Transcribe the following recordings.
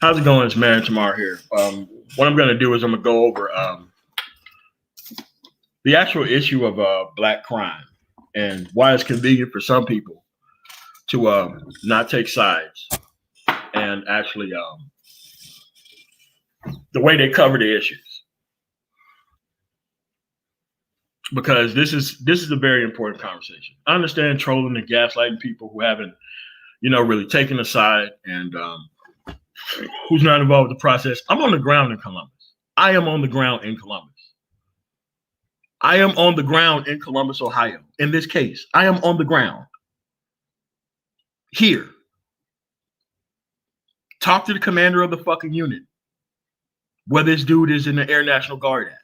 How's it going? It's Man Tamar here. What I'm going to do is I'm going to go over the actual issue of black crime and why it's convenient for some people to not take sides and actually the way they cover the issues. Because this is a very important conversation. I understand trolling and gaslighting people who haven't, really taken a side and who's not involved with the process. I'm on the ground in Columbus. I am on the ground in Columbus. I am on the ground in Columbus, Ohio. In this case, I am on the ground here. Talk to the commander of the fucking unit, where this dude is in the Air National Guard at.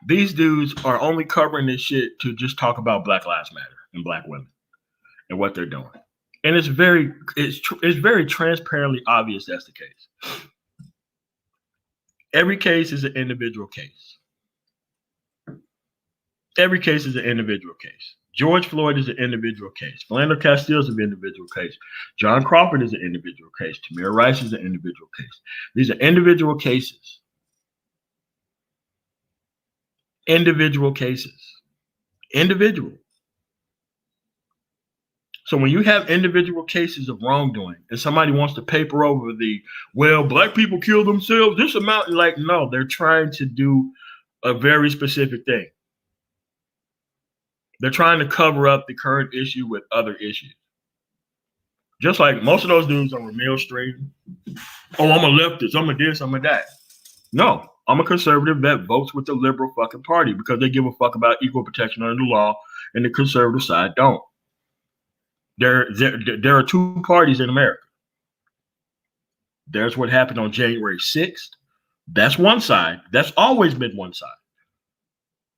These dudes are only covering this shit to just talk about Black Lives Matter and black women and what they're doing. And it's very transparently obvious that's the case. Every case is an individual case. Every case is an individual case. George Floyd is an individual case. Philando Castile is an individual case. John Crawford is an individual case. Tamir Rice is an individual case. These are individual cases. Individual cases. Individual. So when you have individual cases of wrongdoing and somebody wants to paper over black people kill themselves, this amount, no, they're trying to do a very specific thing. They're trying to cover up the current issue with other issues. Just like most of those dudes on Ramil Street. Oh, I'm a leftist. I'm a this. I'm a that. No, I'm a conservative that votes with the liberal fucking party because they give a fuck about equal protection under the law, and the conservative side don't. There are two parties in America. There's what happened on January 6th. That's one side. That's always been one side.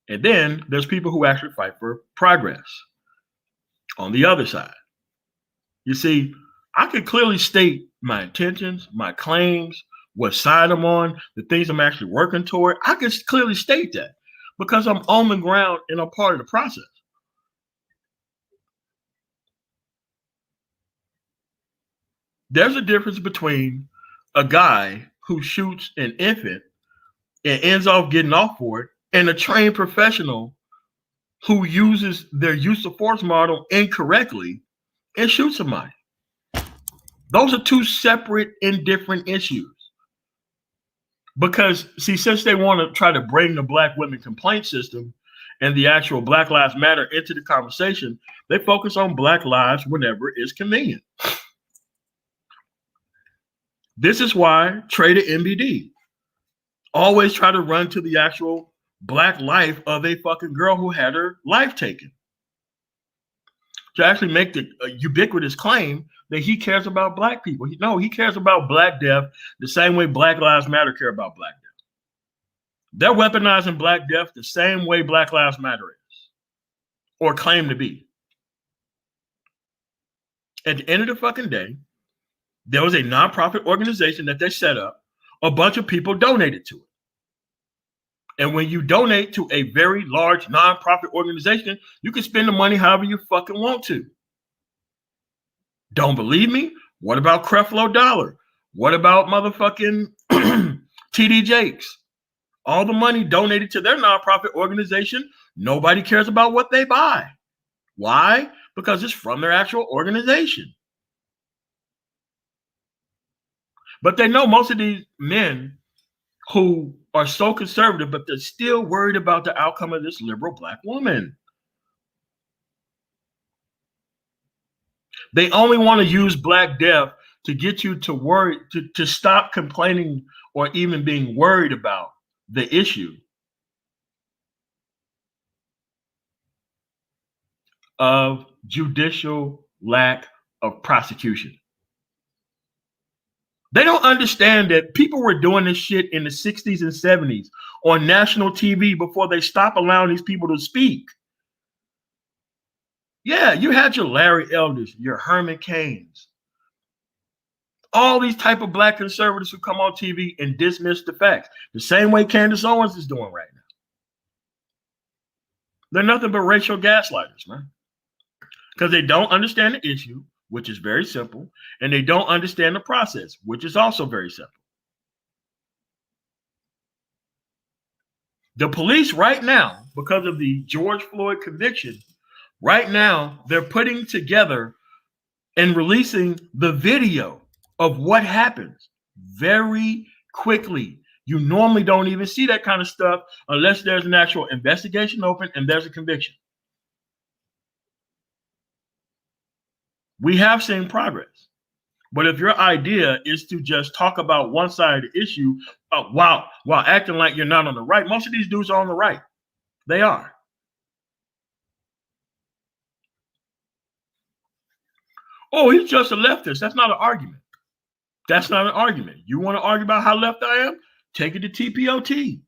And then there's people who actually fight for progress on the other side. You see, I can clearly state my intentions, my claims, what side I'm on, the things I'm actually working toward. I can clearly state that because I'm on the ground and I'm part of the process. There's a difference between a guy who shoots an infant and ends up getting off for it and a trained professional who uses their use of force model incorrectly and shoots somebody. Those are two separate and different issues. Because, see, since they want to try to bring the black women complaint system and the actual Black Lives Matter into the conversation, they focus on black lives whenever it's convenient. This is why Trader MBD always try to run to the actual black life of a fucking girl who had her life taken. To actually make the ubiquitous claim that he cares about black people. He cares about black death the same way Black Lives Matter care about black death. They're weaponizing black death the same way Black Lives Matter is, or claim to be. At the end of the fucking day, there was a nonprofit organization that they set up. A bunch of people donated to it. And when you donate to a very large nonprofit organization, you can spend the money however you fucking want to. Don't believe me? What about Creflo Dollar? What about motherfucking TD Jakes? All the money donated to their nonprofit organization, nobody cares about what they buy. Why? Because it's from their actual organization. But they know most of these men who are so conservative, but they're still worried about the outcome of this liberal black woman. They only want to use black death to get you to worry, to stop complaining or even being worried about the issue of judicial lack of prosecution. They don't understand that people were doing this shit in the 60s and 70s on national TV before they stopped allowing these people to speak. Yeah, you had your Larry Elders, your Herman Cains, All these type of black conservatives who come on TV and dismiss the facts. The same way Candace Owens is doing right now. They're nothing but racial gaslighters, man. Because they don't understand the issue, which is very simple, and they don't understand the process, which is also very simple. The police right now, because of the George Floyd conviction, right now they're putting together and releasing the video of what happens very quickly. You normally don't even see that kind of stuff unless there's an actual investigation open and there's a conviction. We have seen progress. But if your idea is to just talk about one side of the issue while acting like you're not on the right, most of these dudes are on the right. They are. Oh, he's just a leftist. That's not an argument. That's not an argument. You want to argue about how left I am? Take it to TPOT.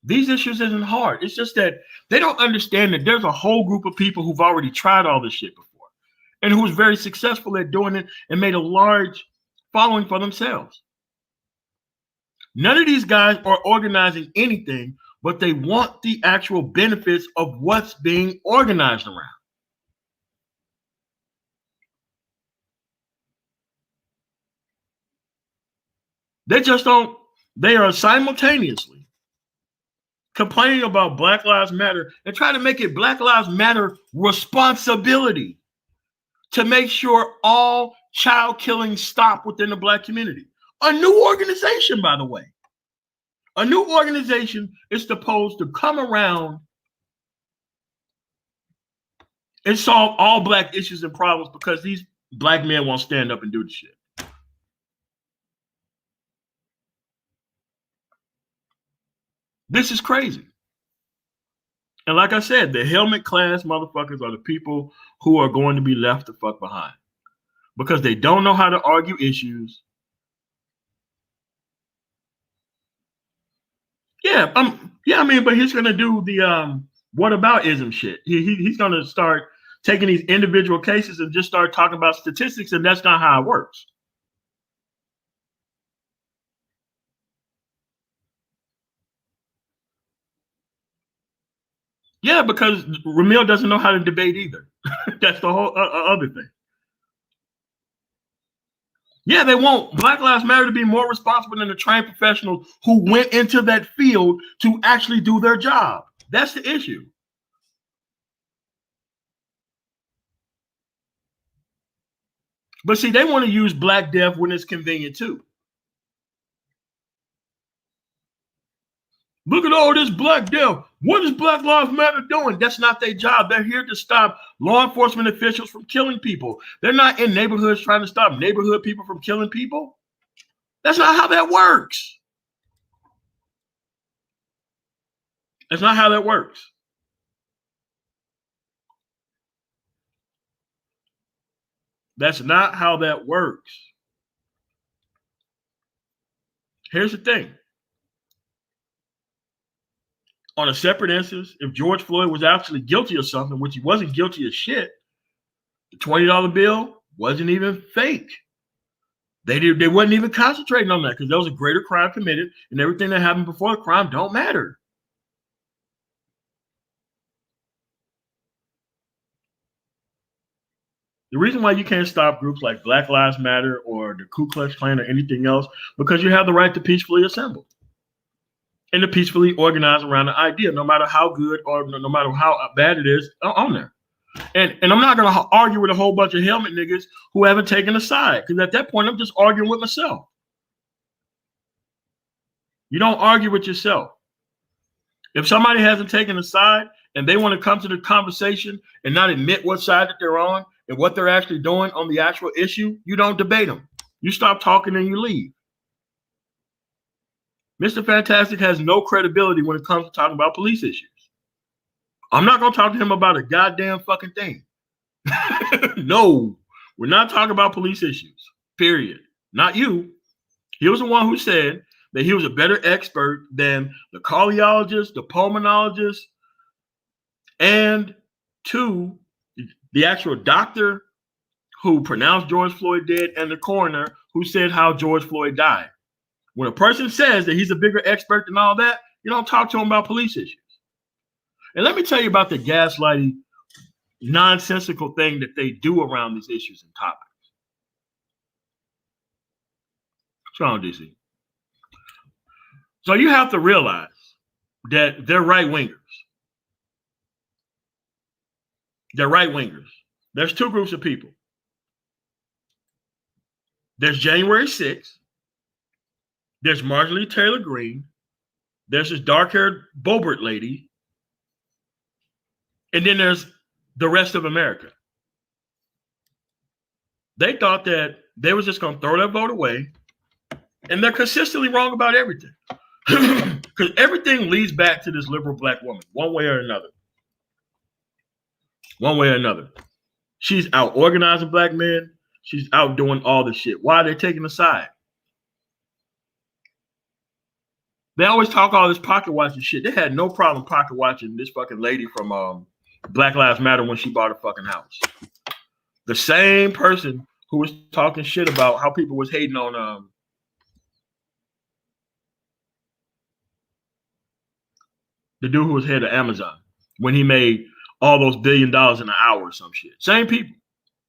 These issues isn't hard. It's just that they don't understand that there's a whole group of people who've already tried all this shit before and who's very successful at doing it and made a large following for themselves. None of these guys are organizing anything, but they want the actual benefits of what's being organized around. They just don't, they are simultaneously complaining about Black Lives Matter and trying to make it Black Lives Matter responsibility to make sure all child killings stop within the Black community. A new organization, by the way. A new organization is supposed to come around and solve all Black issues and problems because these Black men won't stand up and do the shit. This is crazy. And like I said, the helmet class motherfuckers are the people who are going to be left the fuck behind because they don't know how to argue issues. But he's gonna do the whataboutism shit. He's gonna start taking these individual cases and just start talking about statistics, and that's not how it works. Yeah, because Ramil doesn't know how to debate either. That's the whole other thing. Yeah, they want Black Lives Matter to be more responsible than the trained professionals who went into that field to actually do their job. That's the issue. But see, they want to use Black Death when it's convenient too. Look at all this Black Death. What is Black Lives Matter doing? That's not their job. They're here to stop law enforcement officials from killing people. They're not in neighborhoods trying to stop neighborhood people from killing people. That's not how that works. That's not how that works. That's not how that works. Here's the thing. On a separate instance, if George Floyd was actually guilty of something, which he wasn't guilty of shit, the $20 bill wasn't even fake. They wasn't even concentrating on that because there was a greater crime committed and everything that happened before the crime don't matter. The reason why you can't stop groups like Black Lives Matter or the Ku Klux Klan or anything else, because you have the right to peacefully assemble and to peacefully organize around the idea, no matter how good or no matter how bad it is on there. And I'm not going to argue with a whole bunch of helmet niggas who haven't taken a side, because at that point, I'm just arguing with myself. You don't argue with yourself. If somebody hasn't taken a side and they want to come to the conversation and not admit what side that they're on and what they're actually doing on the actual issue, you don't debate them. You stop talking and you leave. Mr. Fantastic has no credibility when it comes to talking about police issues. I'm not going to talk to him about a goddamn fucking thing. No, we're not talking about police issues, period. Not you. He was the one who said that he was a better expert than the cardiologist, the pulmonologist, And two, the actual doctor who pronounced George Floyd dead and the coroner who said how George Floyd died. When a person says that he's a bigger expert than all that, you don't talk to him about police issues. And let me tell you about the gaslighting, nonsensical thing that they do around these issues and topics. What's wrong, DC? So you have to realize that they're right-wingers. They're right-wingers. There's two groups of people. There's January 6th. There's Marjorie Taylor Greene. There's this dark-haired Boebert lady. And then there's the rest of America. They thought that they was just going to throw their vote away. And they're consistently wrong about everything. Because everything leads back to this liberal black woman, one way or another. One way or another. She's out organizing black men. She's out doing all this shit. Why are they taking a side? They always talk all this pocket watching shit. They had no problem pocket watching this fucking lady from Black Lives Matter when she bought a fucking house. The same person who was talking shit about how people was hating on the dude who was head of Amazon when he made all those $1 billion in an hour or some shit. Same people.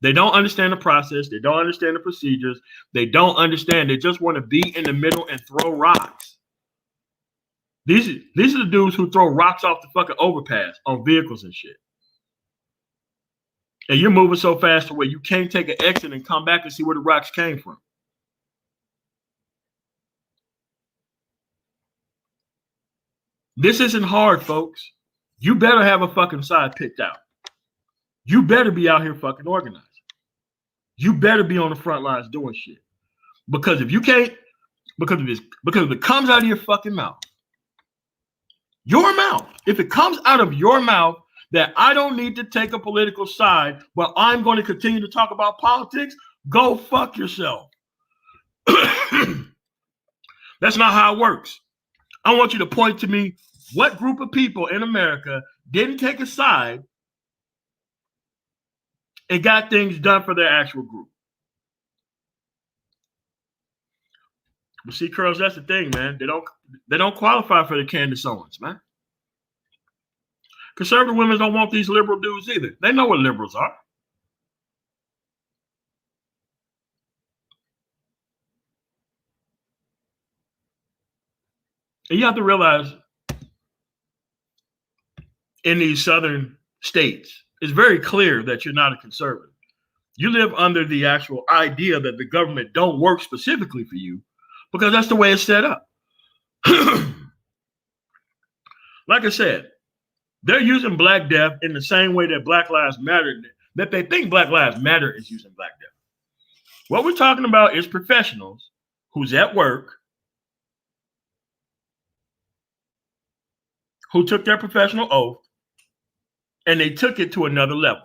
They don't understand the process. They don't understand the procedures. They don't understand. They just want to be in the middle and throw rocks. These are the dudes who throw rocks off the fucking overpass on vehicles and shit. And you're moving so fast to where you can't take an exit and come back and see where the rocks came from. This isn't hard, folks. You better have a fucking side picked out. You better be out here fucking organizing. You better be on the front lines doing shit. Because if you can't, because if it comes out of your fucking mouth, if it comes out of your mouth that I don't need to take a political side, but I'm going to continue to talk about politics, go fuck yourself. That's not how it works. I want you to point to me what group of people in America didn't take a side and got things done for their actual group. But see, Curls, that's the thing, man. They don't qualify for the Candace Owens, man. Conservative women don't want these liberal dudes either. They know what liberals are. And you have to realize in these southern states, it's very clear that you're not a conservative. You live under the actual idea that the government don't work specifically for you because that's the way it's set up. Like I said, they're using Black Death in the same way that Black Lives Matter, that they think Black Lives Matter is using Black Death. What we're talking about is professionals who's at work, who took their professional oath, and they took it to another level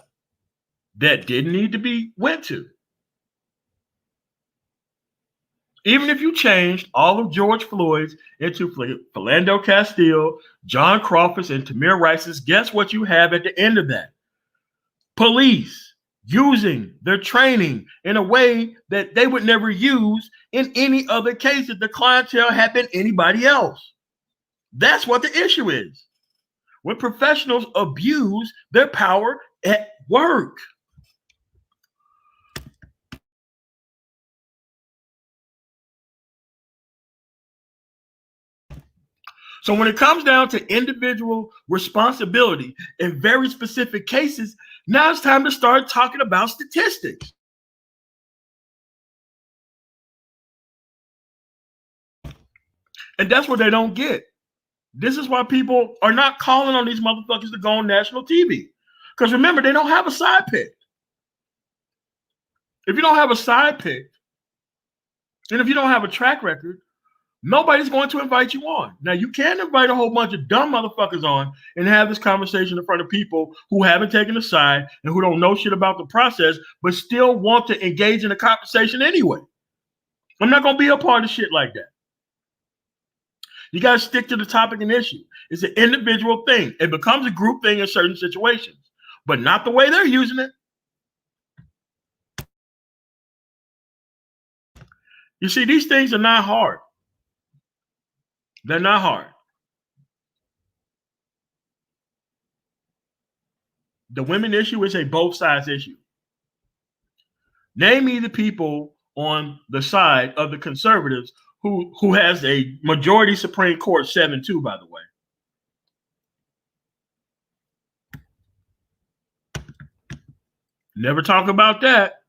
that didn't need to be went to. Even if you changed all of George Floyd's into Philando Castile, John Crawford's, and Tamir Rice's, guess what you have at the end of that? Police using their training in a way that they would never use in any other case if the clientele had been anybody else. That's what the issue is. When professionals abuse their power at work. So when it comes down to individual responsibility in very specific cases, now it's time to start talking about statistics. And that's what they don't get. This is why people are not calling on these motherfuckers to go on national TV. Because remember, they don't have a side pick. If you don't have a side pick, and if you don't have a track record, nobody's going to invite you on. Now, you can invite a whole bunch of dumb motherfuckers on and have this conversation in front of people who haven't taken a side and who don't know shit about the process, but still want to engage in a conversation anyway. I'm not going to be a part of shit like that. You got to stick to the topic and issue. It's an individual thing. It becomes a group thing in certain situations, but not the way they're using it. You see, these things are not hard. They're not hard. The women issue is a both sides issue. Name me the people on the side of the conservatives who has a majority Supreme Court 7-2, by the way. Never talk about that.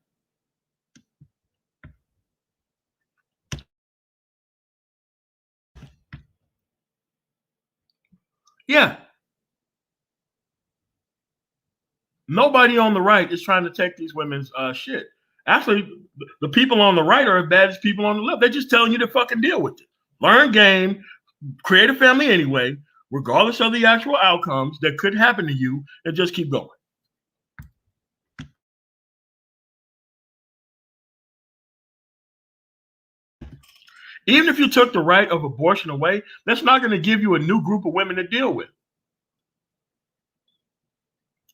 Yeah. Nobody on the right is trying to take these women's shit. Actually, the people on the right are as bad as people on the left. They're just telling you to fucking deal with it. Learn game, create a family anyway, regardless of the actual outcomes that could happen to you, and just keep going. Even if you took the right of abortion away, that's not going to give you a new group of women to deal with.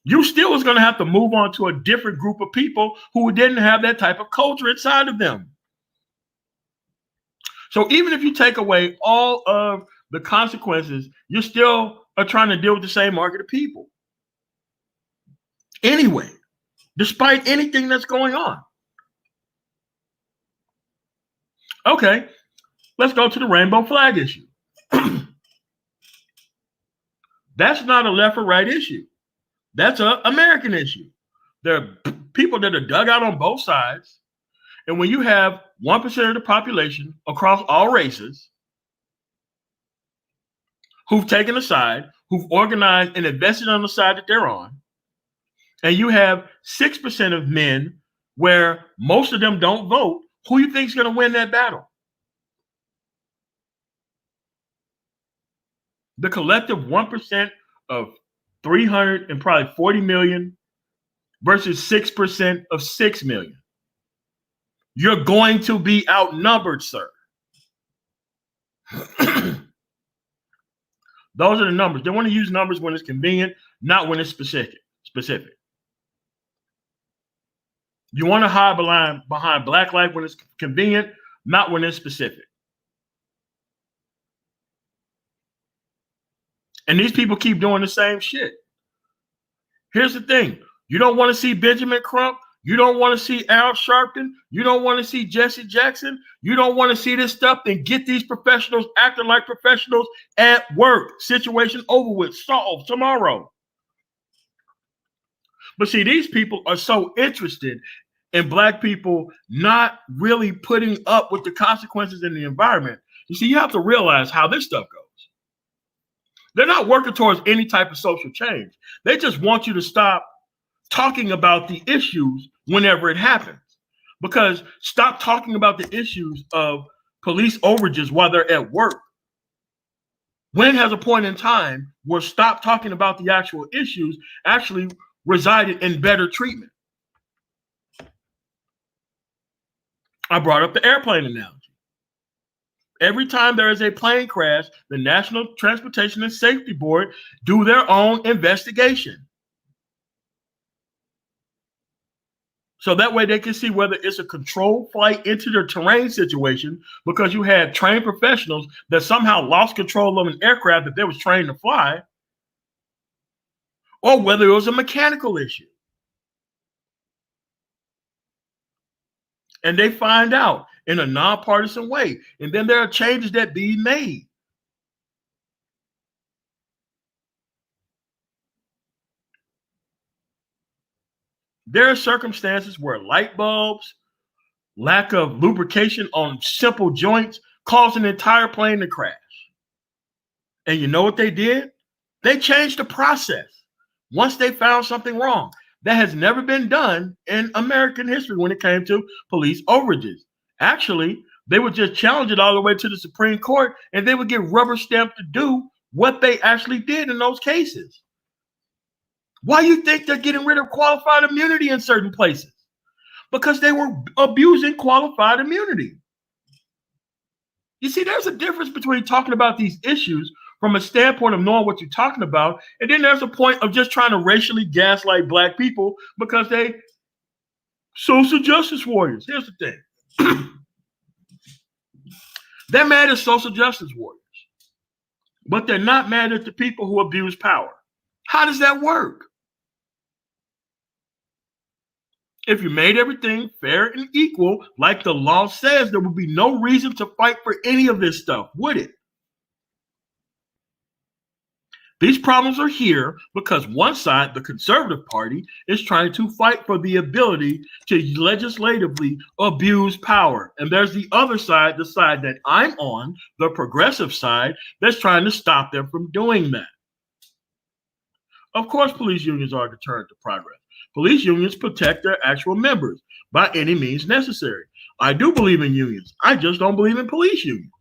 You still is going to have to move on to a different group of people who didn't have that type of culture inside of them. So even if you take away all of the consequences, you still are trying to deal with the same market of people. Anyway, despite anything that's going on. Okay, let's go to the rainbow flag issue. That's not a left or right issue. That's an American issue. There are people that are dug out on both sides. And when you have 1% of the population across all races who've taken a side, who've organized and invested on the side that they're on, and you have 6% of men where most of them don't vote, who you think is going to win that battle? The collective 1% of 300 and probably 40 million versus 6% of 6 million. You're going to be outnumbered, sir. Those are the numbers. They want to use numbers when it's convenient, not when it's specific. You want to hide behind Black life when it's convenient, not when it's specific. And these people keep doing the same shit. Here's the thing. You don't want to see Benjamin Crump. You don't want to see Al Sharpton. You don't want to see Jesse Jackson. You don't want to see this stuff. Then get these professionals acting like professionals at work. Situation over with. Solved tomorrow. But see, these people are so interested in Black people not really putting up with the consequences in the environment. You see, you have to realize how this stuff goes. They're not working towards any type of social change. They just want you to stop talking about the issues whenever it happens. Because stop talking about the issues of police overages while they're at work. When has a point in time where stop talking about the actual issues actually resided in better treatment? I brought up the airplane analogy. Every time there is a plane crash, the National Transportation and Safety Board do their own investigation. So that way they can see whether it's a controlled flight into the terrain situation because you had trained professionals that somehow lost control of an aircraft that they was trained to fly, or whether it was a mechanical issue. And they find out in a nonpartisan way. And then there are changes that be made. There are circumstances where light bulbs, lack of lubrication on simple joints caused an entire plane to crash. And you know what they did? They changed the process once they found something wrong. That has never been done in American history when it came to police overages. Actually, they would just challenge it all the way to the Supreme Court, and they would get rubber stamped to do what they actually did in those cases. Why do you think they're getting rid of qualified immunity in certain places? Because they were abusing qualified immunity. You see, there's a difference between talking about these issues from a standpoint of knowing what you're talking about, and then there's a point of just trying to racially gaslight black people because they social justice warriors. Here's the thing. They're mad at social justice warriors, but they're not mad at the people who abuse power. How does that work? If you made everything fair and equal, like the law says, there would be no reason to fight for any of this stuff, would it? These problems are here because one side, the conservative party, is trying to fight for the ability to legislatively abuse power. And there's the other side, the side that I'm on, the progressive side, that's trying to stop them from doing that. Of course, police unions are a deterrent to progress. Police unions protect their actual members by any means necessary. I do believe in unions. I just don't believe in police unions.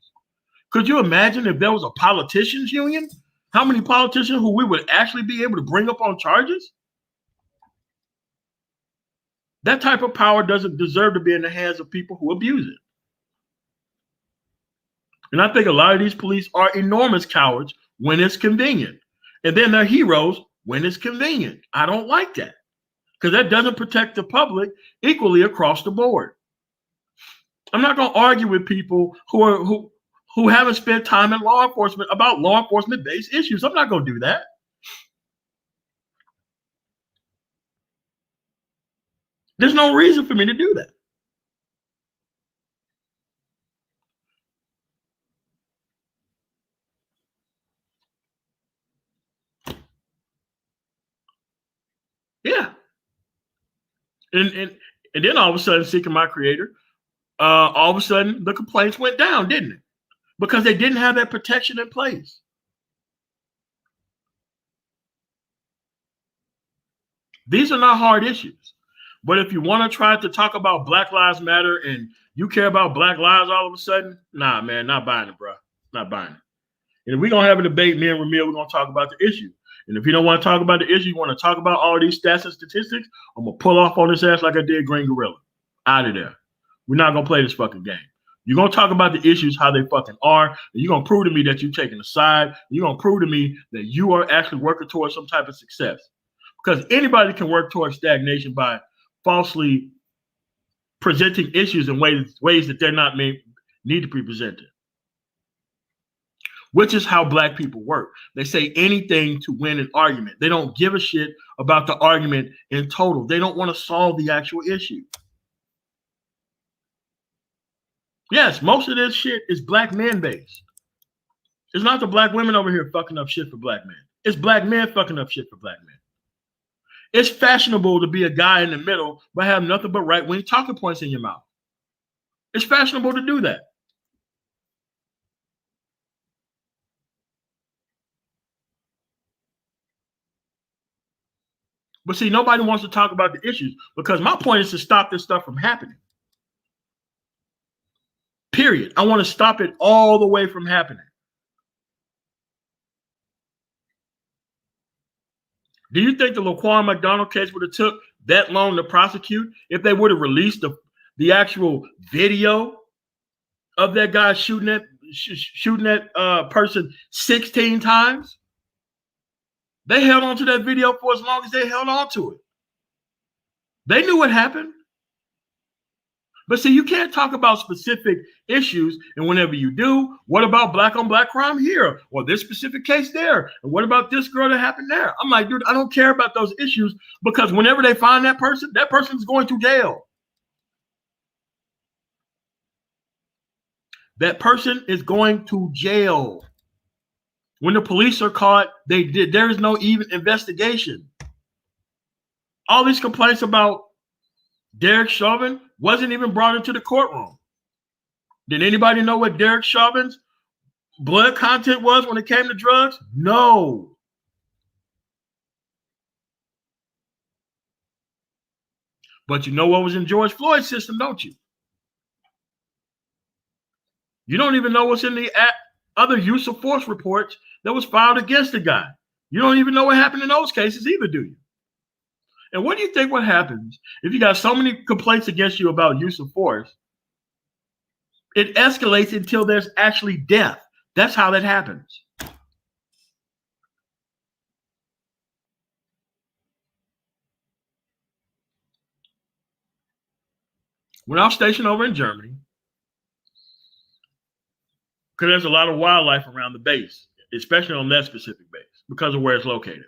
Could you imagine if there was a politicians union? How many politicians who we would actually be able to bring up on charges? That type of power doesn't deserve to be in the hands of people who abuse it. And I think a lot of these police are enormous cowards when it's convenient. And then they're heroes when it's convenient. I don't like that because that doesn't protect the public equally across the board. I'm not going to argue with people who haven't spent time in law enforcement about law enforcement-based issues. I'm not going to do that. There's no reason for me to do that. Yeah. And then all of a sudden, seeking my creator, all of a sudden the complaints went down, didn't it? Because they didn't have that protection in place. These are not hard issues. But if you want to try to talk about Black Lives Matter and you care about Black lives all of a sudden, nah, man, not buying it, bro. Not buying it. And if we're going to have a debate, me and Ramil, we're going to talk about the issue. And if you don't want to talk about the issue, you want to talk about all these stats and statistics, I'm going to pull off on this ass like I did Green Gorilla. Out of there. We're not going to play this fucking game. You're going to talk about the issues, how they fucking are, and you're going to prove to me that you're taking a side. You're going to prove to me that you are actually working towards some type of success. Because anybody can work towards stagnation by falsely presenting issues in ways that they're not need to be presented. Which is how Black people work. They say anything to win an argument. They don't give a shit about the argument in total. They don't want to solve the actual issue. Yes, most of this shit is Black men based. It's not the Black women over here fucking up shit for Black men. It's Black men fucking up shit for Black men. It's fashionable to be a guy in the middle but have nothing but right-wing talking points in your mouth. It's fashionable to do that. But see, nobody wants to talk about the issues because my point is to stop this stuff from happening. Period. I want to stop it all the way from happening. Do you think the Laquan McDonald case would have took that long to prosecute if they would have released the actual video of that guy shooting that person 16 times? They held on to that video for as long as they held on to it. They knew what happened. But see, you can't talk about specific issues, and whenever you do, what about Black on Black crime here? Or this specific case there? And what about this girl that happened there? I'm like, dude, I don't care about those issues because whenever they find that person's going to jail. That person is going to jail. When the police are caught, there is no even investigation. All these complaints about Derek Chauvin wasn't even brought into the courtroom. Did anybody know what Derek Chauvin's blood content was when it came to drugs? No. But you know what was in George Floyd's system, don't you? You don't even know what's in the other use of force reports that was filed against the guy. You don't even know what happened in those cases either, do you? And what do you think what happens if you got so many complaints against you about use of force It escalates until there's actually death. That's how that happens. When I was stationed over in Germany, because there's a lot of wildlife around the base, especially on that specific base, because of where it's located.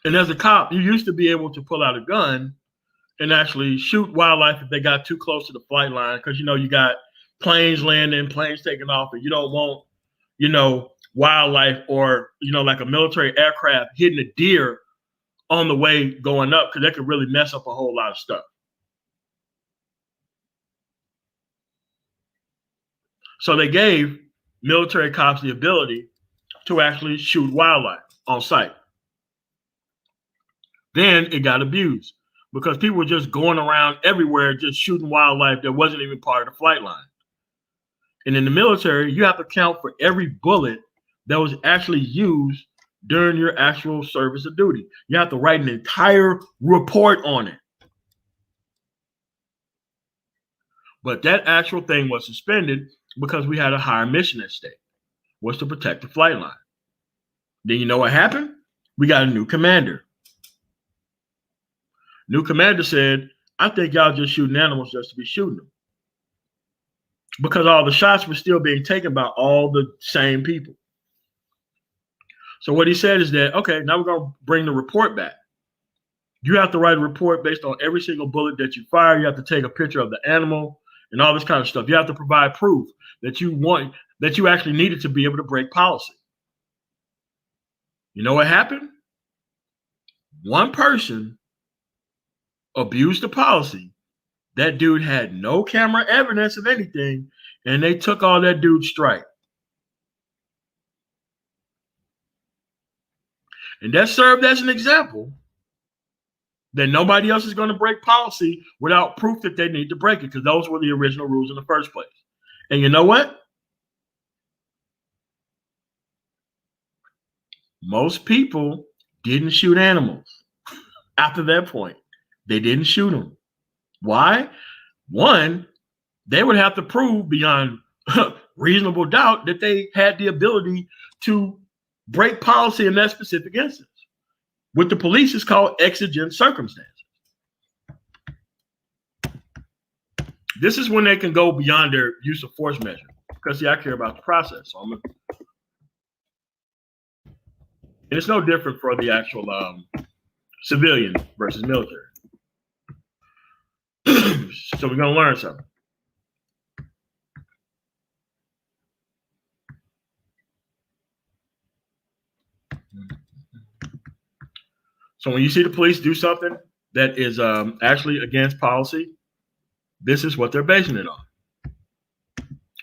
And as a cop, you used to be able to pull out a gun and actually shoot wildlife if they got too close to the flight line, because you got planes landing, planes taking off, and you don't want wildlife or like a military aircraft hitting a deer on the way going up, because that could really mess up a whole lot of stuff. So they gave military cops the ability to actually shoot wildlife on site. Then it got abused because people were just going around everywhere just shooting wildlife that wasn't even part of the flight line. And in the military, you have to count for every bullet that was actually used during your actual service of duty. You have to write an entire report on it. But that actual thing was suspended because we had a higher mission at stake, was to protect the flight line. Then you know what happened? We got a new commander. New commander said, I think y'all just shooting animals just to be shooting them. Because all the shots were still being taken by all the same people. So what he said is that, okay, now we're going to bring the report back. You have to write a report based on every single bullet that you fire. You have to take a picture of the animal and all this kind of stuff. You have to provide proof that you actually needed to be able to break policy. You know what happened? One person abused the policy. That dude had no camera evidence of anything, and they took all that dude's strike. And that served as an example that nobody else is going to break policy without proof that they need to break it, because those were the original rules in the first place. And you know what? Most people didn't shoot animals after that point. They didn't shoot them. Why? One, they would have to prove beyond reasonable doubt that they had the ability to break policy in that specific instance. What the police is called exigent circumstances. This is when they can go beyond their use of force measure. Because see, I care about the process. So and it's no different for the actual civilian versus military. So we're going to learn something. So when you see the police do something that is actually against policy, this is what they're basing it on.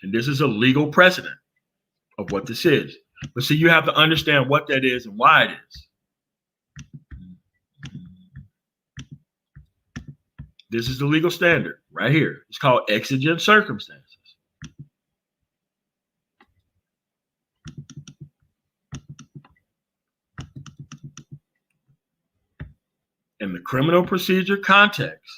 And this is a legal precedent of what this is. But see, you have to understand what that is and why it is. This is the legal standard right here. It's called exigent circumstances. In the criminal procedure context,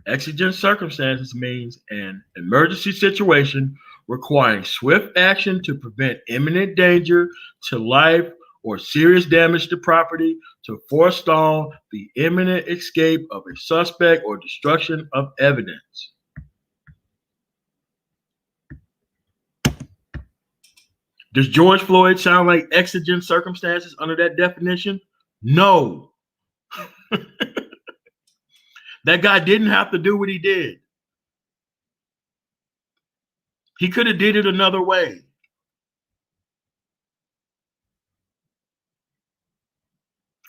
exigent circumstances means an emergency situation requiring swift action to prevent imminent danger to life or serious damage to property, to forestall the imminent escape of a suspect or destruction of evidence. Does George Floyd sound like exigent circumstances under that definition? No. That guy didn't have to do what he did. He could have did it another way.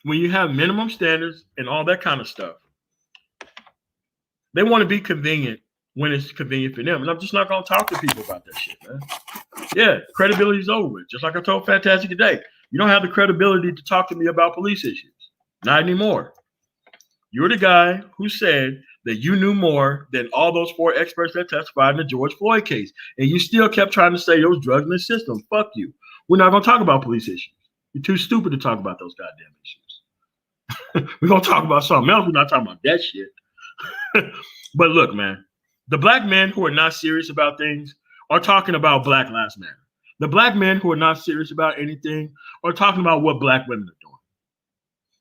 When you have minimum standards and all that kind of stuff, they want to be convenient when it's convenient for them. And I'm just not going to talk to people about that shit, man. Yeah, credibility is over with. Just like I told Fantastic today. You don't have the credibility to talk to me about police issues. Not anymore. You're the guy who said that you knew more than all those 4 experts that testified in the George Floyd case. And you still kept trying to say those drugs in the system. Fuck you. We're not going to talk about police issues. You're too stupid to talk about those goddamn issues. We're going to talk about something else. We're not talking about that shit. But look, man, The black men who are not serious about things are talking about Black Lives Matter. The black men who are not serious about anything are talking about what black women are doing.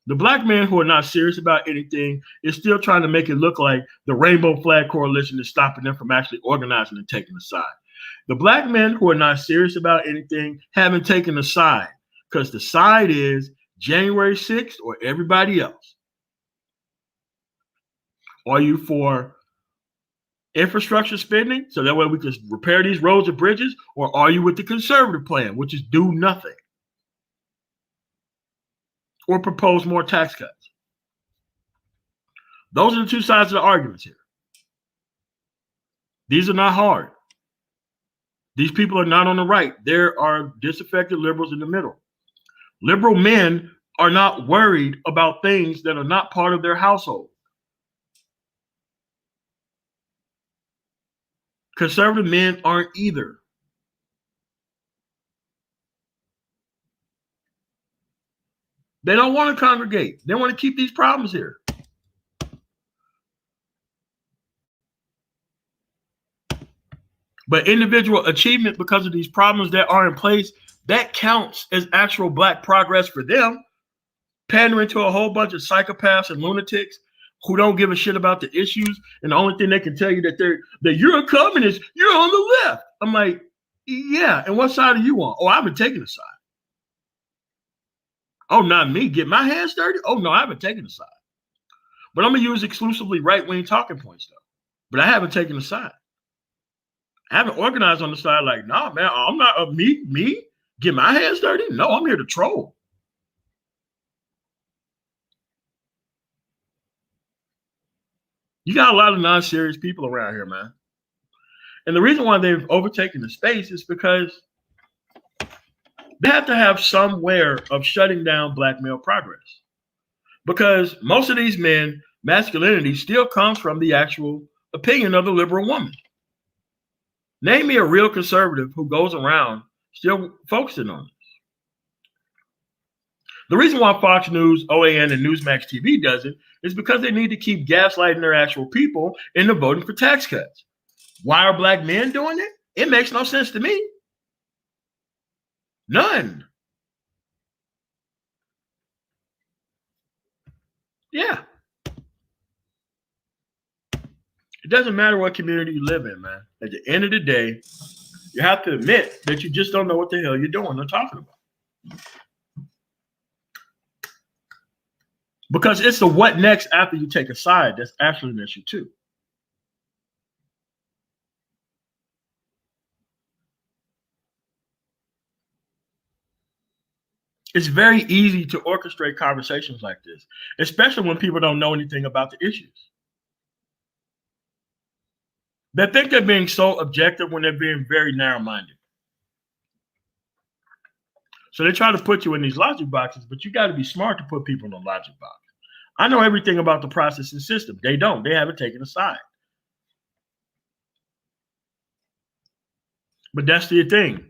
The black men who are not serious about anything is still trying to make it look like the Rainbow Flag Coalition is stopping them from actually organizing and taking a side. The black men who are not serious about anything haven't taken a side, because the side is January 6th or everybody else. Are you for infrastructure spending so that way we can repair these roads and bridges, or are you with the conservative plan, which is do nothing or propose more tax cuts? Those are the two sides of the arguments here. These are not hard. These people are not on the right. There are disaffected liberals in the middle. Liberal men are not worried about things that are not part of their household. Conservative men aren't either. They don't want to congregate. They want to keep these problems here. But individual achievement because of these problems that are in place, that counts as actual black progress for them. Pandering to a whole bunch of psychopaths and lunatics who don't give a shit about the issues, and the only thing they can tell you that you're a communist, you're on the left. I'm like, yeah, and what side are you on? Oh, I haven't taken a side. Oh, not me. Get my hands dirty? Oh, no, I haven't taken a side. But I'm going to use exclusively right-wing talking points, though. But I haven't taken a side. I haven't organized on the side like, nah, man, I'm not me, get my hands dirty? No, I'm here to troll. You got a lot of non-serious people around here, man. And the reason why they've overtaken the space is because they have to have somewhere of shutting down black male progress. Because most of these men, masculinity still comes from the actual opinion of the liberal woman. Name me a real conservative who goes around still focusing on this. The reason why Fox News, OAN, and Newsmax TV does it is because they need to keep gaslighting their actual people into voting for tax cuts. Why are black men doing it? It makes no sense to me. None. Yeah. It doesn't matter what community you live in, man. At the end of the day, you have to admit that you just don't know what the hell you're doing or talking about. Because it's the what next after you take a side that's actually an issue too. It's very easy to orchestrate conversations like this, especially when people don't know anything about the issues. They think they're being so objective when they're being very narrow-minded. So they try to put you in these logic boxes, but you got to be smart to put people in a logic box. I know everything about the processing system. They don't. They haven't taken a side. But that's the thing.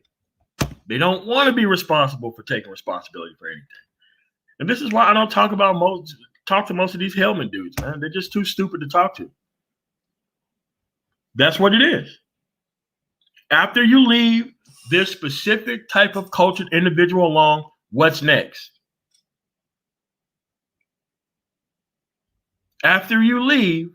They don't want to be responsible for taking responsibility for anything. And this is why I don't talk to most of these Hellman dudes, man. They're just too stupid to talk to. That's what it is. After you leave this specific type of cultured individual alone, what's next? After you leave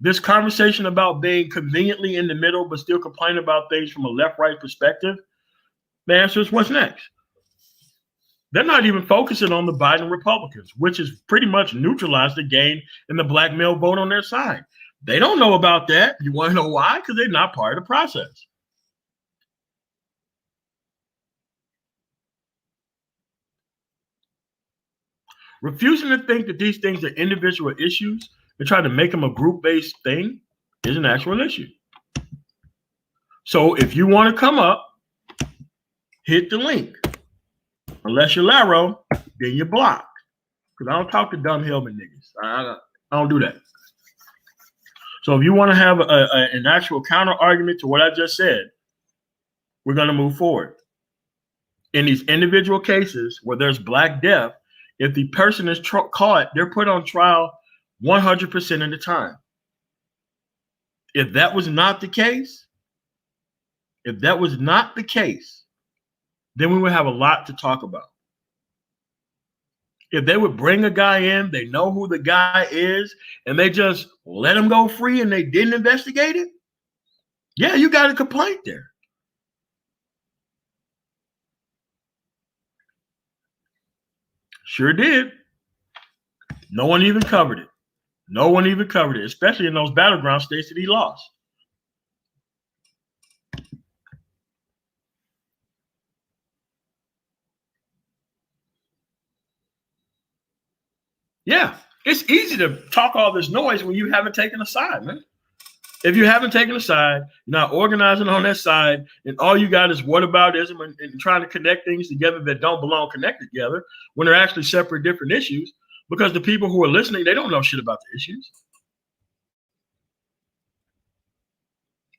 this conversation about being conveniently in the middle but still complaining about things from a left-right perspective, the answer is what's next? They're not even focusing on the Biden Republicans, which has pretty much neutralized the gain in the black male vote on their side. They don't know about that. You want to know why? Because they're not part of the process. Refusing to think that these things are individual issues and trying to make them a group-based thing is an actual issue. So if you want to come up, hit the link. Unless you're Laro, then you're blocked. Because I don't talk to dumb Hellman niggas. I don't do that. So if you want to have an actual counter argument to what I just said, we're going to move forward. In these individual cases where there's black death, if the person is caught, they're put on trial 100% of the time. If that was not the case, then we would have a lot to talk about. If they would bring a guy in, they know who the guy is, and they just let him go free and they didn't investigate it, yeah, you got a complaint there. Sure did. No one even covered it. Especially in those battleground states that he lost. Yeah, it's easy to talk all this noise when you haven't taken a side, man. If you haven't taken a side, you're not organizing on that side, and all you got is whataboutism and trying to connect things together that don't belong connected together when they're actually separate, different issues, because the people who are listening, they don't know shit about the issues.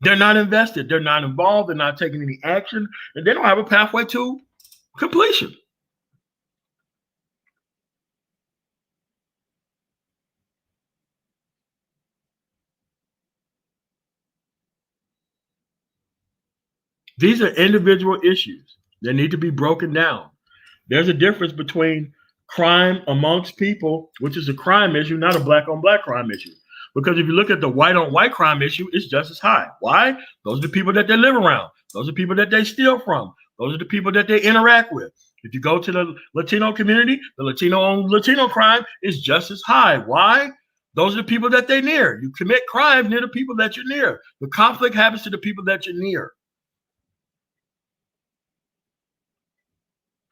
They're not invested. They're not involved. They're not taking any action, and they don't have a pathway to completion. These are individual issues that need to be broken down. There's a difference between crime amongst people, which is a crime issue, not a black on black crime issue. Because if you look at the white on white crime issue, it's just as high. Why? Those are the people that they live around. Those are the people that they steal from. Those are the people that they interact with. If you go to the Latino community, the Latino crime is just as high. Why? Those are the people that they're near. You commit crimes near the people that you're near. The conflict happens to the people that you're near.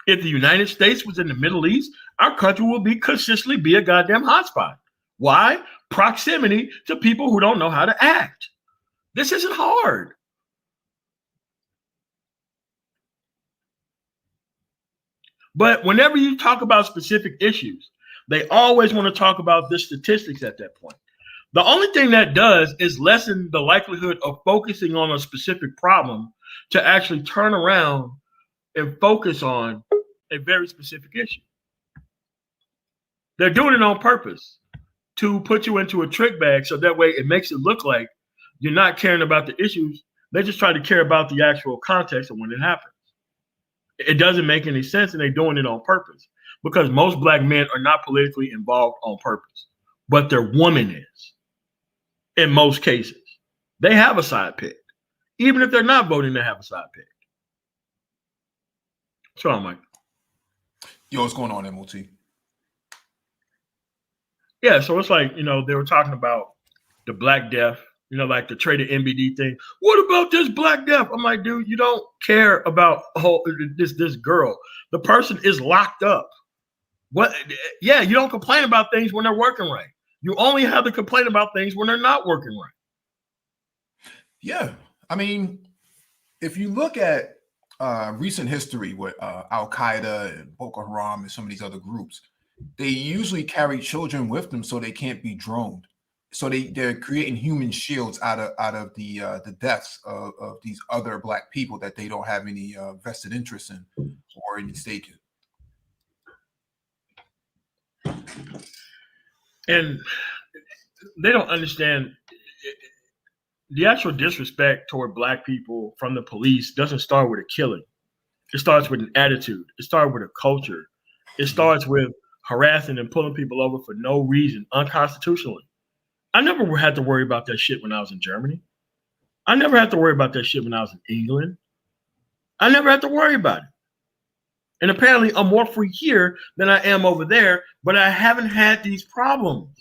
If the United States was in the Middle East, our country will consistently be a goddamn hotspot. Why? Proximity to people who don't know how to act. This isn't hard. But whenever you talk about specific issues, they always want to talk about the statistics at that point. The only thing that does is lessen the likelihood of focusing on a specific problem to actually turn around and focus on a very specific issue. They're doing it on purpose to put you into a trick bag so that way it makes it look like you're not caring about the issues. They just try to care about the actual context of when it happens. It doesn't make any sense, and they're doing it on purpose because most black men are not politically involved on purpose, but their woman is. In most cases, they have a side pick. Even if they're not voting, they have a side pick. So I'm like, yo, what's going on, MOT? Yeah, so it's like, they were talking about the Black Death, like the traded MBD thing. What about this Black Death? I'm like, dude, you don't care about this girl. The person is locked up. What? Yeah, you don't complain about things when they're working right. You only have to complain about things when they're not working right. Yeah, I mean, if you look at recent history with Al Qaeda and Boko Haram and some of these other groups, they usually carry children with them so they can't be droned. So they're creating human shields out of the deaths of these other black people that they don't have any vested interest in or any stake in. And they don't understand the actual disrespect toward black people from the police doesn't start with a killing. It starts with an attitude. It starts with a culture. It starts with harassing and pulling people over for no reason, unconstitutionally. I never had to worry about that shit when I was in Germany. I never had to worry about that shit when I was in England. I never had to worry about it. And apparently I'm more free here than I am over there, but I haven't had these problems.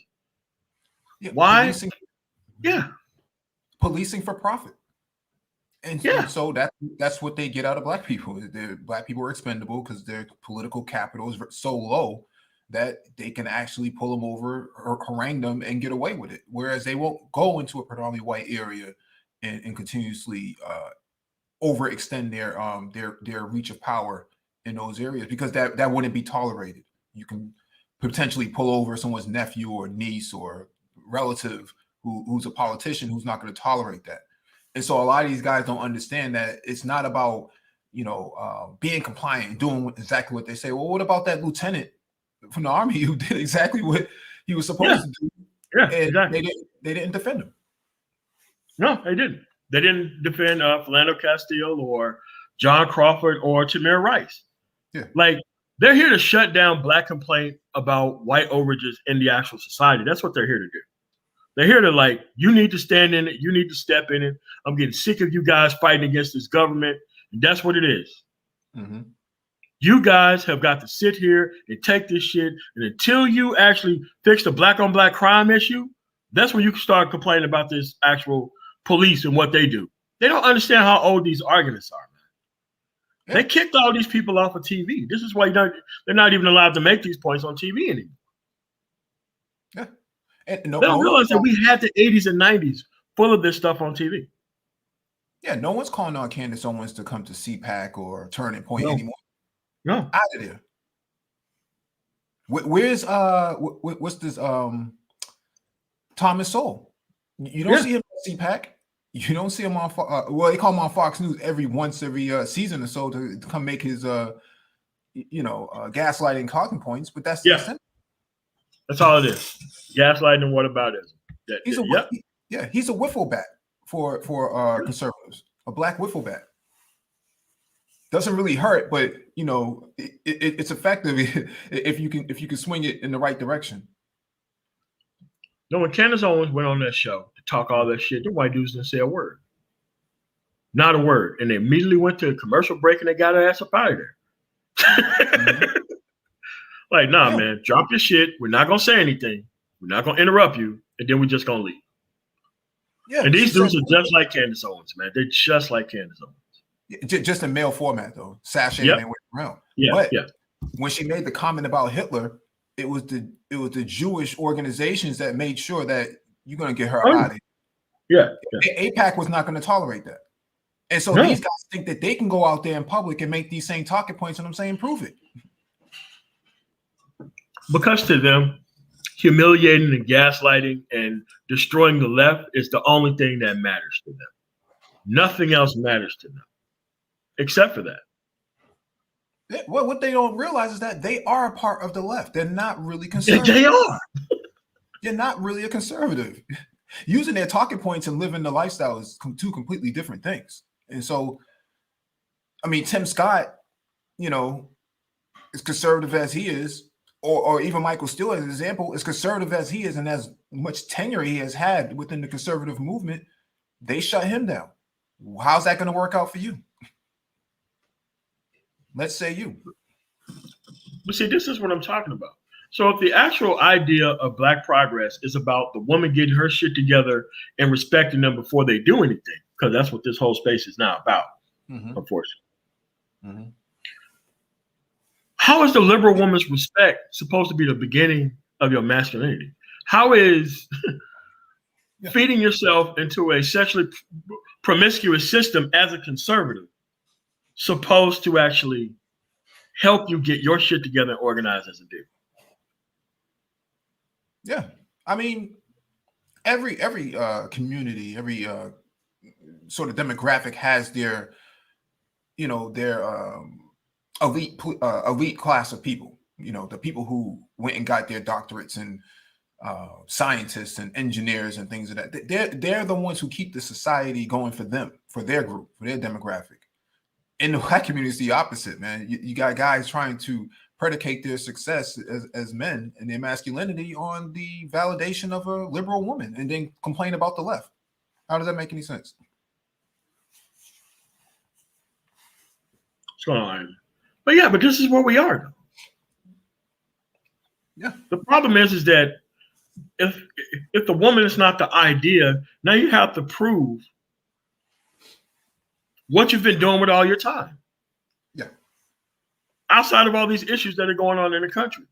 Yeah, why? Policing for profit. And so that's what they get out of black people. Black people are expendable because their political capital is so low that they can actually pull them over or harangue them and get away with it. Whereas they won't go into a predominantly white area and continuously overextend their reach of power in those areas because that wouldn't be tolerated. You can potentially pull over someone's nephew or niece or relative who's a politician who's not going to tolerate that. And so a lot of these guys don't understand that it's not about, being compliant and doing exactly what they say. Well, what about that lieutenant from the army who did exactly what he was supposed to do? Yeah, and exactly. They didn't defend him. No, they didn't. They didn't defend Philando Castile or John Crawford or Tamir Rice. Yeah. Like, they're here to shut down Black complaint about white overages in the actual society. That's what they're here to do. They're here to, like, you need to stand in it. You need to step in it. I'm getting sick of you guys fighting against this government. And that's what it is. Mm-hmm. You guys have got to sit here and take this shit. And until you actually fix the Black on Black crime issue, that's when you can start complaining about this actual police and what they do. They don't understand how old these arguments are, man. Yeah. They kicked all these people off of TV. This is why they're not even allowed to make these points on TV anymore. Yeah. And they don't realize that we had the 80s and 90s full of this stuff on TV. Yeah, no one's calling on Candace Owens to come to CPAC or Turning Point anymore. No. Out of there. Where's what's this Thomas Sowell? You don't see him at CPAC. You don't see him on well, they call him on Fox News every season or so to come make his gaslighting talking points, but that's that's all it is. Gaslighting and whataboutism. He's a wiffle bat for conservatives, a black wiffle bat. Doesn't really hurt, but it's effective if you can swing it in the right direction. No, when Candace Owens went on that show to talk all that shit, the white dudes didn't say a word. Not a word. And they immediately went to a commercial break and they got her ass up out of there. Mm-hmm. Like, nah, man, drop your shit. We're not going to say anything. We're not going to interrupt you. And then we're just going to leave. Yeah, and these dudes are just like Candace Owens, man. They're just like Candace Owens. Just in male format, though. Sashaying and went around. But when she made the comment about Hitler, it was the Jewish organizations that made sure that you're going to get her out of here. Yeah. AIPAC was not going to tolerate that. And so these guys think that they can go out there in public and make these same talking points, and I'm saying, prove it. Because to them, humiliating and gaslighting and destroying the left is the only thing that matters to them. Nothing else matters to them except for that. Well, what they don't realize is that they are a part of the left. They're not really conservative. They are. They're not really a conservative. Using their talking points and living the lifestyle is two completely different things. And so, I mean, Tim Scott, as conservative as he is, or even Michael Steele, as an example, as conservative as he is and as much tenure he has had within the conservative movement, they shut him down. How's that going to work out for you? Let's say you. But see, this is what I'm talking about. So if the actual idea of Black progress is about the woman getting her shit together and respecting them before they do anything, because that's what this whole space is now about, unfortunately. Mm-hmm. How is the liberal woman's respect supposed to be the beginning of your masculinity? How is feeding yourself into a sexually promiscuous system as a conservative supposed to actually help you get your shit together and organize as a dude? Yeah, I mean, every community, every sort of demographic has their elite class of people. The people who went and got their doctorates and scientists and engineers and things of that. They're the ones who keep the society going for them, for their group, for their demographic. In the black community, it's the opposite, man. You got guys trying to predicate their success as men and their masculinity on the validation of a liberal woman and then complain about the left. How does that make any sense? What's going on? But this is where we are. Yeah. The problem is that if the woman is not the idea, now you have to prove what you've been doing with all your time. Yeah. Outside of all these issues that are going on in the country,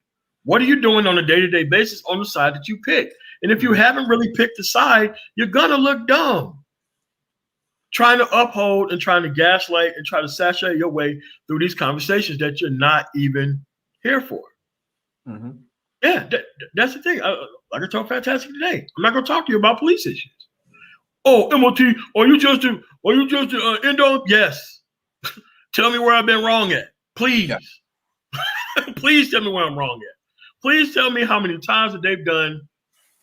what are you doing on a day-to-day basis on the side that you pick? And if you haven't really picked a side, you're gonna look dumb. Trying to uphold and trying to gaslight and try to sashay your way through these conversations that you're not even here for. Mm-hmm. Yeah, that's the thing. Like I told Fantastic today, I'm not gonna talk to you about police issues. Oh, MOT, are you just end on? Yes. Tell me where I've been wrong at. Please. Yeah. Please tell me where I'm wrong at. Please tell me how many times that they've done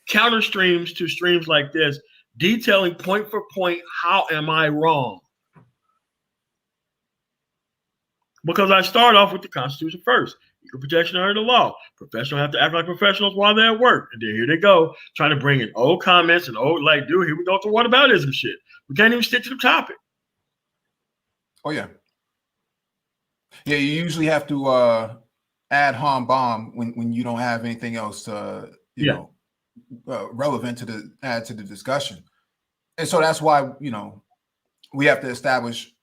counter streams to streams like this detailing point for point, how am I wrong? Because I start off with the Constitution first. Equal protection under the law. Professionals have to act like professionals while they're at work. And then here they go, trying to bring in old comments and old, like, dude, here we go to whataboutism shit. We can't even stick to the topic. Oh, yeah. Yeah, you usually have to add harm bomb when you don't have anything else you know, relevant to add to the discussion. And so that's why, you know, we have to establish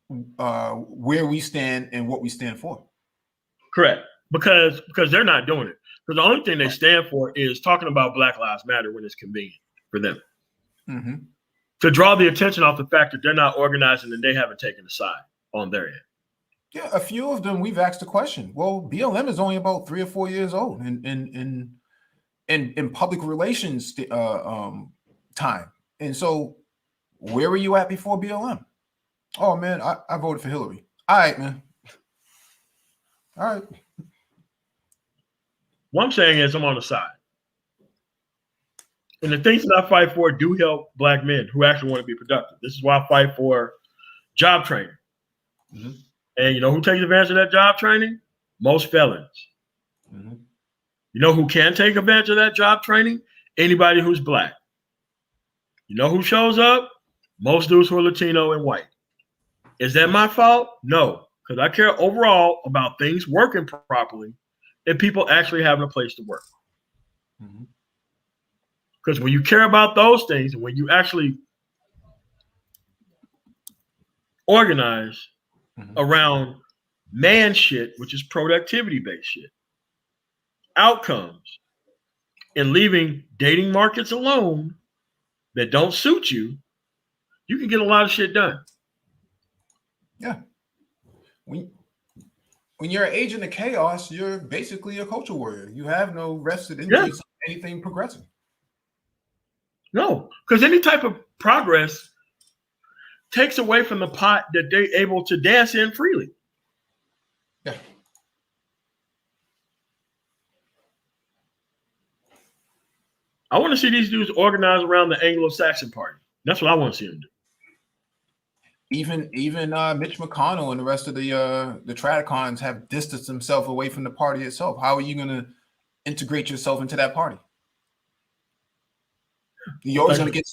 where we stand and what we stand for. Correct. Because they're not doing it. Because the only thing they stand for is talking about Black Lives Matter when it's convenient for them. Mm-hmm. To draw the attention off the fact that they're not organizing and they haven't taken a side on their end. Yeah, a few of them we've asked the question. Well, BLM is only about 3 or 4 years old in public relations time. And so where were you at before BLM? Oh man, I voted for Hillary. All right, man. All right. What I'm saying is I'm on the side. And the things that I fight for do help Black men who actually want to be productive. This is why I fight for job training. Mm-hmm. And you know who takes advantage of that job training? Most felons. Mm-hmm. You know who can take advantage of that job training? Anybody who's Black. You know who shows up? Most dudes who are Latino and white. Is that my fault? No, because I care overall about things working properly and people actually having a place to work. Because when you care about those things and when you actually organize around man shit, which is productivity-based shit, outcomes, and leaving dating markets alone that don't suit you, you can get a lot of shit done. Yeah. When you're an agent of chaos, you're basically a culture warrior. You have no vested interest in anything progressing. No, because any type of progress takes away from the pot that they're able to dance in freely. Yeah. I want to see these dudes organize around the Anglo-Saxon party. That's what I want to see them do. Even Mitch McConnell and the rest of the Tradcons have distanced themselves away from the party itself. How are you going to integrate yourself into that party? You're always going to get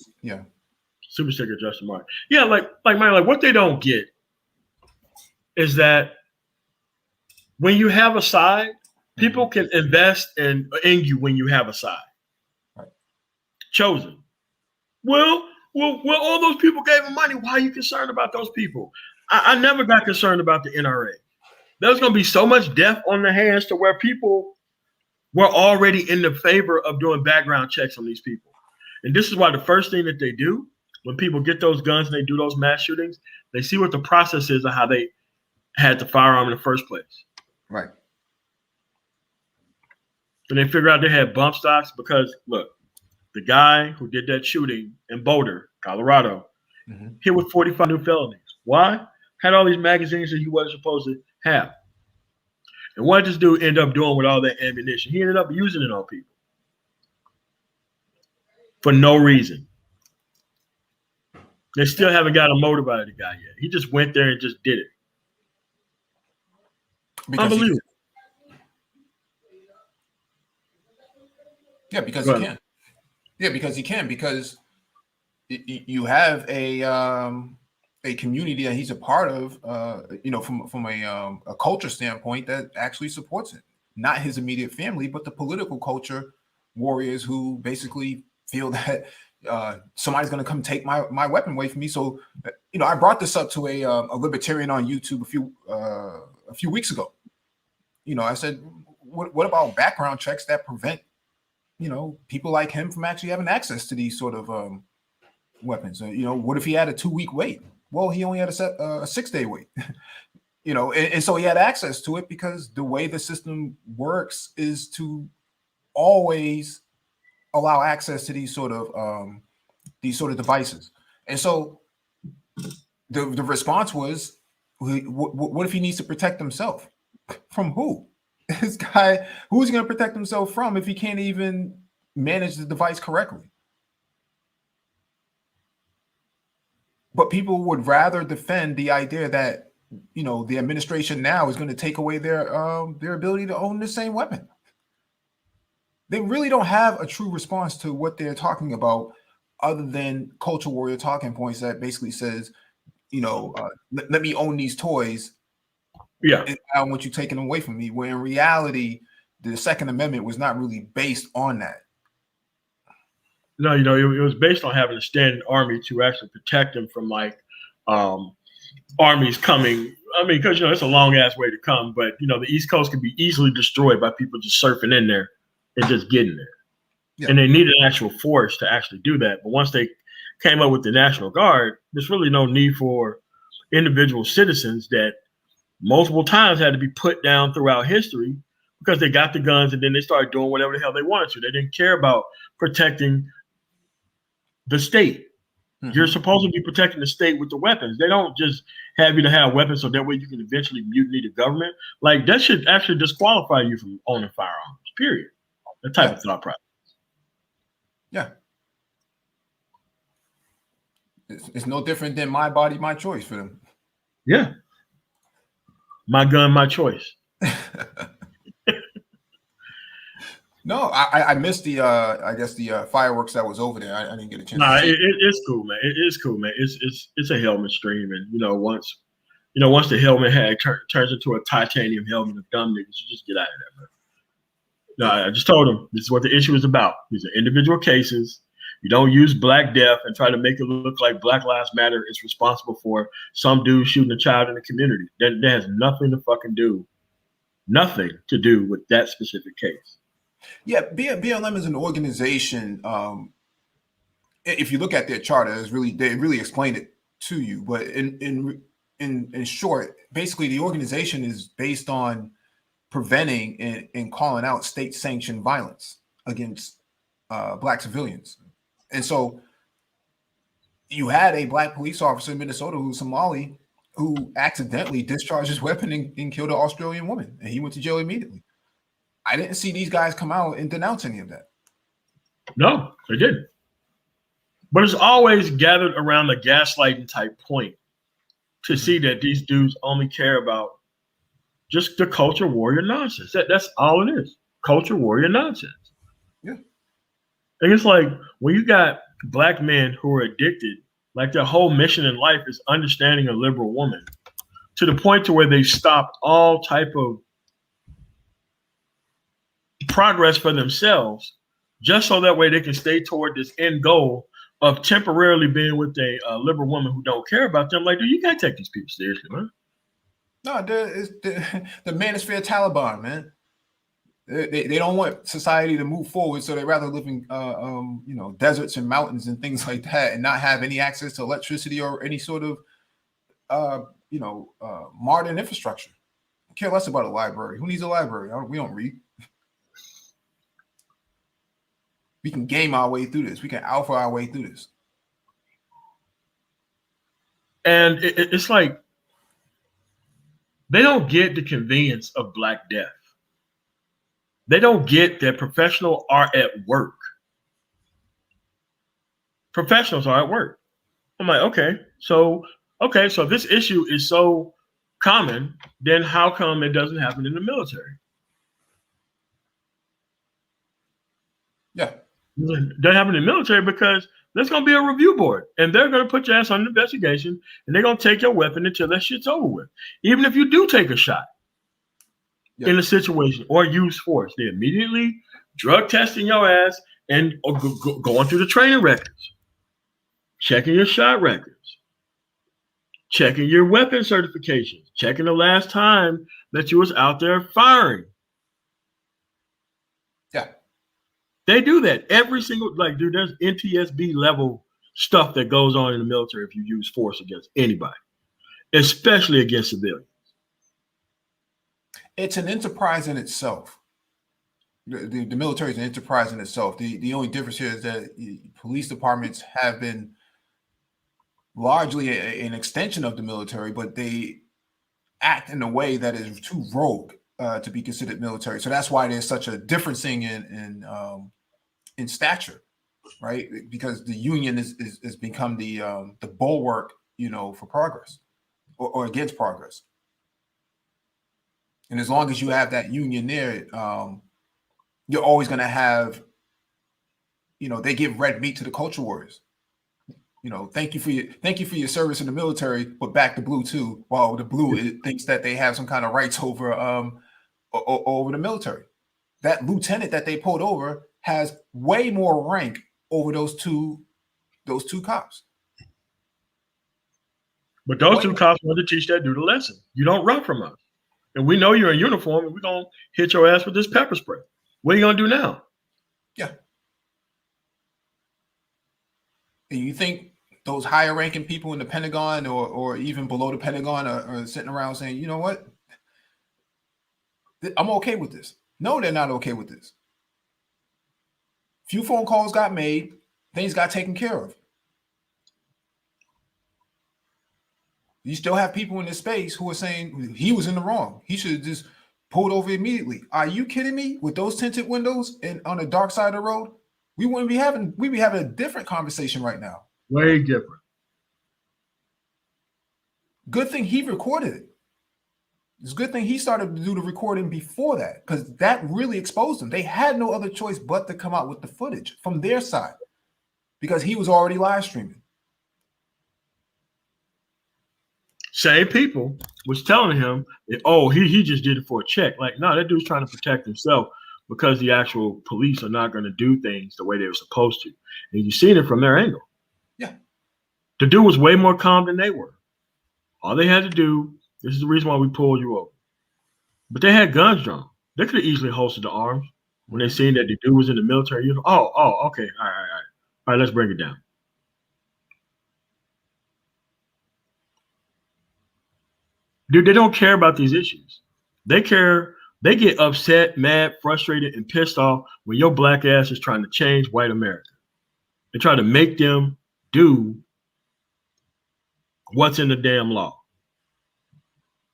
Super sticker Justin Martin. Yeah, like what they don't get is that when you have a side, people can invest in you when you have a side. Right. Chosen. Well, all those people gave him money. Why are you concerned about those people? I never got concerned about the NRA. There's going to be so much death on their hands to where people were already in the favor of doing background checks on these people. And this is why the first thing that they do when people get those guns and they do those mass shootings, they see what the process is of how they had the firearm in the first place. Right. And they figure out they had bump stocks because, look, the guy who did that shooting in Boulder, Colorado, hit with 45 new felonies. Why? Had all these magazines that he wasn't supposed to have. And what did this dude end up doing with all that ammunition? He ended up using it on people. For no reason. They still haven't got a motive out of the guy yet. He just went there and just did it. Unbelievable. Because he can. Yeah, because he can. Because you have a community that he's a part of, from a culture standpoint that actually supports it. Not his immediate family, but the political culture warriors who basically feel that somebody's going to come take my weapon away from me. So, I brought this up to a libertarian on YouTube a few weeks ago. I said, what about background checks that prevent, people like him from actually having access to these sort of weapons? What if he had a 2-week wait? Well, he only had a 6-day wait. And so he had access to it because the way the system works is to always allow access to these sort of devices. And so the response was, what if he needs to protect himself? From who? This guy, who's he going to protect himself from if he can't even manage the device correctly? But people would rather defend the idea that, you know, the administration now is going to take away their ability to own the same weapon. They really don't have a true response to what they're talking about, other than culture warrior talking points that basically says, you know, let me own these toys. Yeah. And I don't want you taking them away from me. Where in reality, the Second Amendment was not really based on that. No, you know, it was based on having a standing army to actually protect them from like armies coming. I mean, because, you know, it's a long ass way to come, but, you know, the East Coast can be easily destroyed by people just surfing in there and just getting there. Yeah. And they needed an actual force to actually do that. But once they came up with the National Guard, there's really no need for individual citizens that multiple times had to be put down throughout history because they got the guns and then they started doing whatever the hell they wanted to. They didn't care about protecting the state. Mm-hmm. You're supposed to be protecting the state with the weapons. They don't just have you to have weapons so that way you can eventually mutiny the government. Like, that should actually disqualify you from owning firearms, period. That type of thought process. Yeah. It's no different than my body, my choice for them. Yeah. My gun, my choice. No, I missed the I guess the fireworks that was over there. I didn't get a chance. Nah, it's cool, man. It's cool, man. It's a helmet stream, and once the helmet turns into a titanium helmet of dumb niggas, you just get out of there, man. No, I just told him this is what the issue is about. These are individual cases. You don't use Black Death and try to make it look like Black Lives Matter is responsible for some dude shooting a child in the community. That has nothing to do with that specific case. Yeah, BLM is an organization. If you look at their charter, they really explain it to you. But in short, basically, the organization is based on preventing and calling out state-sanctioned violence against Black civilians. And so you had a Black police officer in Minnesota who's Somali who accidentally discharged his weapon and killed an Australian woman, and he went to jail immediately. I didn't see these guys come out and denounce any of that. No, they didn't. But it's always gathered around the gaslighting type point to see that these dudes only care about just the culture warrior nonsense. That's all it is. Culture warrior nonsense. Yeah. And it's like when you got Black men who are addicted, like their whole mission in life is understanding a liberal woman to the point to where they stop all type of progress for themselves just so that way they can stay toward this end goal of temporarily being with a liberal woman who don't care about them. Like, dude, you can't take these people seriously, man. No, the manosphere Taliban, man. They don't want society to move forward, so they rather live in deserts and mountains and things like that, and not have any access to electricity or any sort of modern infrastructure. I care less about a library. Who needs a library? We don't read. We can game our way through this. We can alpha our way through this. And it's like they don't get the convenience of Black Death. They don't get that professionals are at work. Professionals are at work. I'm like, okay, so if this issue is so common, then how come it doesn't happen in the military? Yeah. It doesn't happen in the military because there's going to be a review board, and they're going to put your ass on an investigation, and they're going to take your weapon until that shit's over with. Even if you do take a shot in a situation or use force, they immediately drug testing your ass and going through the training records, checking your shot records, checking your weapon certifications, checking the last time that you was out there firing. Yeah. They do that every single, dude, there's NTSB level stuff that goes on in the military if you use force against anybody, especially against civilians. It's an enterprise in itself. The military is an enterprise in itself. The only difference here is that police departments have been largely an extension of the military, but they act in a way that is too rogue to be considered military. So that's why there's such a differencing in stature, right? Because the union is become the bulwark for progress or against progress. And as long as you have that union there, you're always going to have, they give red meat to the culture wars. Thank you for your service in the military, but back to blue too. While the blue thinks that they have some kind of rights over the military. That lieutenant that they pulled over has way more rank over those two cops. But those two cops want to teach that dude a lesson. You don't run from us. And we know you're in uniform, and we're going to hit your ass with this pepper spray. What are you going to do now? Yeah. And you think those higher ranking people in the Pentagon or even below the Pentagon are sitting around saying, you know what? I'm okay with this. No, they're not okay with this. Few phone calls got made. Things got taken care of. You still have people in this space who are saying he was in the wrong. He should have just pulled over immediately. Are you kidding me? With those tinted windows and on the dark side of the road, we'd be having a different conversation right now. Way different. Good thing he recorded it. It's a good thing he started to do the recording before that, because that really exposed him. They had no other choice but to come out with the footage from their side because he was already live streaming. Same people was telling him, oh, he just did it for a check. Like, no, that dude's trying to protect himself because the actual police are not going to do things the way they were supposed to. And you've seen it from their angle. Yeah. The dude was way more calm than they were. All they had to do, this is the reason why we pulled you over. But they had guns drawn. They could have easily holstered the arms when they seen that the dude was in the military uniform. Oh, okay. All right, let's bring it down. Dude, they don't care about these issues. They get upset, mad, frustrated, and pissed off when your black ass is trying to change white America. They try to make them do what's in the damn law.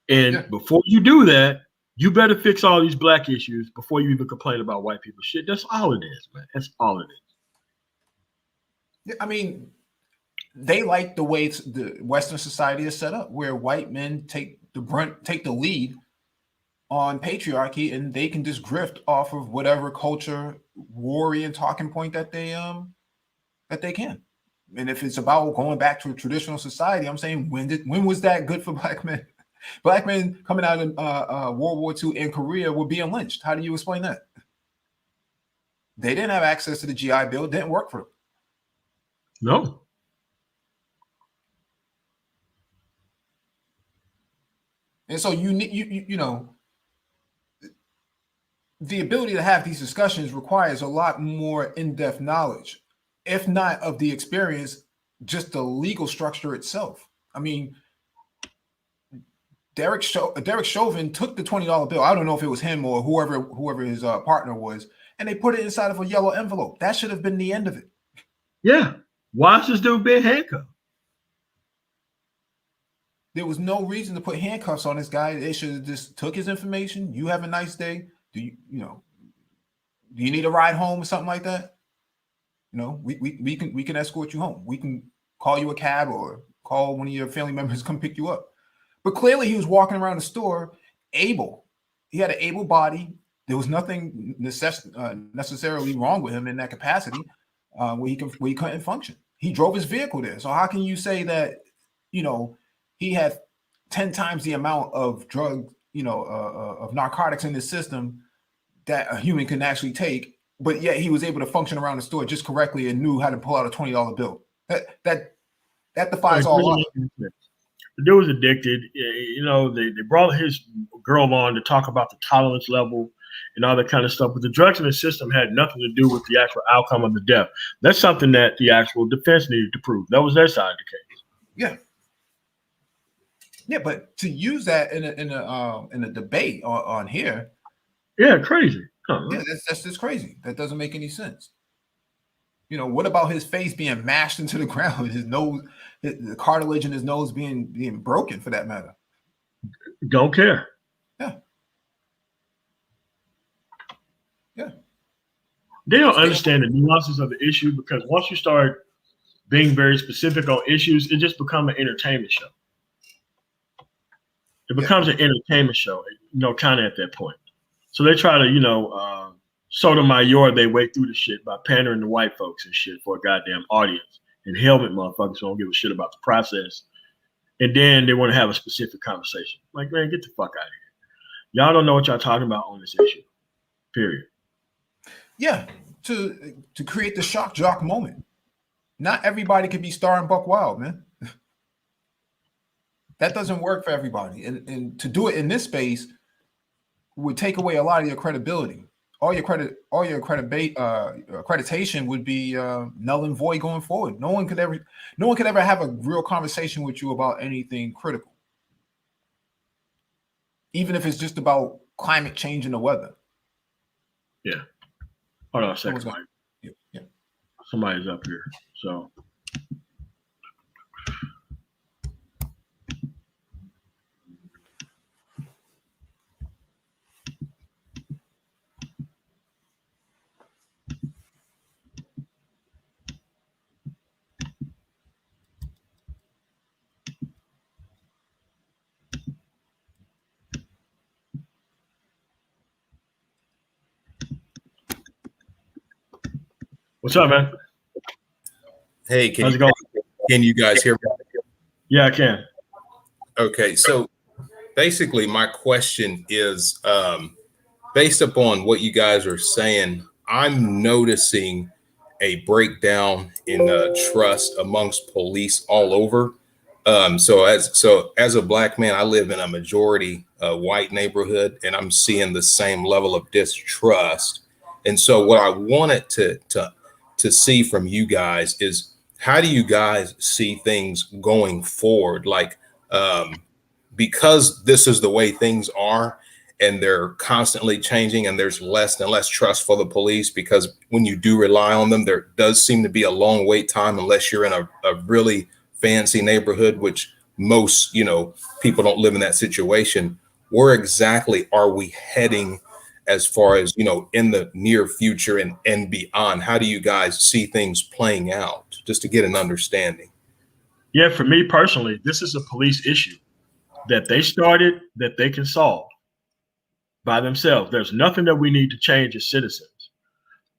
And before you do that, you better fix all these black issues before you even complain about white people shit. That's all it is, man. That's all it is. Yeah, I mean, they like the way the Western society is set up, where white men take the lead on patriarchy, and they can just grift off of whatever culture, warrior, and talking point that they can. And if it's about going back to a traditional society, I'm saying when was that good for black men? Black men coming out in World War II in Korea were being lynched. How do you explain that? They didn't have access to the GI Bill. It didn't work for them. No. And so you the ability to have these discussions requires a lot more in-depth knowledge, if not of the experience, just the legal structure itself. I mean, Derek Chauvin took the $20 bill. I don't know if it was him or whoever his partner was, and they put it inside of a yellow envelope. That should have been the end of it. Yeah. Why is this dude being handcuffed? There was no reason to put handcuffs on this guy. They should have just took his information. You have a nice day. Do you need a ride home or something like that? We can escort you home. We can call you a cab or call one of your family members to come pick you up. But clearly he was walking around the store able. He had an able body. There was nothing necessarily wrong with him in that capacity where he couldn't function. He drove his vehicle there. So how can you say that, he had 10 times the amount of drugs, of narcotics in his system that a human can actually take, but yet he was able to function around the store just correctly and knew how to pull out a $20 bill? That defies all logic. The dude was addicted. They brought his girl on to talk about the tolerance level and all that kind of stuff. But the drugs in the system had nothing to do with the actual outcome of the death. That's something that the actual defense needed to prove. That was their side of the case. Yeah. Yeah, but to use that in a debate on here, yeah, crazy. Yeah, that's just crazy. That doesn't make any sense. What about his face being mashed into the ground? His nose, the cartilage in his nose being broken, for that matter. Don't care. Yeah. Yeah. They don't understand the nuances of the issue, because once you start being very specific on issues, it just becomes an entertainment show. It becomes an entertainment show, kind of at that point. So they try to, Sotomayor they way through the shit by pandering to white folks and shit for a goddamn audience. And helmet motherfuckers who don't give a shit about the process. And then they want to have a specific conversation. Like, man, get the fuck out of here. Y'all don't know what y'all talking about on this issue. Period. Yeah, to create the shock jock moment. Not everybody can be starring Buck Wild, man. That doesn't work for everybody. And to do it in this space would take away a lot of your credibility. All your accreditation would be null and void going forward. No one could ever have a real conversation with you about anything critical, even if it's just about climate change and the weather. Yeah. Hold on a second. Yeah. Somebody's up here. So. What's up, man? Hey, can you guys hear me? Yeah, I can. Okay, so basically my question is based upon what you guys are saying, I'm noticing a breakdown in trust amongst police all over. So as a black man, I live in a majority white neighborhood, and I'm seeing the same level of distrust. And so what I wanted to see from you guys is, how do you guys see things going forward? Like, because this is the way things are and they're constantly changing and there's less and less trust for the police, because when you do rely on them, there does seem to be a long wait time unless you're in a really fancy neighborhood, which most, people don't live in that situation. Where exactly are we heading as far as, in the near future and beyond? How do you guys see things playing out, just to get an understanding? Yeah, for me personally, this is a police issue that they started, that they can solve by themselves. There's nothing that we need to change as citizens.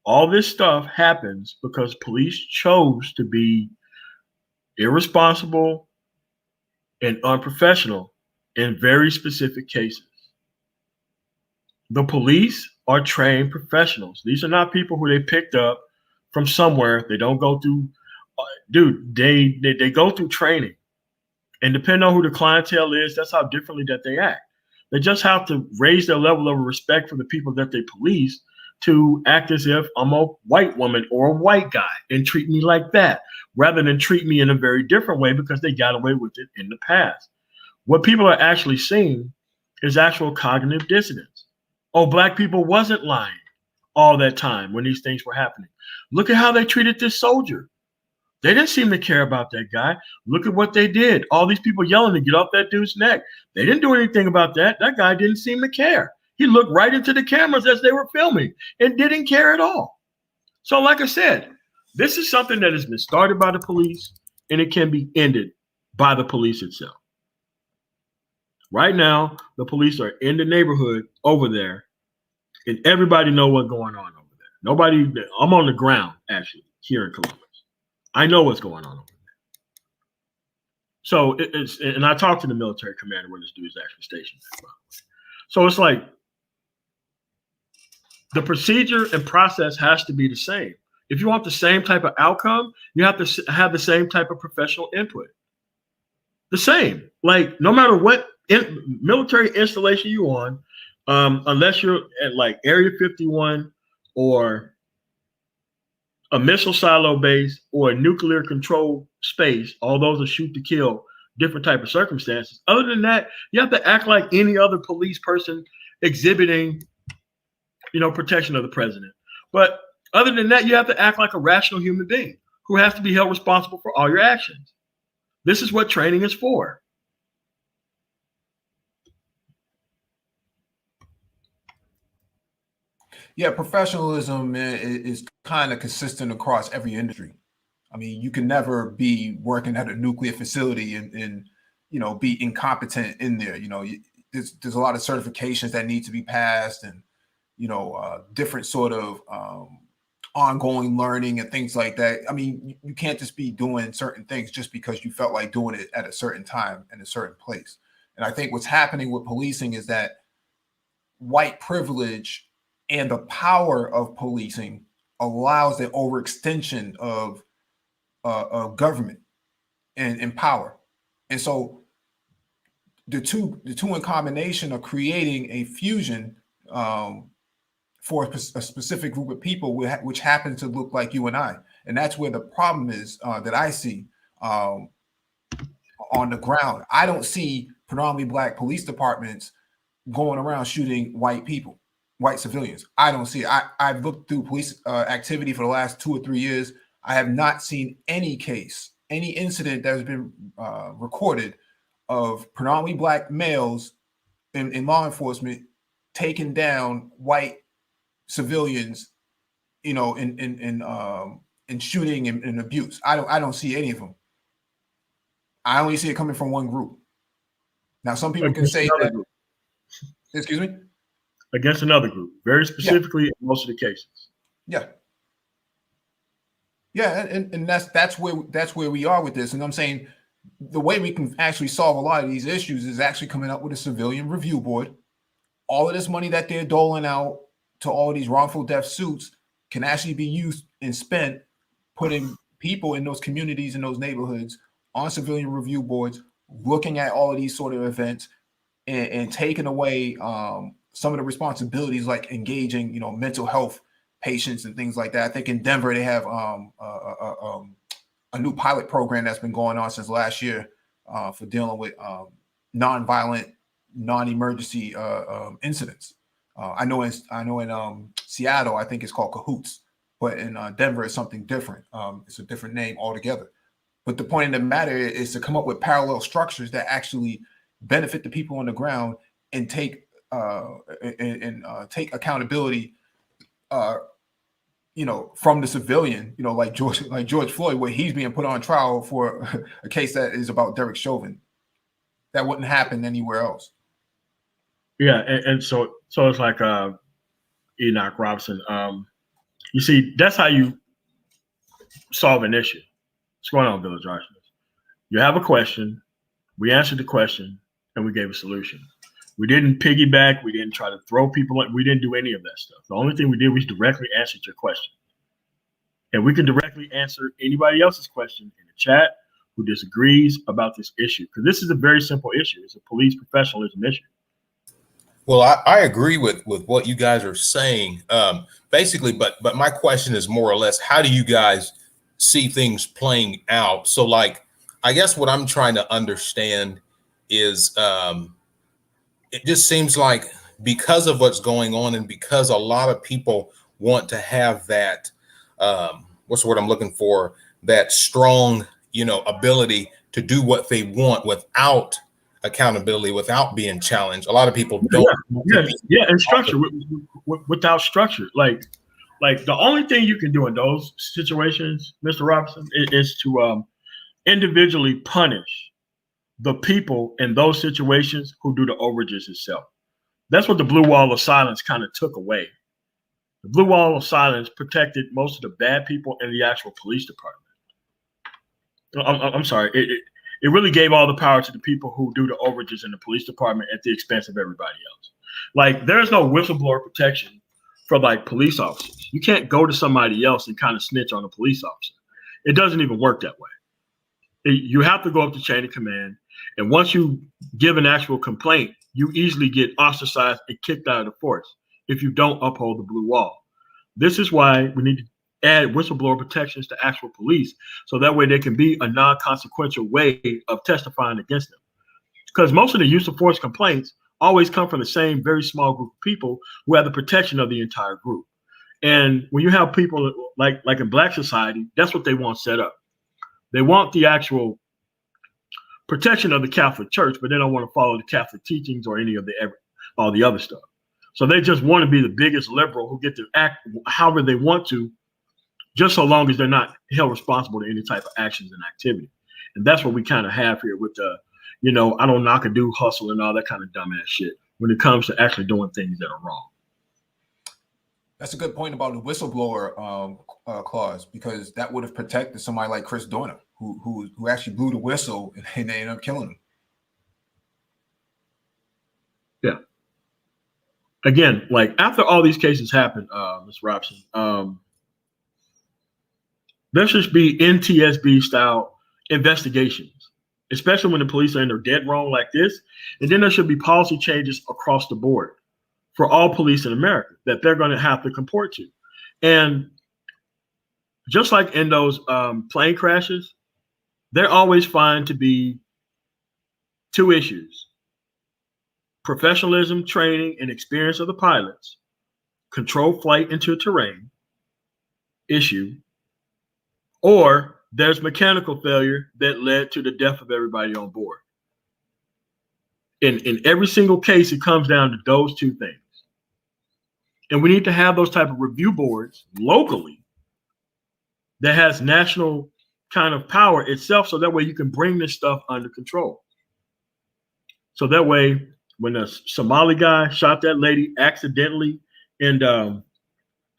All this stuff happens because police chose to be irresponsible and unprofessional in very specific cases. The police are trained professionals. These are not people who they picked up from somewhere. They don't go through, they go through training. And depending on who the clientele is, that's how differently that they act. They just have to raise their level of respect for the people that they police to act as if I'm a white woman or a white guy and treat me like that, rather than treat me in a very different way because they got away with it in the past. What people are actually seeing is actual cognitive dissonance. Oh, black people wasn't lying all that time when these things were happening. Look at how they treated this soldier. They didn't seem to care about that guy. Look at what they did. All these people yelling to get off that dude's neck. They didn't do anything about that. That guy didn't seem to care. He looked right into the cameras as they were filming and didn't care at all. So like I said, this is something that has been started by the police, and it can be ended by the police itself. Right now, the police are in the neighborhood over there, and everybody know what's going on over there. I'm on the ground, actually, here in Columbus. I know what's going on over there. So and I talked to the military commander where this dude is actually stationed at. So it's like the procedure and process has to be the same. If you want the same type of outcome, you have to have the same type of professional input. The same. Like, no matter what military installation you're on, unless you're at like Area 51 or a missile silo base or a nuclear control space, all those are shoot to kill, different type of circumstances. Other than that, you have to act like any other police person exhibiting, protection of the president. But other than that, you have to act like a rational human being who has to be held responsible for all your actions. This is what training is for. Yeah, professionalism is kind of consistent across every industry. I mean, you can never be working at a nuclear facility and be incompetent in there. There's a lot of certifications that need to be passed, and different sort of ongoing learning and things like that. I mean, you can't just be doing certain things just because you felt like doing it at a certain time in a certain place. And I think what's happening with policing is that white privilege and the power of policing allows the overextension of government and power. And so the two in combination are creating a fusion for a specific group of people, which happen to look like you and I. And that's where the problem is that I see on the ground. I don't see predominantly Black police departments going around shooting white people, white civilians. I don't see it. I've looked through police activity for the last 2 or 3 years. I have not seen any case, any incident that has been recorded of predominantly Black males in law enforcement taking down white civilians, in shooting and abuse. I don't see any of them. I only see it coming from one group. Now, some people can say that. Group. Excuse me? Against another group, very specifically in most of the cases. Yeah. Yeah, and that's where we are with this. And I'm saying the way we can actually solve a lot of these issues is actually coming up with a civilian review board. All of this money that they're doling out to all these wrongful death suits can actually be used and spent putting people in those communities, in those neighborhoods, on civilian review boards, looking at all of these sort of events and taking away some of the responsibilities, like engaging, mental health patients and things like that. I think in Denver, they have a new pilot program that's been going on since last year for dealing with nonviolent, non-emergency incidents. I know in Seattle, I think it's called Cahoots, but in Denver, it's something different. It's a different name altogether. But the point of the matter is to come up with parallel structures that actually benefit the people on the ground and take accountability, from the civilian. Like George Floyd, where he's being put on trial for a case that is about Derek Chauvin. That wouldn't happen anywhere else. Yeah, and so it's like Enoch Robinson. You see, that's how you solve an issue. What's going on, Village Arsonist? You have a question, we answered the question, and we gave a solution. We didn't piggyback, we didn't try to throw people in, we didn't do any of that stuff. The only thing we did was directly answered your question. And we can directly answer anybody else's question in the chat who disagrees about this issue, because this is a very simple issue. It's a police professionalism issue. Well, I agree with what you guys are saying, basically, but my question is more or less, how do you guys see things playing out? So, like, I guess what I'm trying to understand is it just seems like because of what's going on and because a lot of people want to have that, what's the word I'm looking for, that strong, ability to do what they want without accountability, without being challenged. A lot of people don't. And structure without structure. Like the only thing you can do in those situations, Mr. Robinson, is to individually punish the people in those situations who do the overages itself. That's what the blue wall of silence kind of took away. The blue wall of silence protected most of the bad people in the actual police department. I'm sorry. It really gave all the power to the people who do the overages in the police department at the expense of everybody else. Like, there's no whistleblower protection for like police officers. You can't go to somebody else and kind of snitch on a police officer. It doesn't even work that way. You have to go up the chain of command. And once you give an actual complaint, you easily get ostracized and kicked out of the force if you don't uphold the blue wall. This is why we need to add whistleblower protections to actual police, so that way there can be a non-consequential way of testifying against them. Because most of the use of force complaints always come from the same very small group of people who have the protection of the entire group. And when you have people like in Black society, that's what they want set up. They want the actual protection of the Catholic Church, but they don't want to follow the Catholic teachings or any of all the other stuff. So they just want to be the biggest liberal who get to act however they want to just so long as they're not held responsible to any type of actions and activity. And that's what we kind of have here with the, I don't knock a dude hustle and all that kind of dumbass shit when it comes to actually doing things that are wrong. That's a good point about the whistleblower clause, because that would have protected somebody like Chris Dorner, who actually blew the whistle and they ended up killing him. Yeah. Again, like after all these cases happened, Ms. Robson, there should be NTSB style investigations, especially when the police are in their dead wrong like this. And then there should be policy changes across the board for all police in America that they're going to have to comport to. And just like in those plane crashes, they're always find to be two issues: professionalism, training, and experience of the pilots, controlled flight into terrain issue, or there's mechanical failure that led to the death of everybody on board. In every single case, it comes down to those two things. And we need to have those type of review boards locally that has national kind of power itself, so that way you can bring this stuff under control. So that way, when a Somali guy shot that lady accidentally in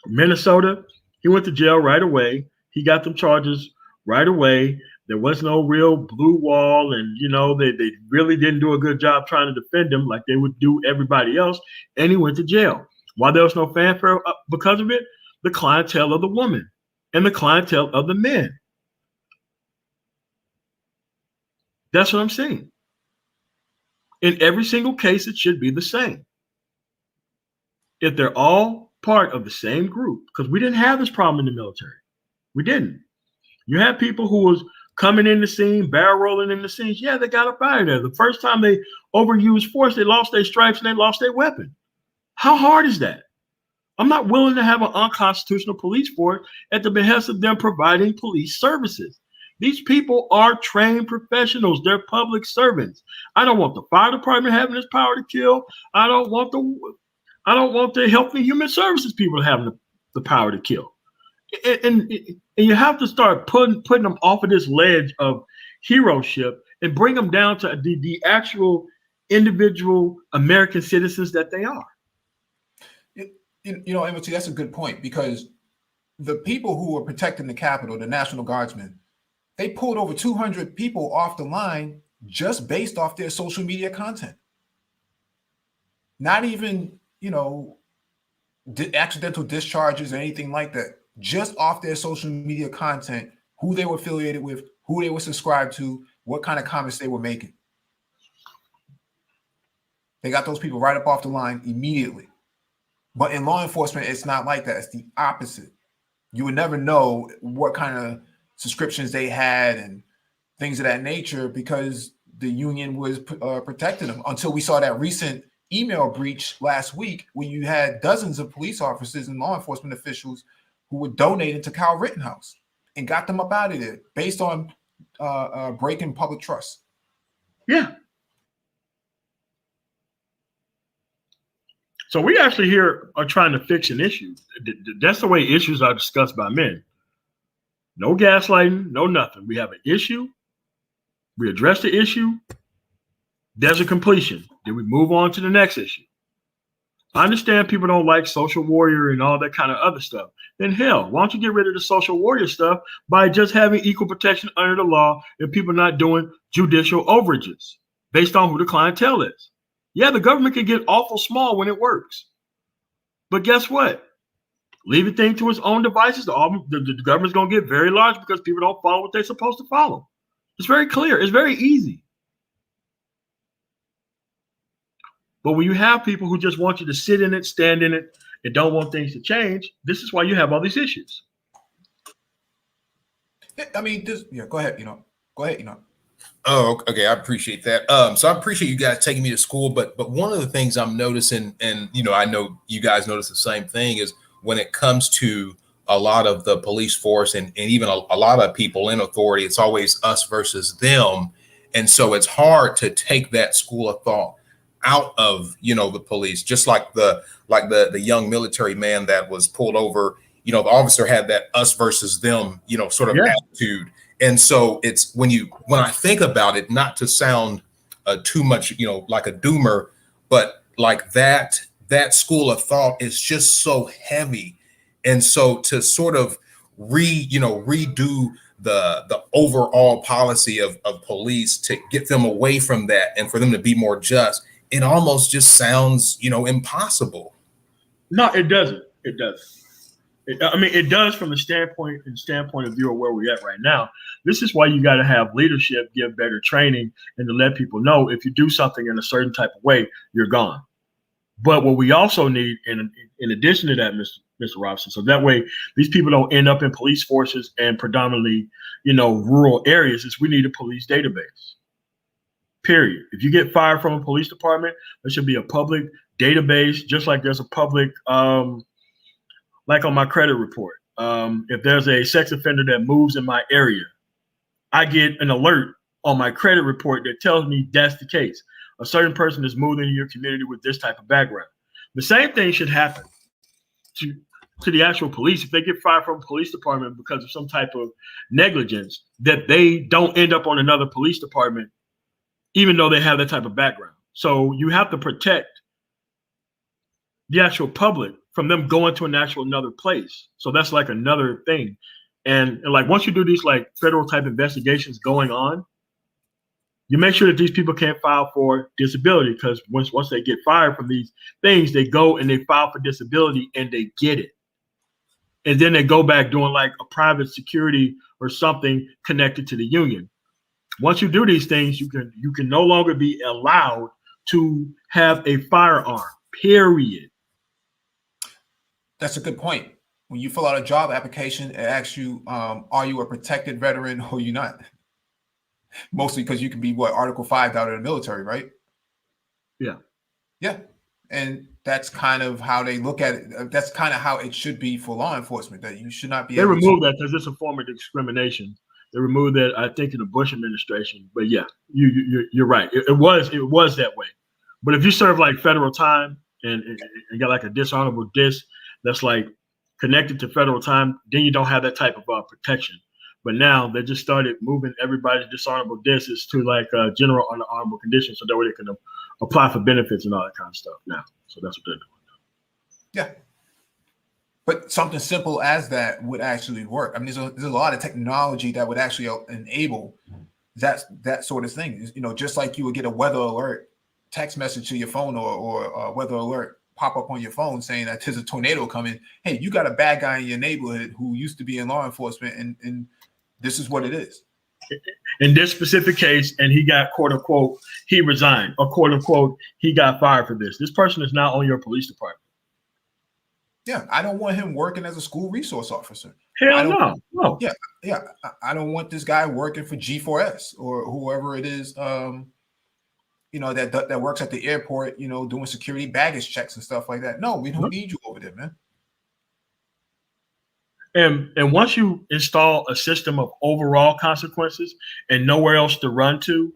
Minnesota, he went to jail right away. He got them charges right away. There was no real blue wall, and they really didn't do a good job trying to defend him like they would do everybody else, and he went to jail. Why there was no fanfare because of it? The clientele of the woman and the clientele of the men. That's what I'm saying. In every single case, it should be the same. If they're all part of the same group, because we didn't have this problem in the military. We didn't. You had people who was coming in the scene, barrel rolling in the scenes. Yeah, they got up out of there. The first time they overused force, they lost their stripes and they lost their weapon. How hard is that? I'm not willing to have an unconstitutional police force at the behest of them providing police services. These people are trained professionals. They're public servants. I don't want the fire department having this power to kill. I don't want the health and human services people having the power to kill. And you have to start putting them off of this ledge of heroship and bring them down to the actual individual American citizens that they are. Emily, that's a good point, because the people who were protecting the Capitol, the National Guardsmen, they pulled over 200 people off the line just based off their social media content. Not even, accidental discharges or anything like that. Just off their social media content, who they were affiliated with, who they were subscribed to, what kind of comments they were making. They got those people right up off the line immediately. But in law enforcement, it's not like that. It's the opposite. You would never know what kind of subscriptions they had and things of that nature, because the union was protecting them, until we saw that recent email breach last week where you had dozens of police officers and law enforcement officials who were donating to Kyle Rittenhouse and got them up out of there based on breaking public trust. Yeah. So we actually here are trying to fix an issue. That's the way issues are discussed by men. No gaslighting, no nothing. We have an issue. We address the issue. There's a completion. Then we move on to the next issue. I understand people don't like social warrior and all that kind of other stuff. Then hell, why don't you get rid of the social warrior stuff by just having equal protection under the law and people not doing judicial overages based on who the clientele is? Yeah, the government can get awful small when it works. But guess what? Leave the thing to its own devices. The government's going to get very large because people don't follow what they're supposed to follow. It's very clear. It's very easy. But when you have people who just want you to sit in it, stand in it, and don't want things to change, this is why you have all these issues. I mean, go ahead, Go ahead, Oh, okay. I appreciate that. So I appreciate you guys taking me to school. But one of the things I'm noticing, and I know you guys notice the same thing, is when it comes to a lot of the police force and even a lot of people in authority, it's always us versus them. And so it's hard to take that school of thought out of the police, just like the young military man that was pulled over the officer had that us versus them, sort of attitude. And so it's when I think about it, not to sound too much, like a doomer, but like that school of thought is just so heavy. And so to sort of redo the overall policy of police to get them away from that and for them to be more just, it almost just sounds, impossible. No, it doesn't. It doesn't. It does from the standpoint of view of where we're at right now. This is why you got to have leadership, give better training, and to let people know if you do something in a certain type of way, you're gone. But what we also need, in addition to that, Mr. Robson, so that way these people don't end up in police forces and predominantly, rural areas, is we need a police database. Period. If you get fired from a police department, there should be a public database, just like there's a public, like on my credit report. If there's a sex offender that moves in my area, I get an alert on my credit report that tells me that's the case. A certain person is moving in your community with this type of background. The same thing should happen to the actual police. If they get fired from a police department because of some type of negligence, that they don't end up on another police department, even though they have that type of background. So you have to protect the actual public from them going to another place. So that's like another thing. And like once you do these like federal type investigations going on, you make sure that these people can't file for disability, because once they get fired from these things, they go and they file for disability and they get it. And then they go back doing like a private security or something connected to the union. Once you do these things, you can no longer be allowed to have a firearm, period. That's a good point. When you fill out a job application, it asks you, are you a protected veteran or you not? Mostly because you can be Article 5 out of the military, right? Yeah. Yeah. And that's kind of how they look at it. That's kind of how it should be for law enforcement, that you should not be. They removed that because it's a form of discrimination. They removed that, I think, in the Bush administration. But yeah, you're right. It was that way. But if you serve like federal time and got like a dishonorable dis that's like connected to federal time, then you don't have that type of protection. But now they just started moving everybody's dishonorable disses to like general honorable conditions, so that way they can apply for benefits and all that kind of stuff now. So that's what they're doing. Yeah. But something simple as that would actually work. I mean, there's a lot of technology that would actually enable that sort of thing. Just like you would get a weather alert text message to your phone or a weather alert pop up on your phone saying that there's a tornado coming. Hey, you got a bad guy in your neighborhood who used to be in law enforcement, and this is what it is. In this specific case, and he got, quote unquote, he resigned, or quote unquote, he got fired for this. This person is not on your police department. Yeah, I don't want him working as a school resource officer. Hell no. Yeah. I don't want this guy working for G4S or whoever it is, that works at the airport, doing security baggage checks and stuff like that. No, we don't need you over there, man. And once you install a system of overall consequences and nowhere else to run to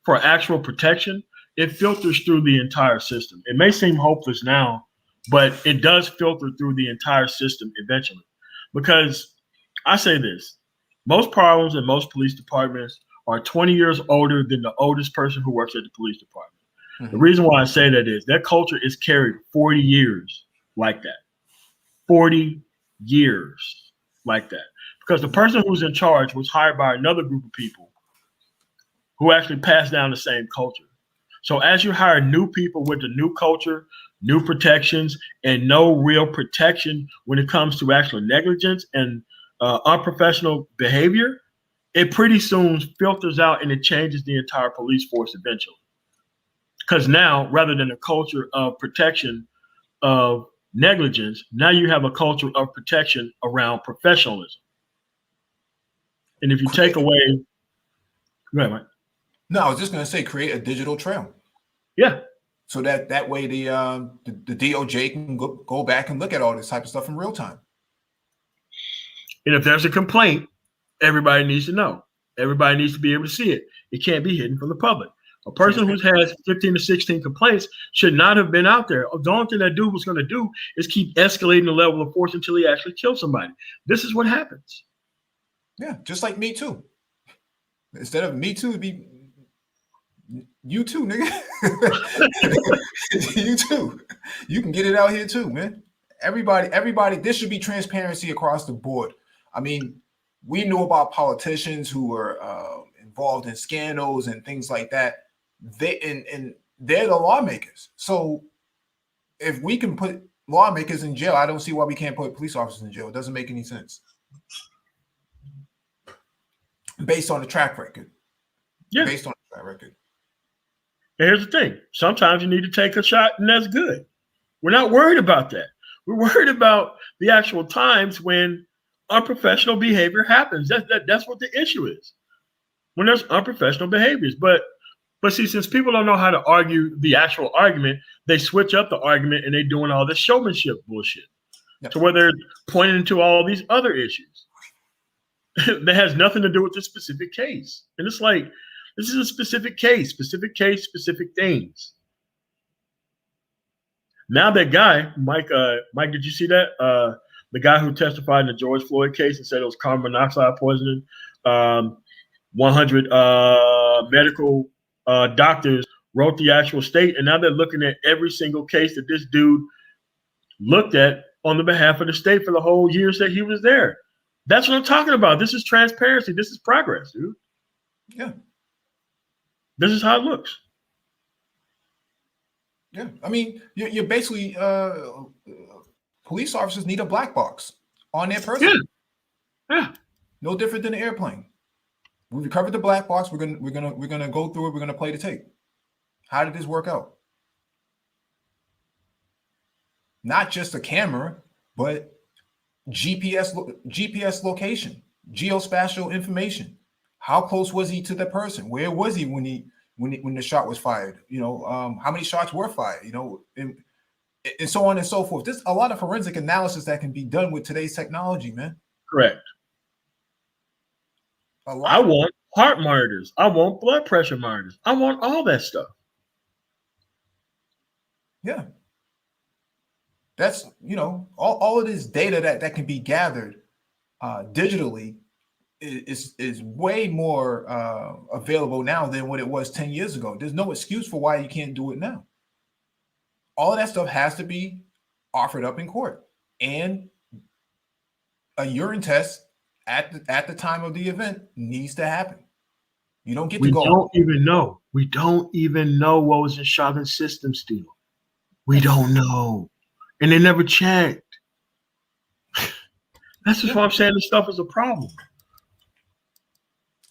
for actual protection, it filters through the entire system. It may seem hopeless now, but it does filter through the entire system eventually. Because I say this, most problems in most police departments are 20 years older than the oldest person who works at the police department. Mm-hmm. The reason why I say that is that culture is carried 40 years like that. 40 years like that. Because the person who's in charge was hired by another group of people who actually passed down the same culture. So as you hire new people with the new culture, new protections, and no real protection when it comes to actual negligence and unprofessional behavior, it pretty soon filters out and it changes the entire police force eventually. Because now, rather than a culture of protection of negligence, now you have a culture of protection around professionalism. And if you take away, go ahead, Mike. No, I was just going to say, create a digital trail. Yeah. So that way the DOJ can go back and look at all this type of stuff in real time. And if there's a complaint, everybody needs to know. Everybody needs to be able to see it. It can't be hidden from the public. A person who has 15 to 16 complaints should not have been out there. The only thing that dude was going to do is keep escalating the level of force until he actually kills somebody. This is what happens. Yeah, just like Me Too. Instead of Me Too, it'd be you too, nigga. You too. You can get it out here too, man. Everybody, this should be transparency across the board. I mean, we knew about politicians who were involved in scandals and things like that. They're the lawmakers. So if we can put lawmakers in jail, I don't see why we can't put police officers in jail. It doesn't make any sense. Based on the track record. Yeah. Based on the track record. And here's the thing. Sometimes you need to take a shot, and that's good. We're not worried about that. We're worried about the actual times when unprofessional behavior happens. That's what the issue is. When there's unprofessional behaviors. But see, since people don't know how to argue the actual argument, they switch up the argument and they're doing all this showmanship bullshit. Yep. To where they're pointing to all these other issues that has nothing to do with this specific case. And it's like, this is a specific case, specific things. Now that guy, Mike, did you see that? The guy who testified in the George Floyd case and said it was carbon monoxide poisoning. 100 medical doctors wrote the actual state, and now they're looking at every single case that this dude looked at on the behalf of the state for the whole years that he was there. That's what I'm talking about. This is transparency. This is progress, dude. Yeah. This is how it looks. Yeah. I mean, you're basically police officers need a black box on their person. Yeah. No different than an airplane. We recovered the black box. We're gonna go through it. We're gonna play the tape. How did this work out? Not just a camera, but GPS location, geospatial information. How close was he to the person? Where was he when the shot was fired? You know, how many shots were fired? You know, and so on and so forth. There's a lot of forensic analysis that can be done with today's technology, man. Correct. I want heart monitors. I want blood pressure monitors. I want all that stuff. Yeah. That's, you know, all of this data that can be gathered digitally is way more available now than what it was 10 years ago. There's no excuse for why you can't do it now. All of that stuff has to be offered up in court, and a urine test at the time of the event needs to happen. You don't get to go. We don't even know. We don't even know what was in Chauvin's system still. We don't know. And they never checked. That's just why I'm saying this stuff is a problem.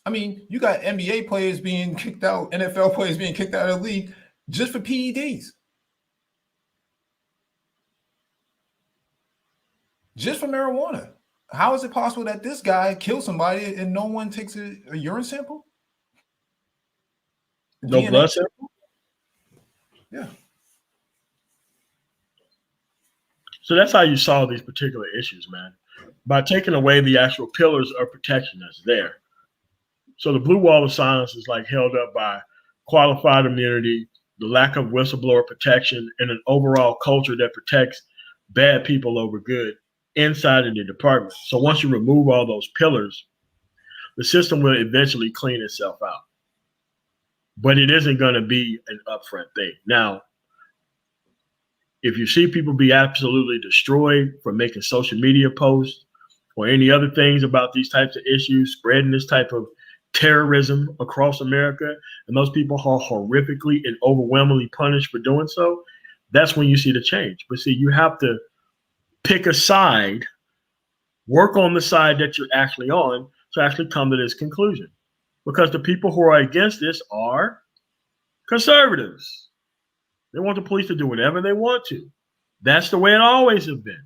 I mean, you got NBA players being kicked out, NFL players being kicked out of the league just for PEDs. Just for marijuana. How is it possible that this guy killed somebody and no one takes a urine sample? No DNA? Blood sample? Yeah. So that's how you solve these particular issues, man. By taking away the actual pillars of protection that's there. So the blue wall of silence is like held up by qualified immunity, the lack of whistleblower protection, and an overall culture that protects bad people over good inside of the department. So once you remove all those pillars, the system will eventually clean itself out. But it isn't going to be an upfront thing. Now, if you see people be absolutely destroyed for making social media posts or any other things about these types of issues, spreading this type of terrorism across America, and those people are horrifically and overwhelmingly punished for doing so, that's when you see the change. But see, you have to pick a side, work on the side that you're actually on to actually come to this conclusion. Because the people who are against this are conservatives. They want the police to do whatever they want to. That's the way it always has been.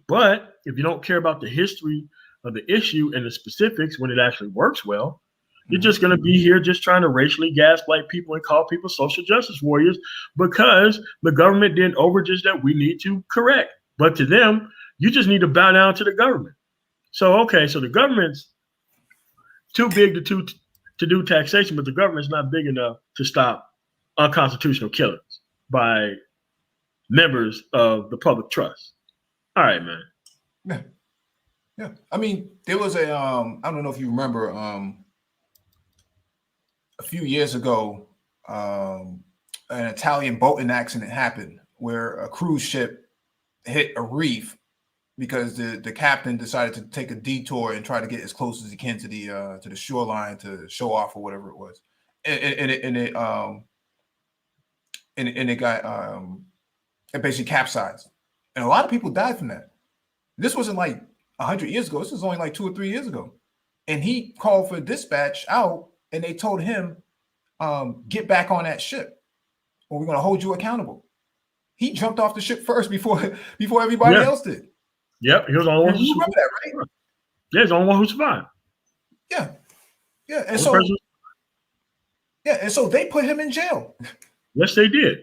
But if you don't care about the history of the issue and the specifics when it actually works well, you're just going to be here just trying to racially gaslight people and call people social justice warriors because the government did overages that we need to correct. But to them, you just need to bow down to the government. So, okay, so the government's too big to to do taxation, but the government's not big enough to stop unconstitutional killings by members of the public trust. All right, man. Yeah. Yeah. I mean, there was a I don't know if you remember a few years ago, an Italian boating accident happened where a cruise ship hit a reef because the captain decided to take a detour and try to get as close as he can to the shoreline to show off or whatever it was, and it got it basically capsized, and a lot of people died from that. This wasn't like 100 years ago. This was only like 2 or 3 years ago, and he called for dispatch out, and they told him, "Get back on that ship, or we're going to hold you accountable." He jumped off the ship first before everybody else did. Yep, he was the only one. You remember that, right? Yeah, he's the only one who survived. Yeah, yeah, and so they put him in jail. Yes, they did.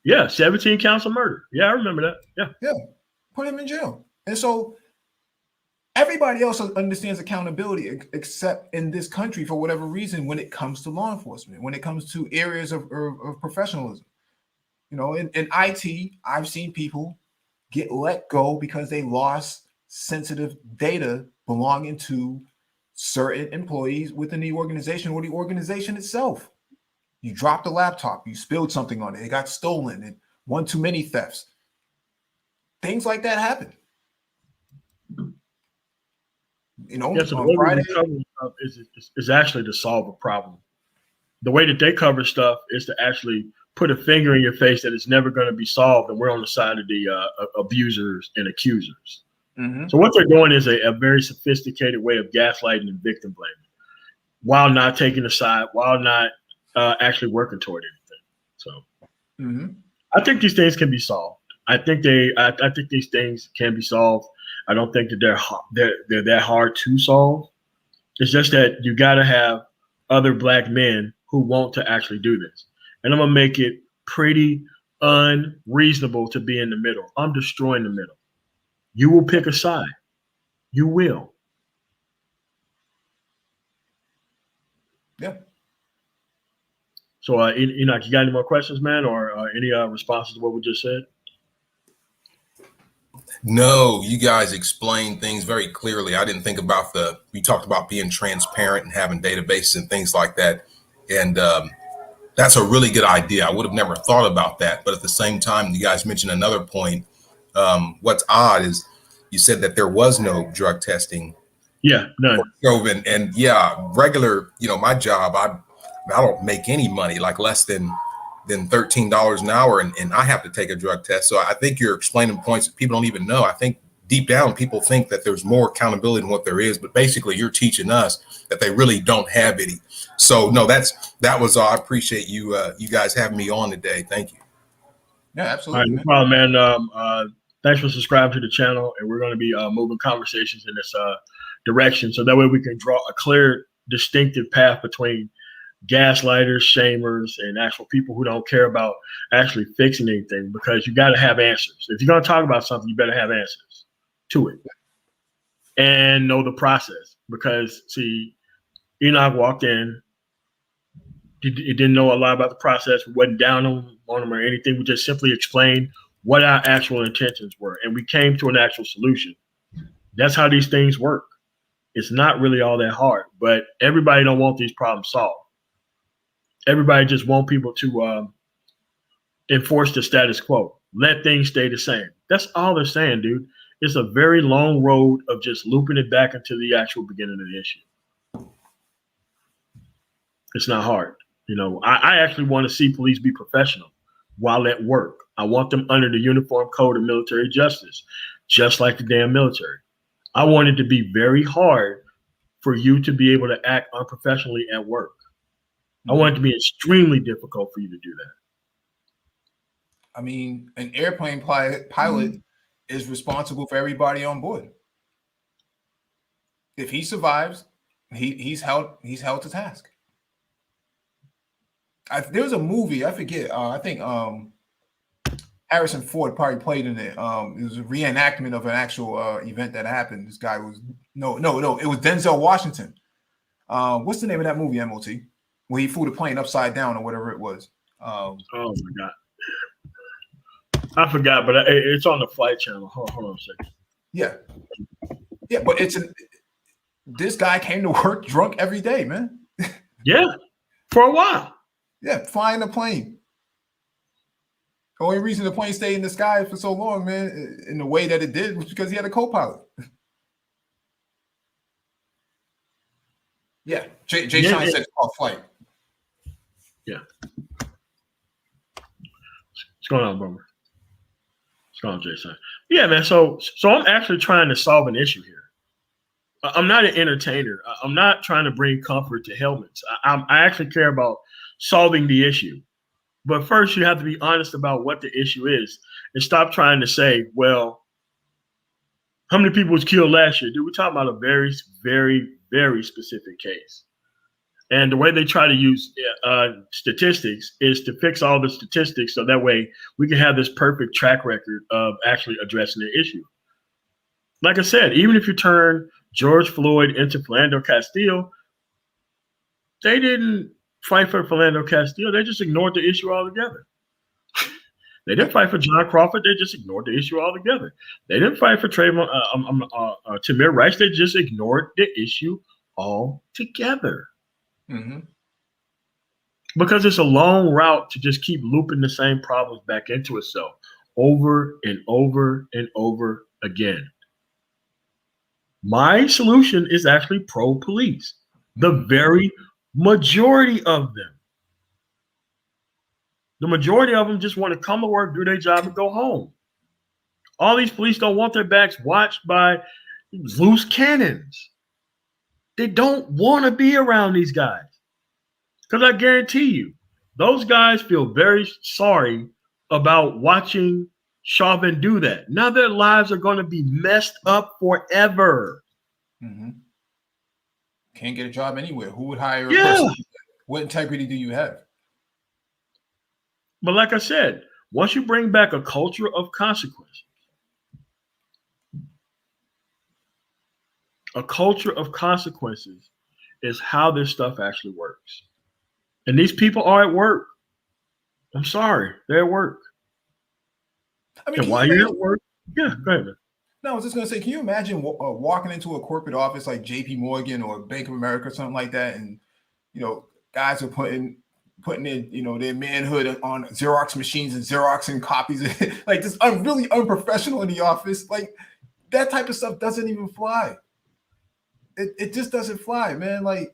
Yeah, 17 counts of murder. Yeah, I remember that. Yeah, put him in jail. And so everybody else understands accountability, except in this country, for whatever reason, when it comes to law enforcement, when it comes to areas of professionalism. You know, in IT, I've seen people get let go because they lost sensitive data belonging to certain employees within the organization or the organization itself. You dropped a laptop, you spilled something on it, it got stolen, and one too many thefts. Things like that happen. You know, yeah, so on Friday is actually to solve a problem. The way that they cover stuff is to actually put a finger in your face that it's never going to be solved, and we're on the side of the abusers and accusers. Mm-hmm. So what they're doing is a very sophisticated way of gaslighting and victim blaming, while not taking a side, while not actually working toward anything. So I think these things can be solved. I think these things can be solved. I don't think that they're that hard to solve. It's just that you got to have other Black men who want to actually do this. And I'm going to make it pretty unreasonable to be in the middle. I'm destroying the middle. You will pick a side. You will. Yeah. So, Enoch, you got any more questions, man, or any responses to what we just said? No, you guys explained things very clearly. I didn't think about we talked about being transparent and having databases and things like that. And that's a really good idea. I would have never thought about that. But at the same time, you guys mentioned another point. What's odd is you said that there was no drug testing. Yeah, none. And yeah, regular, my job, I don't make any money, like less than $13 an hour, and I have to take a drug test. So I think you're explaining points that people don't even know. I think deep down, people think that there's more accountability than what there is, but basically you're teaching us that they really don't have any. So no, that was all. I appreciate you guys having me on today. Thank you. Yeah, absolutely. All right, no problem, man. Thanks for subscribing to the channel, and we're going to be moving conversations in this direction, so that way we can draw a clear, distinctive path between gaslighters, shamers, and actual people who don't care about actually fixing anything, because you got to have answers. If you're going to talk about something, you better have answers to it and know the process. Because, see, Enoch walked in, he didn't know a lot about the process. We wasn't down on him or anything. We just simply explained what our actual intentions were, and we came to an actual solution. That's how these things work. It's not really all that hard, but everybody don't want these problems solved. Everybody just want people to enforce the status quo. Let things stay the same. That's all they're saying, dude. It's a very long road of just looping it back into the actual beginning of the issue. It's not hard. I actually want to see police be professional while at work. I want them under the Uniform Code of Military Justice, just like the damn military. I want it to be very hard for you to be able to act unprofessionally at work. I want it to be extremely difficult for you to do that. I mean, an airplane pilot is responsible for everybody on board. If he survives, he's held to task. There was a movie, I forget. I think Harrison Ford probably played in it. It was a reenactment of an actual event that happened. This guy was it was Denzel Washington. What's the name of that movie, MOT? Where he flew the plane upside down or whatever it was. Oh my God. I forgot, but it's on the Flight Channel. Hold on a second. Yeah. Yeah, but this guy came to work drunk every day, man. Yeah, for a while. Yeah, flying the plane. The only reason the plane stayed in the sky for so long, man, in the way that it did, was because he had a co-pilot. Yeah, Jay Sean said it's called Flight. Yeah. What's going on, Boomer? What's going on, Jason? Yeah, man. So I'm actually trying to solve an issue here. I'm not an entertainer. I'm not trying to bring comfort to helmets. I actually care about solving the issue. But first, you have to be honest about what the issue is and stop trying to say, well, how many people was killed last year? Dude, we're talking about a very, very, very specific case. And the way they try to use statistics is to fix all the statistics so that way we can have this perfect track record of actually addressing the issue. Like I said, even if you turn George Floyd into Philando Castile, they didn't fight for Philando Castile. They just ignored the issue altogether. They didn't fight for John Crawford. They just ignored the issue altogether. They didn't fight for Tamir Rice. They just ignored the issue altogether. Mm-hmm. Because it's a long route to just keep looping the same problems back into itself over and over and over again. My solution is actually pro-police. The very majority of them. The majority of them just want to come to work, do their job, and go home. All these police don't want their backs watched by loose cannons. They don't want to be around these guys. Because I guarantee you, those guys feel very sorry about watching Chauvin do that. Now their lives are going to be messed up forever. Mm-hmm. Can't get a job anywhere. Who would hire a Yeah. person? What integrity do you have? But like I said, once you bring back a culture of consequences, a culture of consequences is how this stuff actually works. And these people are at work. I'm sorry, they're at work. I mean, and while you're at work, yeah, go ahead, man. No, I was just going to say, can you imagine walking into a corporate office like JP Morgan or Bank of America or something like that, and guys are putting in their manhood on Xerox machines and Xeroxing copies, like this really unprofessional in the office. Like that type of stuff doesn't even fly. It just doesn't fly, man. Like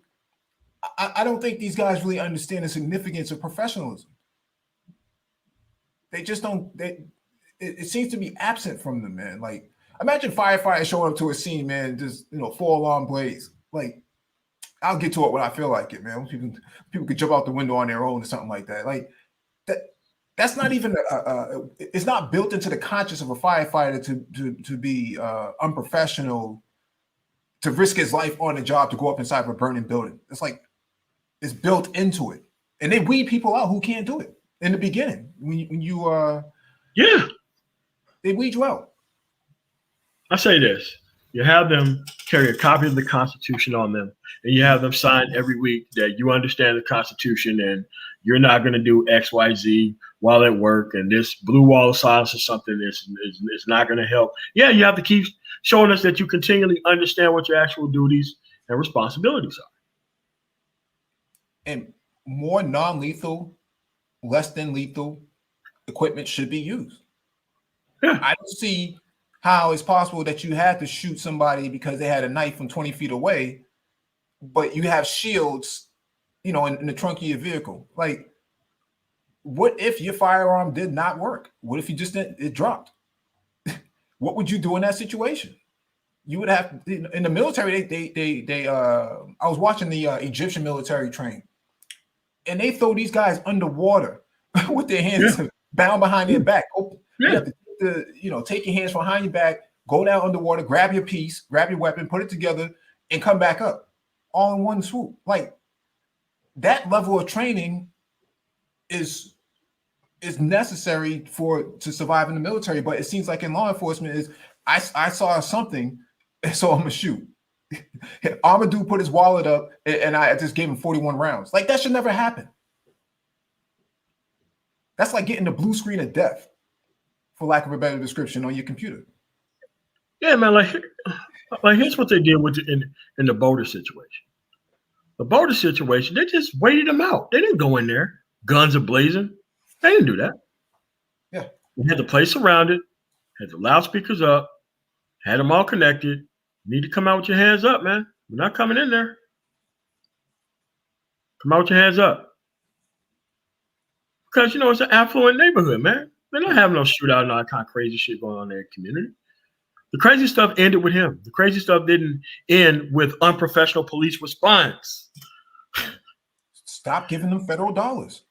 I don't think these guys really understand the significance of professionalism. They just don't. It seems to be absent from them, man. Like imagine firefighters showing up to a scene, man, just full alarm blaze. Like I'll get to it when I feel like it, man. People could jump out the window on their own or something like that. Like that's not even it's not built into the conscience of a firefighter to be unprofessional, to risk his life on the job to go up inside of a burning building. It's like it's built into it, and they weed people out who can't do it in the beginning. When you they weed you out. I say this. You have them carry a copy of the Constitution on them, and you have them sign every week that you understand the Constitution and you're not going to do X, Y, Z while at work, and this blue wall of silence or something is not going to help. Yeah, you have to keep showing us that you continually understand what your actual duties and responsibilities are. And more non-lethal, less than lethal equipment should be used. Yeah. I don't see how it's possible that you had to shoot somebody because they had a knife from 20 feet away, but you have shields, in the trunk of your vehicle. Like, what if your firearm did not work? What if it dropped? What would you do in that situation? You would have, in the military, they I was watching the Egyptian military train, and they throw these guys underwater with their hands bound behind their back. You have to take your hands behind your back, go down underwater, grab your piece, grab your weapon, put it together, and come back up all in one swoop. Like that level of training is necessary to survive in the military. But it seems like in law enforcement I saw something, so I'm gonna shoot. Amadou put his wallet up, and I just gave him 41 rounds. Like, that should never happen. That's like getting the blue screen of death, for lack of a better description, on your computer. Yeah, man. Like here's what they did with in the Boulder situation. The Boulder situation, they just waited them out. They didn't go in there, guns a-blazing. They didn't do that. Yeah. They had the place surrounded, had the loudspeakers up, had them all connected. You need to come out with your hands up, man. We're not coming in there. Come out with your hands up. Because, it's an affluent neighborhood, man. They're not having no shootout and all that kind of crazy shit going on in their community. The crazy stuff ended with him. The crazy stuff didn't end with unprofessional police response. Stop giving them federal dollars.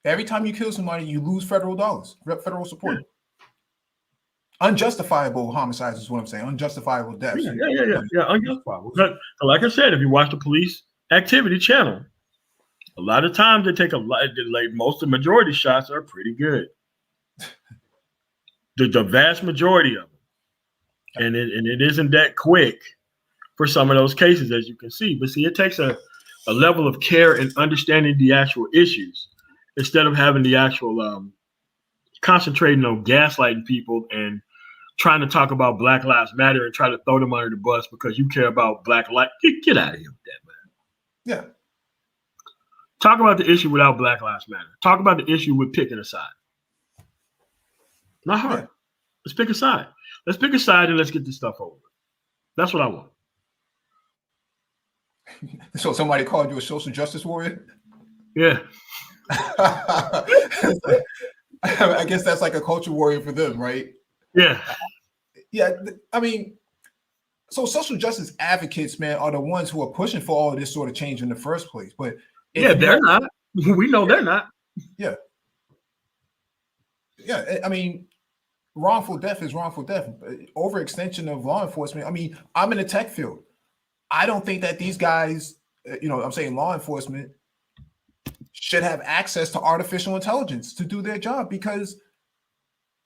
Every time you kill somebody, you lose federal dollars, federal support. Yeah. Unjustifiable homicides is what I'm saying. Unjustifiable deaths. Yeah, unjustifiable. But like I said, if you watch the police activity channel, a lot of times they take most of the majority shots are pretty good. The vast majority of them. And it isn't that quick for some of those cases, as you can see. But see, it takes a level of care and understanding the actual issues instead of having the actual concentrating on gaslighting people and trying to talk about Black Lives Matter and try to throw them under the bus because you care about Black life. Get out of here with that, man. Yeah. Talk about the issue without Black Lives Matter. Talk about the issue with picking a side. Not hard. Yeah. Let's pick a side. Let's pick a side and let's get this stuff over. That's what I want. So somebody called you a social justice warrior? Yeah. I guess that's like a culture warrior for them, right? Yeah. Yeah. I mean, so social justice advocates, man, are the ones who are pushing for all of this sort of change in the first place. But yeah, they're not. We know they're not. Yeah. Yeah. I mean, wrongful death is wrongful death. Overextension of law enforcement. I mean, I'm in the tech field. I don't think that these guys, I'm saying law enforcement should have access to artificial intelligence to do their job, because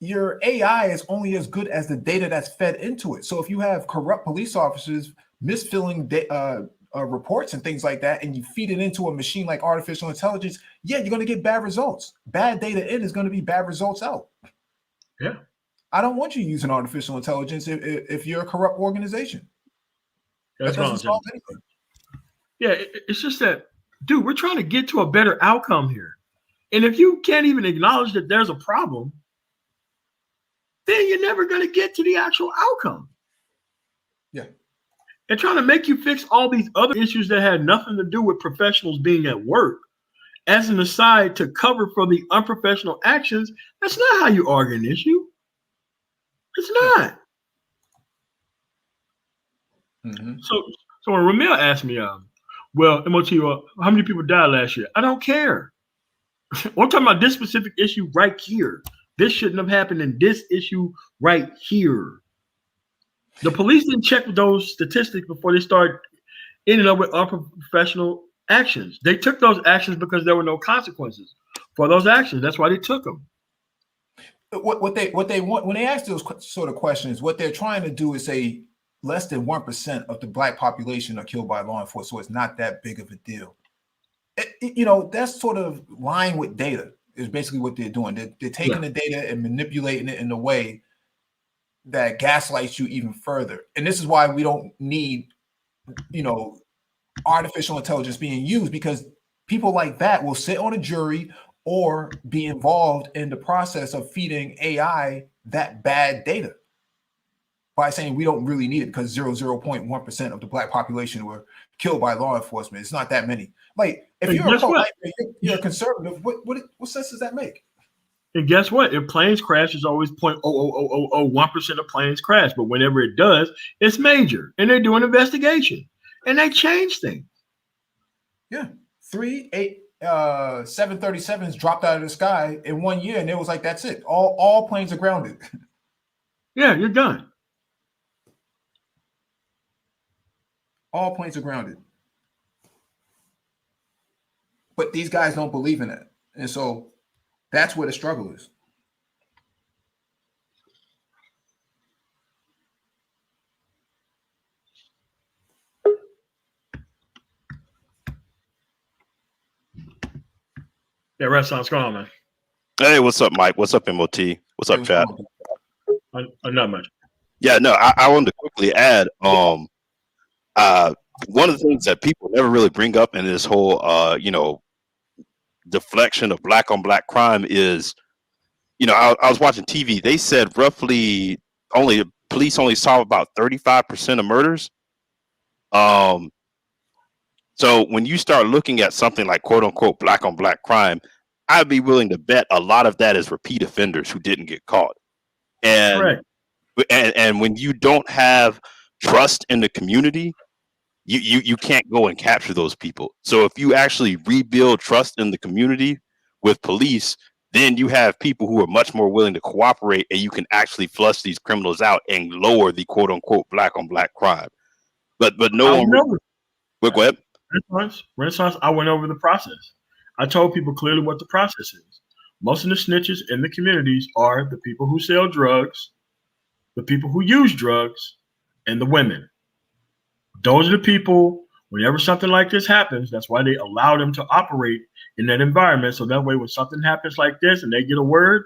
your AI is only as good as the data that's fed into it. So if you have corrupt police officers misfilling reports and things like that, and you feed it into a machine like artificial intelligence, yeah, you're going to get bad results. Bad data in is going to be bad results out. Yeah. I don't want you using artificial intelligence if you're a corrupt organization. That's that doesn't solve anything. Yeah, it's just that, dude, we're trying to get to a better outcome here. And if you can't even acknowledge that there's a problem, then you're never going to get to the actual outcome. Yeah. And trying to make you fix all these other issues that had nothing to do with professionals being at work as an aside to cover for the unprofessional actions, that's not how you argue an issue. It's not. Mm-hmm. So when Ramil asked me, well, MOT, how many people died last year? I don't care. We're talking about this specific issue right here. This shouldn't have happened in this issue right here. The police didn't check those statistics before they started ending up with unprofessional actions. They took those actions because there were no consequences for those actions. That's why they took them. What they want when they ask those sort of questions, what they're trying to do is say less than 1% of the Black population are killed by law enforcement, so it's not that big of a deal. That's sort of lying with data is basically what they're doing. They're taking the data and manipulating it in a way that gaslights you even further. And this is why we don't need, artificial intelligence being used, because people like that will sit on a jury or be involved in the process of feeding AI that bad data by saying we don't really need it because 0.1% of the Black population were killed by law enforcement. It's not that many. Like, if you're a pro-lifer, you're a conservative, what sense does that make? And guess what? If planes crash, it's always 0.00001% of planes crash. But whenever it does, it's major. And they do an investigation. And they change things. Yeah. 737s dropped out of the sky in 1 year, and it was like, that's it. All planes are grounded. Yeah, you're done. All planes are grounded. But these guys don't believe in it. And so that's where the struggle is. Yeah, Renaissance, go on, man. Hey, what's up, Mike? What's up, MOT? What's up, chat? Not much. Yeah, no, I wanted to quickly add. One of the things that people never really bring up in this whole, deflection of black on black crime is, I was watching TV. They said roughly police only solve about 35% of murders. So when you start looking at something like quote unquote black on black crime, I'd be willing to bet a lot of that is repeat offenders who didn't get caught. And Correct. and when you don't have trust in the community, you can't go and capture those people. So if you actually rebuild trust in the community with police, then you have people who are much more willing to cooperate, and you can actually flush these criminals out and lower the quote unquote black on black crime. But no one. Go ahead. Renaissance, I went over the process. I told people clearly what the process is. Most of the snitches in the communities are the people who sell drugs, the people who use drugs, and the women. Those are the people, whenever something like this happens, that's why they allow them to operate in that environment. So that way, when something happens like this and they get a word,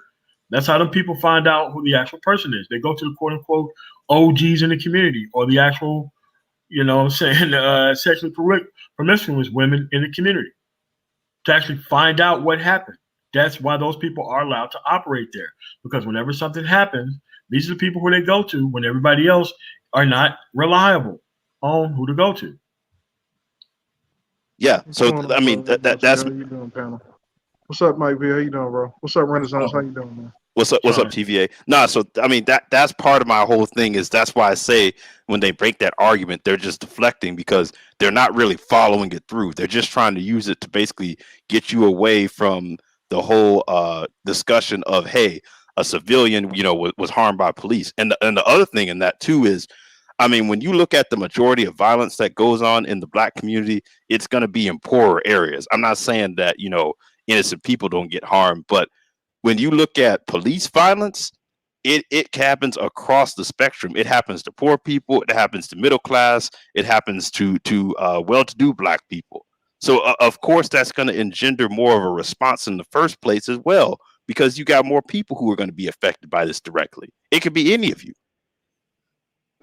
that's how them people find out who the actual person is. They go to the quote unquote OGs in the community, or the actual, sexually promiscuous women in the community, to actually find out what happened. That's why those people are allowed to operate there. Because whenever something happens, these are the people who they go to when everybody else are not reliable on who to go to. Yeah. So I mean that's how you doing, panel? What's up, Mike V? How you doing, bro? What's up, Renaissance? How you doing, man? What's up, TVA? No, so I mean that's part of my whole thing. Is that's why I say when they break that argument, they're just deflecting because they're not really following it through. They're just trying to use it to basically get you away from the whole discussion of, hey, a civilian, was harmed by police. And the other thing in that too is, I mean, when you look at the majority of violence that goes on in the black community, it's going to be in poorer areas. I'm not saying that, innocent people don't get harmed, but when you look at police violence, it happens across the spectrum. It happens to poor people. It happens to middle class. It happens to well-to-do black people. So, of course, that's going to engender more of a response in the first place as well, because you got more people who are going to be affected by this directly. It could be any of you.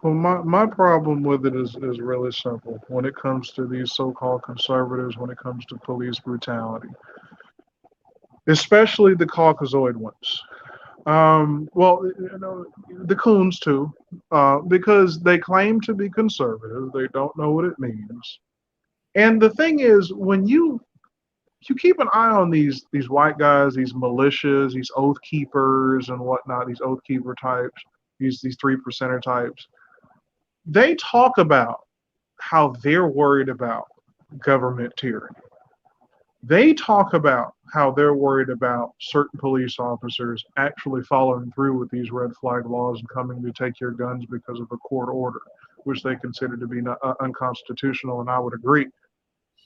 Well, my problem with it is really simple. When it comes to these so-called conservatives, when it comes to police brutality, especially the Caucasoid ones. The coons too, because they claim to be conservative. They don't know what it means. And the thing is, when you keep an eye on these white guys, these militias, these oath keepers and whatnot, these oath keeper types, these 3%er types, they talk about how they're worried about government tyranny. They talk about how they're worried about certain police officers actually following through with these red flag laws and coming to take your guns because of a court order, which they consider to be unconstitutional. And I would agree.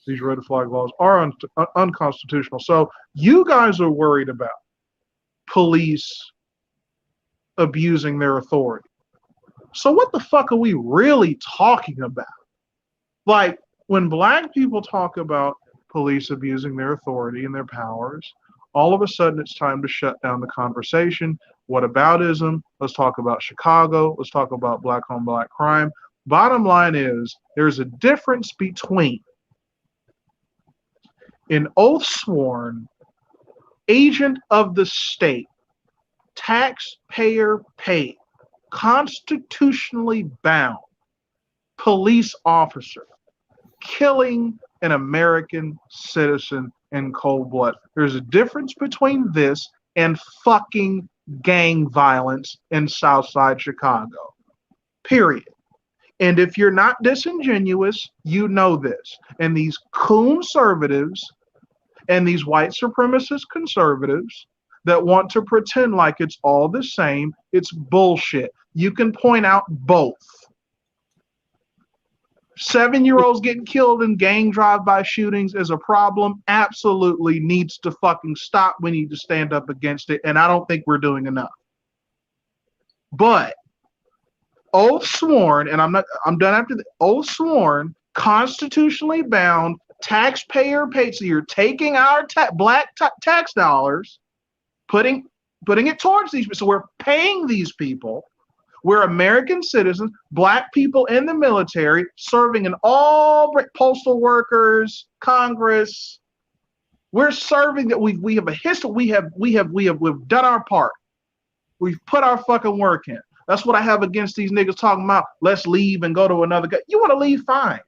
These red flag laws are unconstitutional. So you guys are worried about police abusing their authority. So what the fuck are we really talking about? Like, when black people talk about police abusing their authority and their powers, all of a sudden it's time to shut down the conversation. Whataboutism? Let's talk about Chicago. Let's talk about black on black crime. Bottom line is, there's a difference between an oath sworn agent of the state, taxpayer paid, constitutionally bound police officer killing an American citizen in cold blood. There's a difference between this and fucking gang violence in Southside Chicago. Period. And if you're not disingenuous, you know this. And these conservatives and these white supremacist conservatives that want to pretend like it's all the same, it's bullshit. You can point out both. 7-year-olds getting killed in gang drive-by shootings is a problem. Absolutely needs to fucking stop. We need to stand up against it. And I don't think we're doing enough. But oath sworn, and I'm done after the oath sworn, constitutionally bound taxpayer paid. So you're taking our black tax dollars, putting it towards these. So we're paying these people. We're American citizens, black people in the military, serving in all postal workers, Congress. We're serving that we have a history. We've done our part. We've put our fucking work in. That's what I have against these niggas talking about. Let's leave and go to another guy. You want to leave? Fine.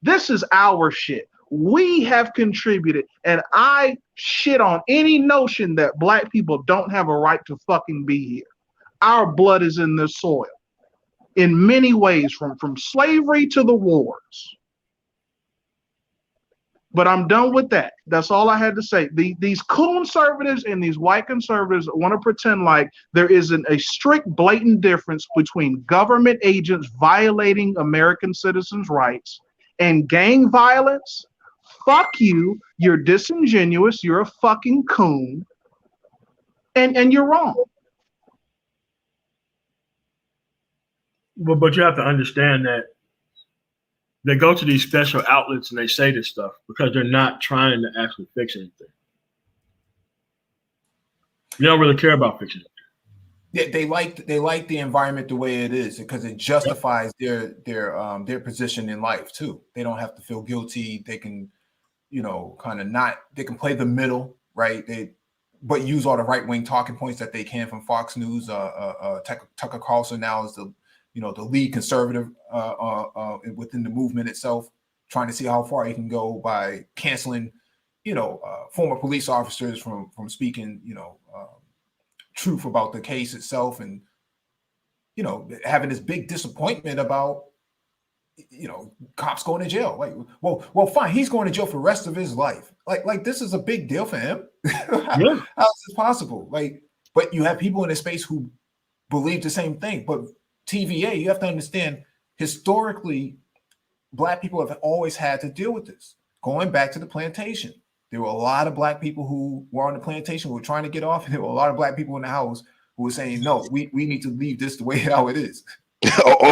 This is our shit. We have contributed, and I shit on any notion that black people don't have a right to fucking be here. Our blood is in this soil in many ways, from slavery to the wars. But I'm done with that. That's all I had to say. These conservatives and these white conservatives want to pretend like there isn't a strict, blatant difference between government agents violating American citizens' rights and gang violence. Fuck you. You're disingenuous. You're a fucking coon. And you're wrong. But you have to understand that they go to these special outlets and they say this stuff because they're not trying to actually fix anything. They don't really care about fixing it. Yeah, they like the environment the way it is because it justifies their position in life too. They don't have to feel guilty. They can, they can play the middle, right? But use all the right-wing talking points that they can from Fox News. Tucker Carlson now is the lead conservative within the movement itself, trying to see how far he can go by canceling, former police officers from speaking, truth about the case itself, and having this big disappointment about cops going to jail. Like, well, fine, he's going to jail for the rest of his life. Like this is a big deal for him. How is this possible? Like, but you have people in this space who believe the same thing, but TVA, you have to understand, historically, black people have always had to deal with this. Going back to the plantation, there were a lot of black people who were on the plantation who were trying to get off, and there were a lot of black people in the house who were saying, no, we need to leave this the way how it is.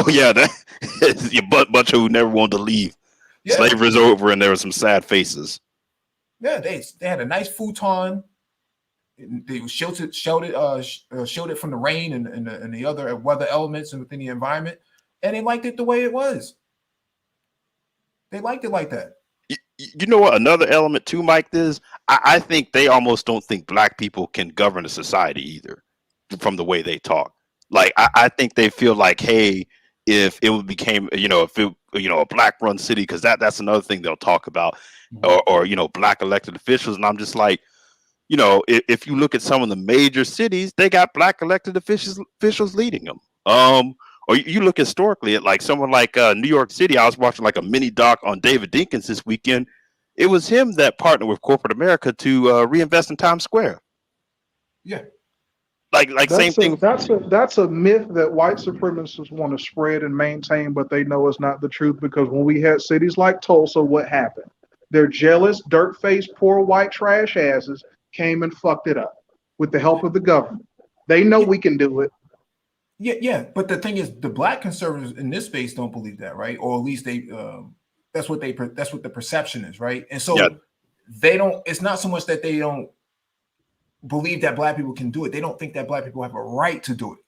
Yeah, that's a bunch of who never wanted to leave. Yeah. Slavery's over, and there were some sad faces. Yeah, they had a nice futon. They were shielded from the rain and the other weather elements within the environment, and they liked it the way it was. They liked it like that. You know what? Another element too, Mike, is I think they almost don't think black people can govern a society either, from the way they talk. Like I think they feel like, hey, if it became, a black run city, because that's another thing they'll talk about, or black elected officials, and I'm just like, if you look at some of the major cities, they got black elected officials leading them. Or you look historically at like someone like New York City. I was watching like a mini doc on David Dinkins this weekend. It was him that partnered with corporate America to reinvest in Times Square. Yeah. Like same thing. That's a myth that white supremacists want to spread and maintain, but they know it's not the truth, because when we had cities like Tulsa, what happened? Their jealous, dirt-faced, poor white trash asses came and fucked it up with the help of the government. They know we can do it. Yeah. But the thing is, the black conservatives in this space don't believe that, right? Or at least they that's what the perception is, right? And so they don't. It's not so much that they don't believe that black people can do it. They don't think that black people have a right to do it.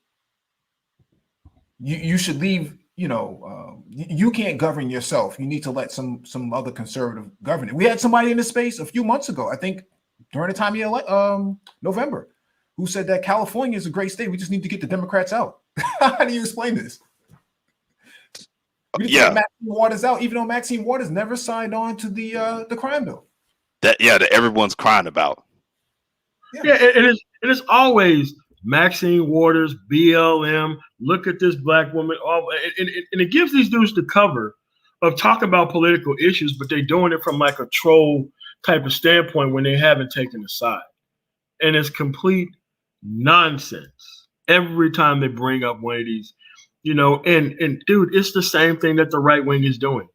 You should leave. You can't govern yourself. You need to let some other conservative govern it. We had somebody in this space a few months ago, I think, during the time of November, who said that California is a great state. We just need to get the Democrats out. How do you explain this? We Maxine Waters out, even though Maxine Waters never signed on to the crime bill. That everyone's crying about. Yeah, and it's always Maxine Waters, BLM. Look at this black woman. And it gives these dudes the cover of talking about political issues, but they're doing it from like a troll type of standpoint when they haven't taken a side. And it's complete nonsense every time they bring up one of these, and dude, it's the same thing that the right wing is doing.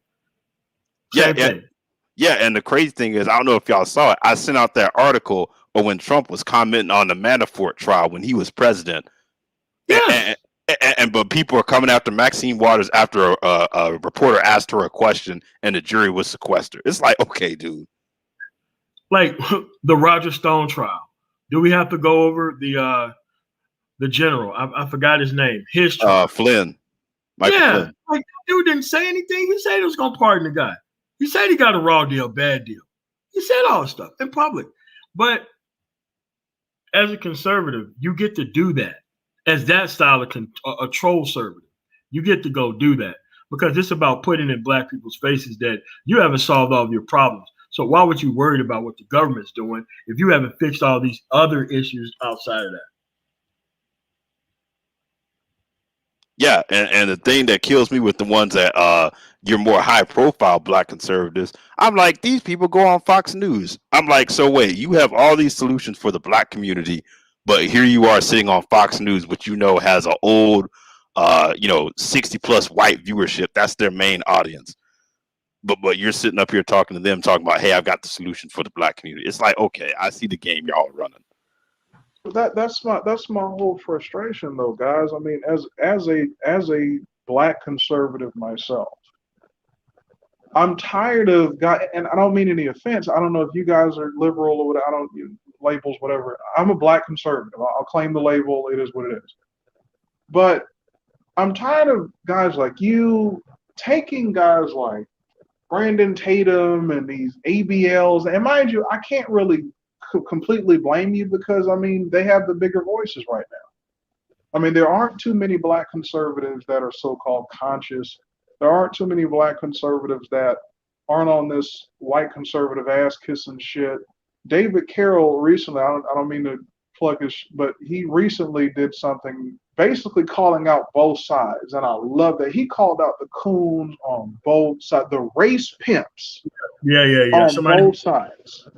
Same thing. Yeah, and the crazy thing is, I don't know if y'all saw it, I sent out that article when Trump was commenting on the Manafort trial when he was president. Yes. But people are coming after Maxine Waters after a reporter asked her a question and the jury was sequestered. It's like, okay, dude. Like the Roger Stone trial. Do we have to go over the general? I forgot his name. His trial. Flynn. Michael Flynn. Like dude didn't say anything. He said he was gonna pardon the guy. He said he got a raw deal, bad deal. He said all this stuff in public. But as a conservative, you get to do that. As that style of a troll conservative, you get to go do that because it's about putting in black people's faces that you haven't solved all of your problems. So why would you worry about what the government's doing if you haven't fixed all these other issues outside of that? Yeah, and the thing that kills me with the ones that you're more high profile black conservatives, I'm like, these people go on Fox News. I'm like, so wait, you have all these solutions for the black community, but here you are sitting on Fox News, which has an old 60 plus white viewership. That's their main audience. But you're sitting up here talking to them, talking about, hey, I've got the solution for the black community. It's like, okay, I see the game y'all are running. That's my whole frustration, though, guys. I mean, as a black conservative myself, I'm tired of guys, and I don't mean any offense. I don't know if you guys are liberal or whatever. I don't labels, whatever. I'm a black conservative. I'll claim the label. It is what it is. But I'm tired of guys like you taking guys like Brandon Tatum and these ABLs. And mind you, I can't really completely blame you because, I mean, they have the bigger voices right now. I mean, there aren't too many black conservatives that are so-called conscious. There aren't too many black conservatives that aren't on this white conservative ass-kissing shit. David Carroll recently, I don't mean to plug his, but he recently did something basically calling out both sides, and I love that. He called out the coons on both sides, the race pimps. Yeah. On both sides.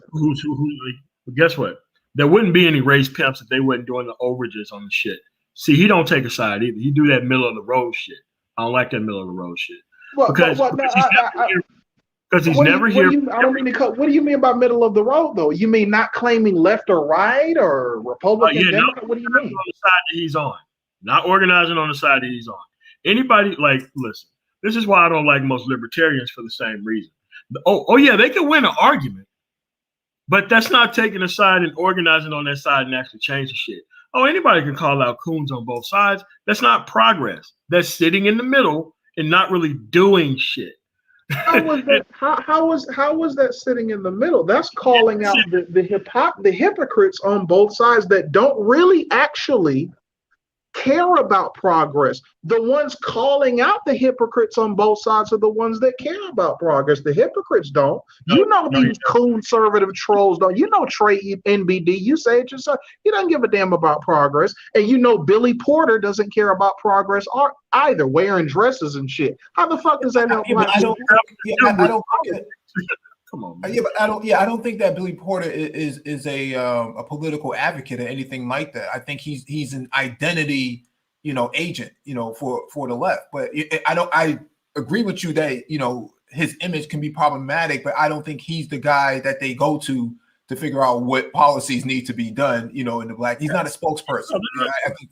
Guess what? There wouldn't be any race pimps if they wasn't doing the overages on the shit. See, he don't take a side either. He do that middle of the road shit. I don't like that middle of the road shit. Because he's never here. I don't mean to cut. What do you mean by middle of the road, though? You mean not claiming left or right or Republican, Democrat? What do you mean? On the side that he's on, not organizing on the side that he's on. Anybody listen. This is why I don't like most libertarians for the same reason. Oh yeah, they can win an argument, but that's not taking a side and organizing on that side and actually changing shit. Oh, anybody can call out coons on both sides. That's not progress. That's sitting in the middle and not really doing shit. How was that sitting in the middle? That's calling out the hypocrites on both sides that don't really actually care about progress. The ones calling out the hypocrites on both sides are the ones that care about progress. The hypocrites don't. These conservative trolls don't. You know Trey NBD, you say it yourself. He doesn't give a damn about progress. And you know Billy Porter doesn't care about progress either, wearing dresses and shit. How the fuck does that help? Come on, man. I don't think that Billy Porter is a political advocate or anything like that. I think he's an identity, agent, for the left. But I agree with you that his image can be problematic, but I don't think he's the guy that they go to figure out what policies need to be done. In the black, he's not a spokesperson. I think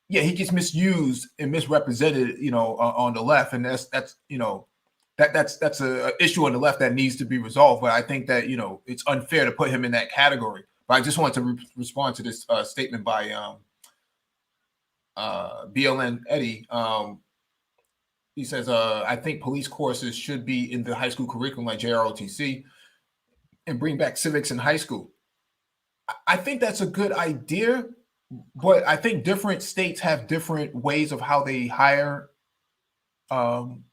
he gets misused and misrepresented, on the left, and that's that's a issue on the left that needs to be resolved. But I think that it's unfair to put him in that category. But I just wanted to respond to this statement by BLN Eddie. He says, I think police courses should be in the high school curriculum like JROTC and bring back civics in high school. I think that's a good idea, but I think different states have different ways of how they hire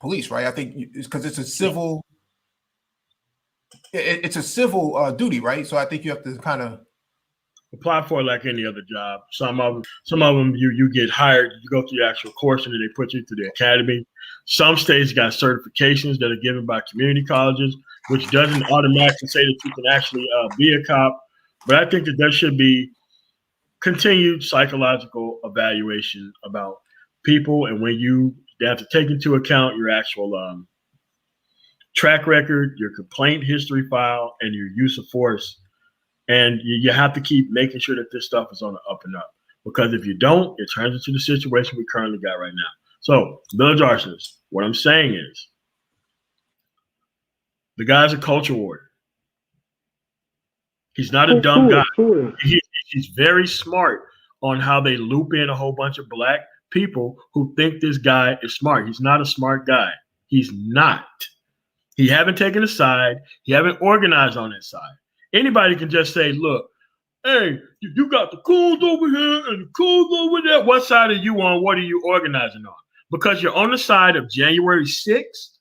police, right? I think it's because it's a civil duty, right? So I think you have to kind of apply for it like any other job. Some of them you get hired, you go through the actual course and then they put you through the academy. Some states got certifications that are given by community colleges, which doesn't automatically say that you can actually be a cop. But I think that there should be continued psychological evaluation about people, and when they have to take into account your actual track record, your complaint history file, and your use of force. And you have to keep making sure that this stuff is on the up and up. Because if you don't, it turns into the situation we currently got right now. So, village arsonist, what I'm saying is, the guy's a culture warrior. He's not a dumb guy. He's very smart on how they loop in a whole bunch of black people who think this guy is smart. He's not a smart guy. He's not. He haven't taken a side. He haven't organized on that side. Anybody can just say, look, hey, you got the cools over here and the cools over there. What side are you on? What are you organizing on? Because you're on the side of January 6th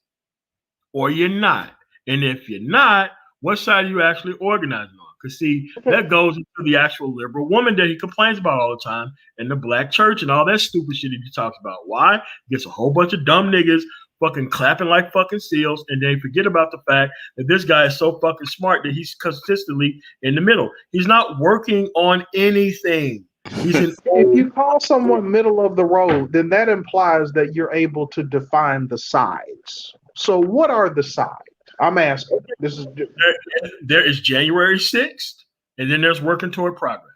or you're not. And if you're not, what side are you actually organizing on? Because, see, that goes into the actual liberal woman that he complains about all the time and the black church and all that stupid shit he talks about. Why? He gets a whole bunch of dumb niggas fucking clapping like fucking seals, and they forget about the fact that this guy is so fucking smart that he's consistently in the middle. He's not working on anything. If you call someone middle of the road, then that implies that you're able to define the sides. So what are the sides? I'm asking. There is January 6th, and then there's working toward progress.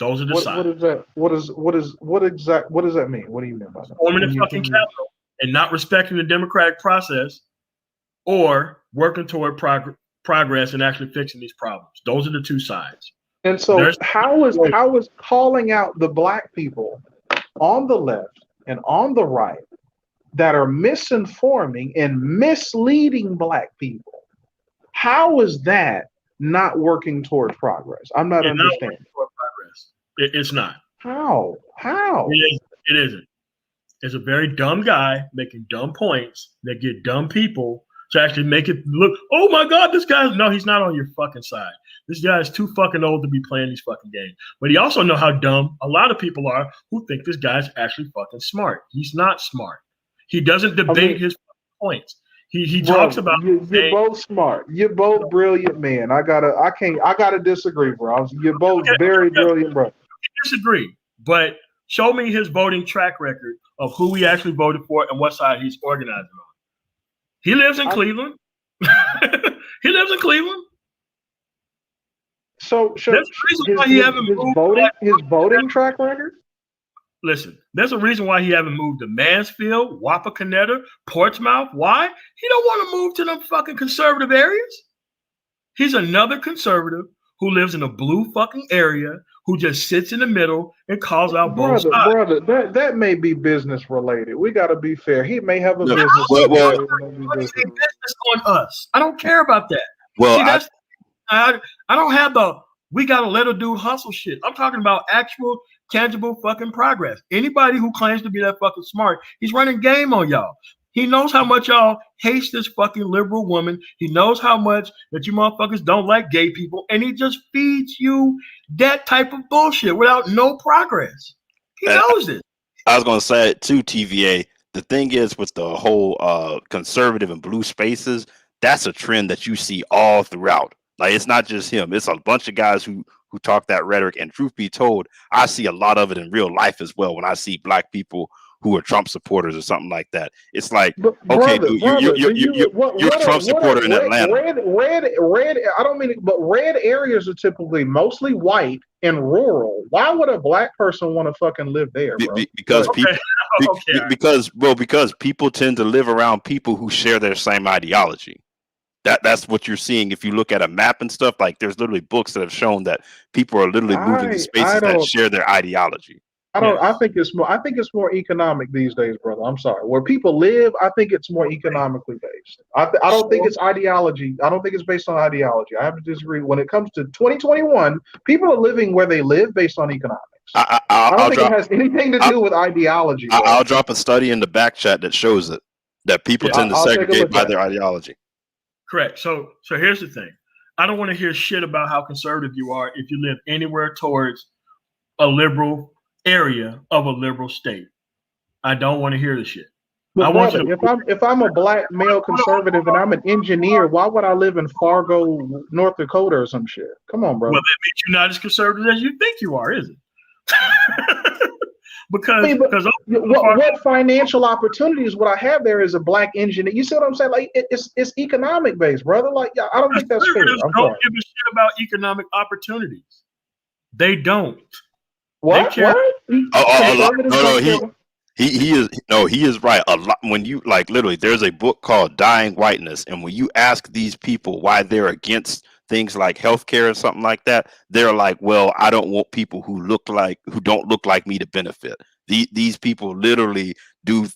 Those are the sides. What is that? What does that mean? What do you mean by that? Forming the fucking capital and not respecting the democratic process, or working toward progress and actually fixing these problems. Those are the two sides. And so how is calling out the black people on the left and on the right that are misinforming and misleading black people, how is that not working toward progress? I'm not understanding. Toward progress. It's not. How? It isn't. It's a very dumb guy making dumb points that get dumb people to actually make it look, oh my God, this guy's, no, he's not on your fucking side. This guy is too fucking old to be playing these fucking games. But he also know how dumb a lot of people are who think this guy's actually fucking smart. He's not smart. He doesn't debate his points. He talks about. You're both smart. You're both brilliant men. I gotta disagree, bro. You're both very brilliant, bro. Disagree, but show me his voting track record of who he actually voted for and what side he's organizing on. He lives in Cleveland. He lives in Cleveland. So his voting track record. Listen, there's a reason why he haven't moved to Mansfield, Wapakoneta, Portsmouth. Why? He don't want to move to them fucking conservative areas. He's another conservative who lives in a blue fucking area who just sits in the middle and calls out both sides. Brother, that may be business related. We got to be fair. He may have a business. Business on us. I don't care about that. Well, see, I don't have we got to let a dude hustle shit. I'm talking about actual tangible fucking progress. Anybody who claims to be that fucking smart, he's running game on y'all. He knows how much y'all hate this fucking liberal woman. He knows how much that you motherfuckers don't like gay people, and he just feeds you that type of bullshit without no progress. He knows this. I was going to say it too, TVA. The thing is with the whole conservative and blue spaces, that's a trend that you see all throughout. Like, it's not just him. It's a bunch of guys who talk that rhetoric. And truth be told, I see a lot of it in real life as well when I see black people who are Trump supporters or something like that. It's like, okay, dude, you're a Trump supporter in Atlanta. Red. I don't mean it, but red areas are typically mostly white and rural. Why would a black person want to fucking live there, bro? Because people tend to live around people who share their same ideology. That's what you're seeing if you look at a map and stuff. Like, there's literally books that have shown that people are literally moving to spaces that share their ideology. I think it's more economic these days, brother. I'm sorry. Where people live, I think it's more economically based. I don't think it's ideology. I don't think it's based on ideology. I have to disagree. When it comes to 2021, people are living where they live based on economics. I don't think it has anything to do with ideology. I'll drop a study in the back chat that shows it, that people tend to segregate by their ideology. Correct. So here's the thing. I don't want to hear shit about how conservative you are if you live anywhere towards a liberal area of a liberal state. I don't want to hear the shit. But brother, if I'm a black male conservative and I'm an engineer, why would I live in Fargo, North Dakota or some shit? Come on, bro. Well, that means you're not as conservative as you think you are, is it? Because what financial opportunities would I have there as a black engineer? You see what I'm saying? Like, it's economic based, brother. Like, I don't think that's fair. Don't give a shit about economic opportunities. They don't. What? care. What? Conservatives No, don't no, care. he is right. A lot when you like literally, there's a book called Dying Whiteness, and when you ask these people why they're against things like healthcare or something like that, they're like, well, I don't want people who don't look like me to benefit. These people literally do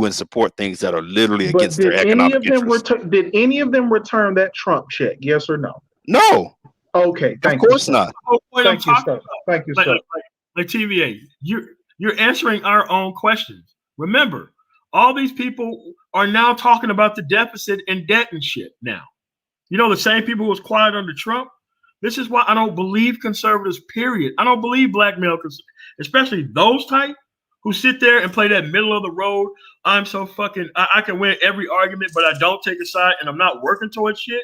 and support things that are literally But against their economic interests. did any of them return that Trump check? Yes or no? No, Okay, of thank you, course sir. not. The whole point I'm Thank you, talking sir. Thank you, like, sir. like TVA, you're answering our own questions. Remember, all these people are now talking about the deficit and debt and shit now. You know, the same people who was quiet under Trump. This is why I don't believe conservatives, period. I don't believe black male, especially those type who sit there and play that middle of the road. I'm so fucking, I can win every argument, but I don't take a side and I'm not working towards shit.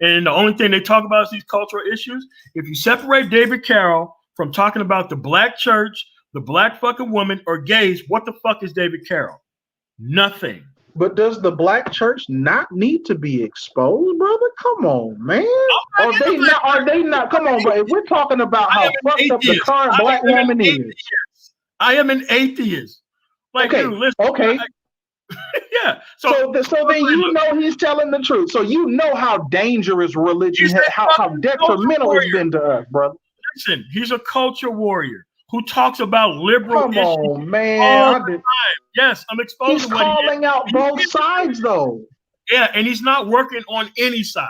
And the only thing they talk about is these cultural issues. If you separate David Carroll from talking about the black church, the black fucking woman, or gays, what the fuck is David Carroll? Nothing. But does the black church not need to be exposed, brother? Come on, man. Are they not? Are they not? Come on, bro. If we're talking about how fucked up the current black woman is. I am an atheist. Like, okay, dude, listen. Okay. Yeah. So then you know he's telling the truth. So you know how dangerous religion, how detrimental it's been to us, brother. Listen, he's a culture warrior who talks about liberal issues. Come on, man. Yes, I'm exposed He's calling out both sides, though. Yeah, and he's not working on any side.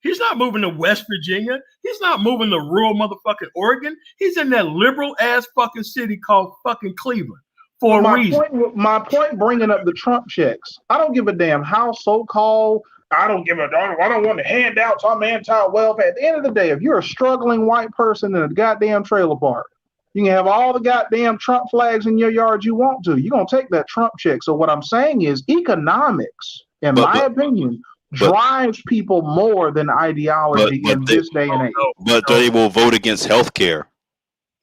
He's not moving to West Virginia. He's not moving to rural motherfucking Oregon. He's in that liberal ass fucking city called fucking Cleveland for a reason. My point bringing up the Trump checks. I don't give a damn how so-called. I don't want to handouts. I'm anti-welfare. At the end of the day, if you're a struggling white person in a goddamn trailer park, you can have all the goddamn Trump flags in your yard you want to. You're going to take that Trump check. So what I'm saying is economics, in my opinion, drives people more than ideology in this day and age. But they will vote against health care.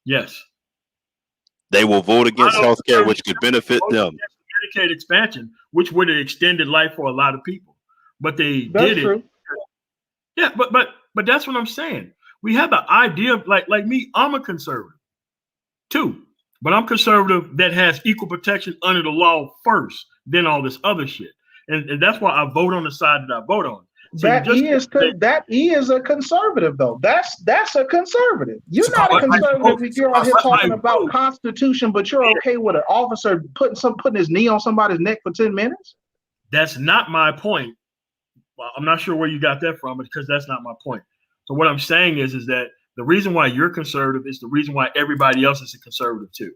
Yes. They will vote against health care, which could benefit them. Medicaid expansion, which would have extended life for a lot of people. But they did it. Yeah, but that's what I'm saying. We have the idea of like me, I'm a conservative too. But I'm conservative that has equal protection under the law first, then all this other shit. And that's why I vote on the side that I vote on. So that is a conservative, though. That's a conservative. You're not a conservative if you're out here talking about Constitution, but you're okay with an officer putting his knee on somebody's neck for 10 minutes? That's not my point. Well, I'm not sure where you got that from, because that's not my point. So what I'm saying is that the reason why you're conservative is the reason why everybody else is a conservative too.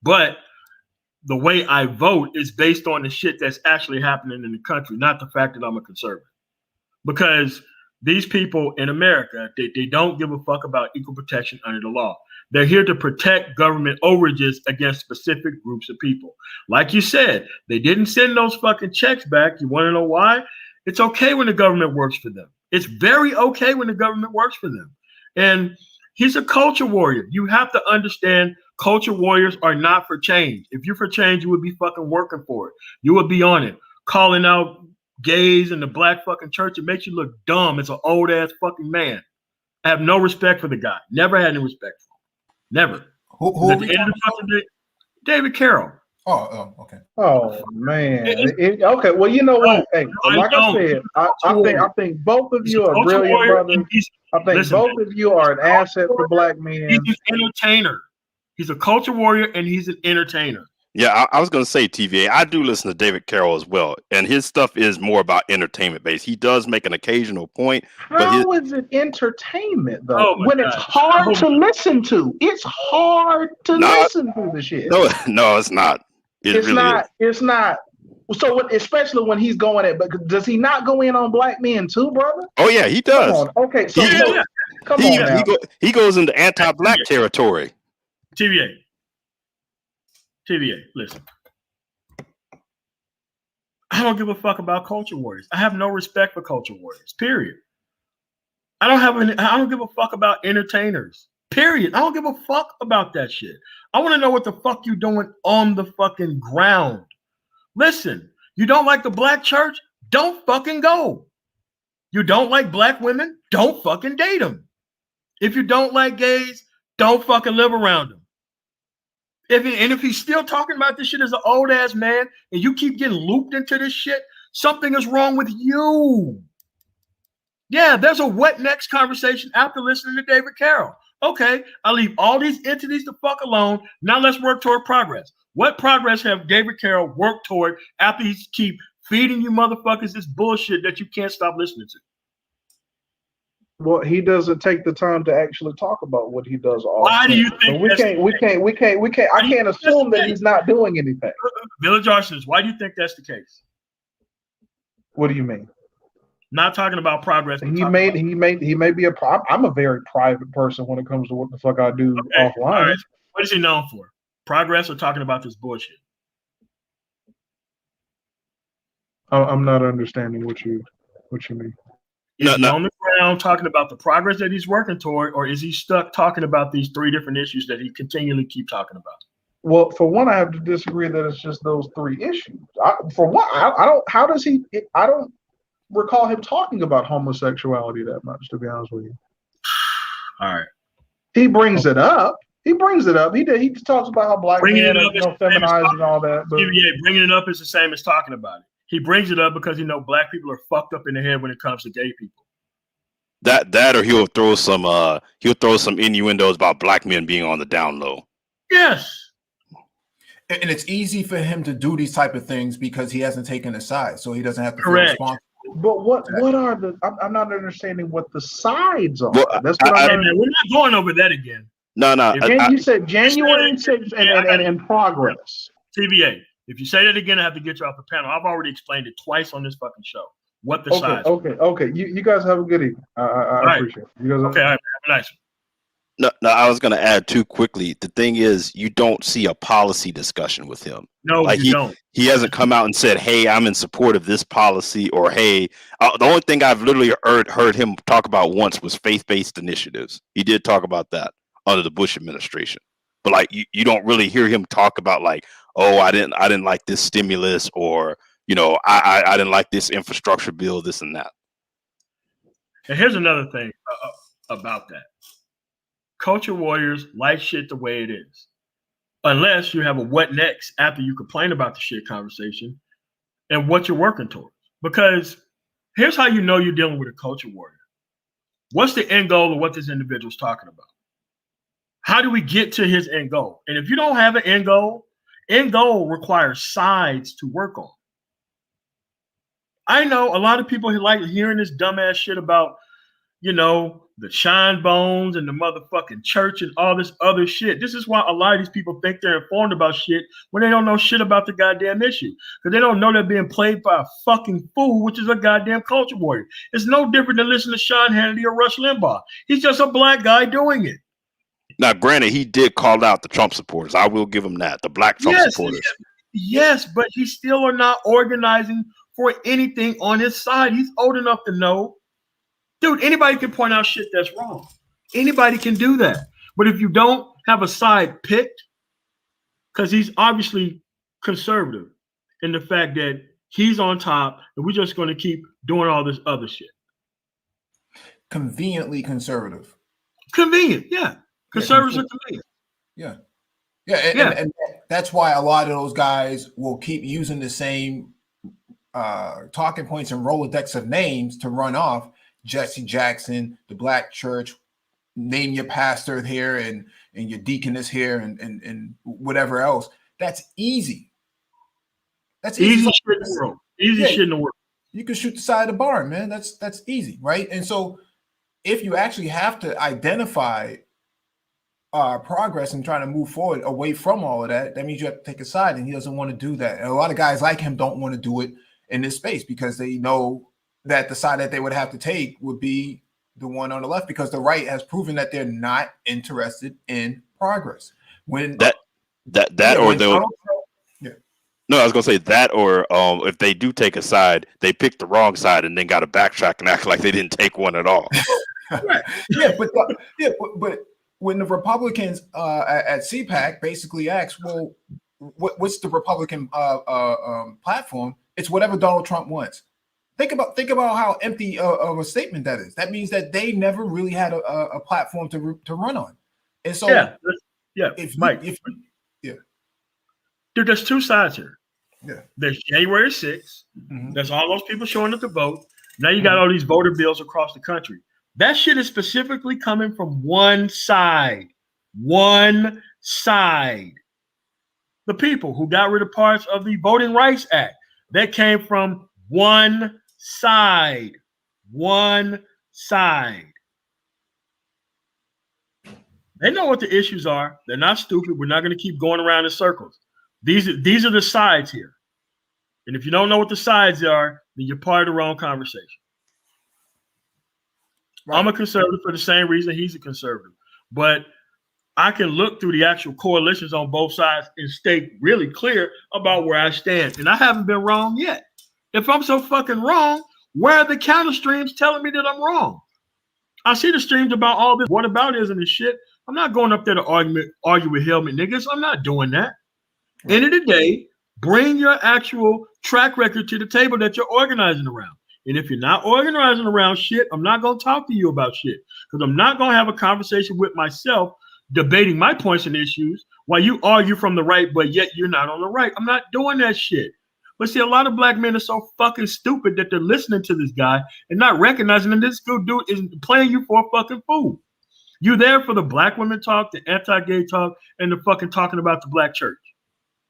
But the way I vote is based on the shit that's actually happening in the country, not the fact that I'm a conservative. Because these people in America, they don't give a fuck about equal protection under the law. They're here to protect government overages against specific groups of people. Like you said, they didn't send those fucking checks back. You want to know why? It's okay when the government works for them. It's very okay when the government works for them. And he's a culture warrior. You have to understand culture warriors are not for change. If you're for change, you would be fucking working for it. You would be on it, calling out gays in the black fucking church. It makes you look dumb as an old ass fucking man. I have no respect for the guy. Never had any respect for him. Never. Who at the end of the fucking day, David Carroll. Oh, okay. Oh man. Okay. Well, you know what? Hey, like I said, I think both of you are brilliant brothers. I think both of you are an asset for black men. He's an entertainer. He's a culture warrior and he's an entertainer. Yeah, I was going to say, TVA, I do listen to David Carroll as well, and his stuff is more about entertainment based. He does make an occasional point. How is it entertainment, though? When it's hard to listen to. It's hard to listen to the shit. No, it's not. It's not. So, especially when he's going at, but does he not go in on black men too, brother? Oh, yeah, he does. Come on. Okay, so come on now. He goes into anti-black territory. TVA, listen. I don't give a fuck about culture warriors. I have no respect for culture warriors, period. I don't give a fuck about entertainers, period. I don't give a fuck about that shit. I want to know what the fuck you doing on the fucking ground. Listen, you don't like the black church? Don't fucking go. You don't like black women? Don't fucking date them. If you don't like gays, Don't fucking live around him. If he's still talking about this shit as an old ass man, and you keep getting looped into this shit, something is wrong with you. Yeah, there's a what next conversation after listening to David Carroll. Okay, I leave all these entities the fuck alone. Now let's work toward progress. What progress have David Carroll worked toward after he keep feeding you motherfuckers this bullshit that you can't stop listening to? Well, he doesn't take the time to actually talk about what he does. Why do you think? So we can't. I can't assume that he's not doing anything. Village Arsonist, why do you think that's the case? What do you mean? Not talking about progress. He may be a. I'm a very private person when it comes to what the fuck I do offline. Right. What is he known for? Progress or talking about this bullshit? I'm not understanding what you mean. Is he on the ground talking about the progress that he's working toward, or is he stuck talking about these three different issues that he continually keep talking about? Well, for one, I have to disagree that it's just those three issues. For one, I don't. How does he? I don't recall him talking about homosexuality that much, to be honest with you. All right. He brings it up. He talks about how black men are feminized and all that. But yeah, bringing it up is the same as talking about it. He brings it up because black people are fucked up in the head when it comes to gay people. That or he'll throw some innuendos about black men being on the down low. Yes. And it's easy for him to do these type of things because he hasn't taken a side, so he doesn't have to feel responsible. But what are the? I'm not understanding what the sides are. Well, That's what we're not going over that again. No. You said January 6th and progress. TBA. If you say that again, I have to get you off the panel. I've already explained it twice on this fucking show. What the size? Okay. You guys have a good evening. I appreciate it. You guys all right. Have a nice one. No, I was going to add too quickly. The thing is, you don't see a policy discussion with him. No, like you don't. He hasn't come out and said, "Hey, I'm in support of this policy," or "Hey." The only thing I've literally heard him talk about once was faith-based initiatives. He did talk about that under the Bush administration, but like you don't really hear him talk about like, "Oh, I didn't like this stimulus," or I didn't like this infrastructure bill, this and that. And here's another thing about that. Culture warriors like shit the way it is. Unless you have a what next after you complain about the shit conversation and what you're working towards. Because here's how you know you're dealing with a culture warrior. What's the end goal of what this individual's talking about? How do we get to his end goal? And if you don't have an end goal requires sides to work on. I know a lot of people who like hearing this dumbass shit about, the shine bones and the motherfucking church and all this other shit. This is why a lot of these people think they're informed about shit when they don't know shit about the goddamn issue. Because they don't know they're being played by a fucking fool, which is a goddamn culture warrior. It's no different than listening to Sean Hannity or Rush Limbaugh. He's just a black guy doing it. Now, granted, he did call out the Trump supporters. I will give him that. The black Trump supporters. Yes, but he still are not organizing for anything on his side. He's old enough to know. Dude, anybody can point out shit that's wrong. Anybody can do that. But if you don't have a side picked, because he's obviously conservative in the fact that he's on top and we're just going to keep doing all this other shit. Conveniently conservative. Convenient, yeah. Conservatives are convenient. Yeah. And that's why a lot of those guys will keep using the same talking points and Rolodex of names to run off. Jesse Jackson, the black church, name your pastor here and your deaconess here and whatever else. That's easy. That's easy shit in the world. Shit in the world. You can shoot the side of the barn, man. That's easy, right? And so if you actually have to identify progress and trying to move forward away from all of that, that means you have to take a side, and he doesn't want to do that. And a lot of guys like him don't want to do it in this space because they know that the side that they would have to take would be the one on the left, because the right has proven that they're not interested in progress. When I was gonna say that, or if they do take a side, they pick the wrong side and then got to backtrack and act like they didn't take one at all. Right. But when the Republicans at CPAC basically asked, well, what's the Republican platform? It's whatever Donald Trump wants. Think about how empty of a statement that is. That means that they never really had a platform to run on. And so, Mike. Dude, there's two sides here. Yeah. There's January 6th. Mm-hmm. There's all those people showing up to vote. Now you got all these voter bills across the country. That shit is specifically coming from one side. One side. The people who got rid of parts of the Voting Rights Act. That came from one side. One side. They know what the issues are. They're not stupid. We're not going to keep going around in circles. These are the sides here. And if you don't know what the sides are, then you're part of the wrong conversation. Right. I'm a conservative for the same reason he's a conservative. But I can look through the actual coalitions on both sides and stay really clear about where I stand. And I haven't been wrong yet. If I'm so fucking wrong, where are the counter streams telling me that I'm wrong? I see the streams about all this whataboutism and shit. I'm not going up there to argue with helmet niggas. I'm not doing that. Right. End of the day, bring your actual track record to the table that you're organizing around. And if you're not organizing around shit, I'm not going to talk to you about shit. Because I'm not going to have a conversation with myself debating my points and issues while you argue from the right, but yet you're not on the right. I'm not doing that shit. But see, a lot of black men are so fucking stupid that they're listening to this guy and not recognizing that this good dude is playing you for a fucking fool. You're there for the black women talk, the anti-gay talk, and the fucking talking about the black church.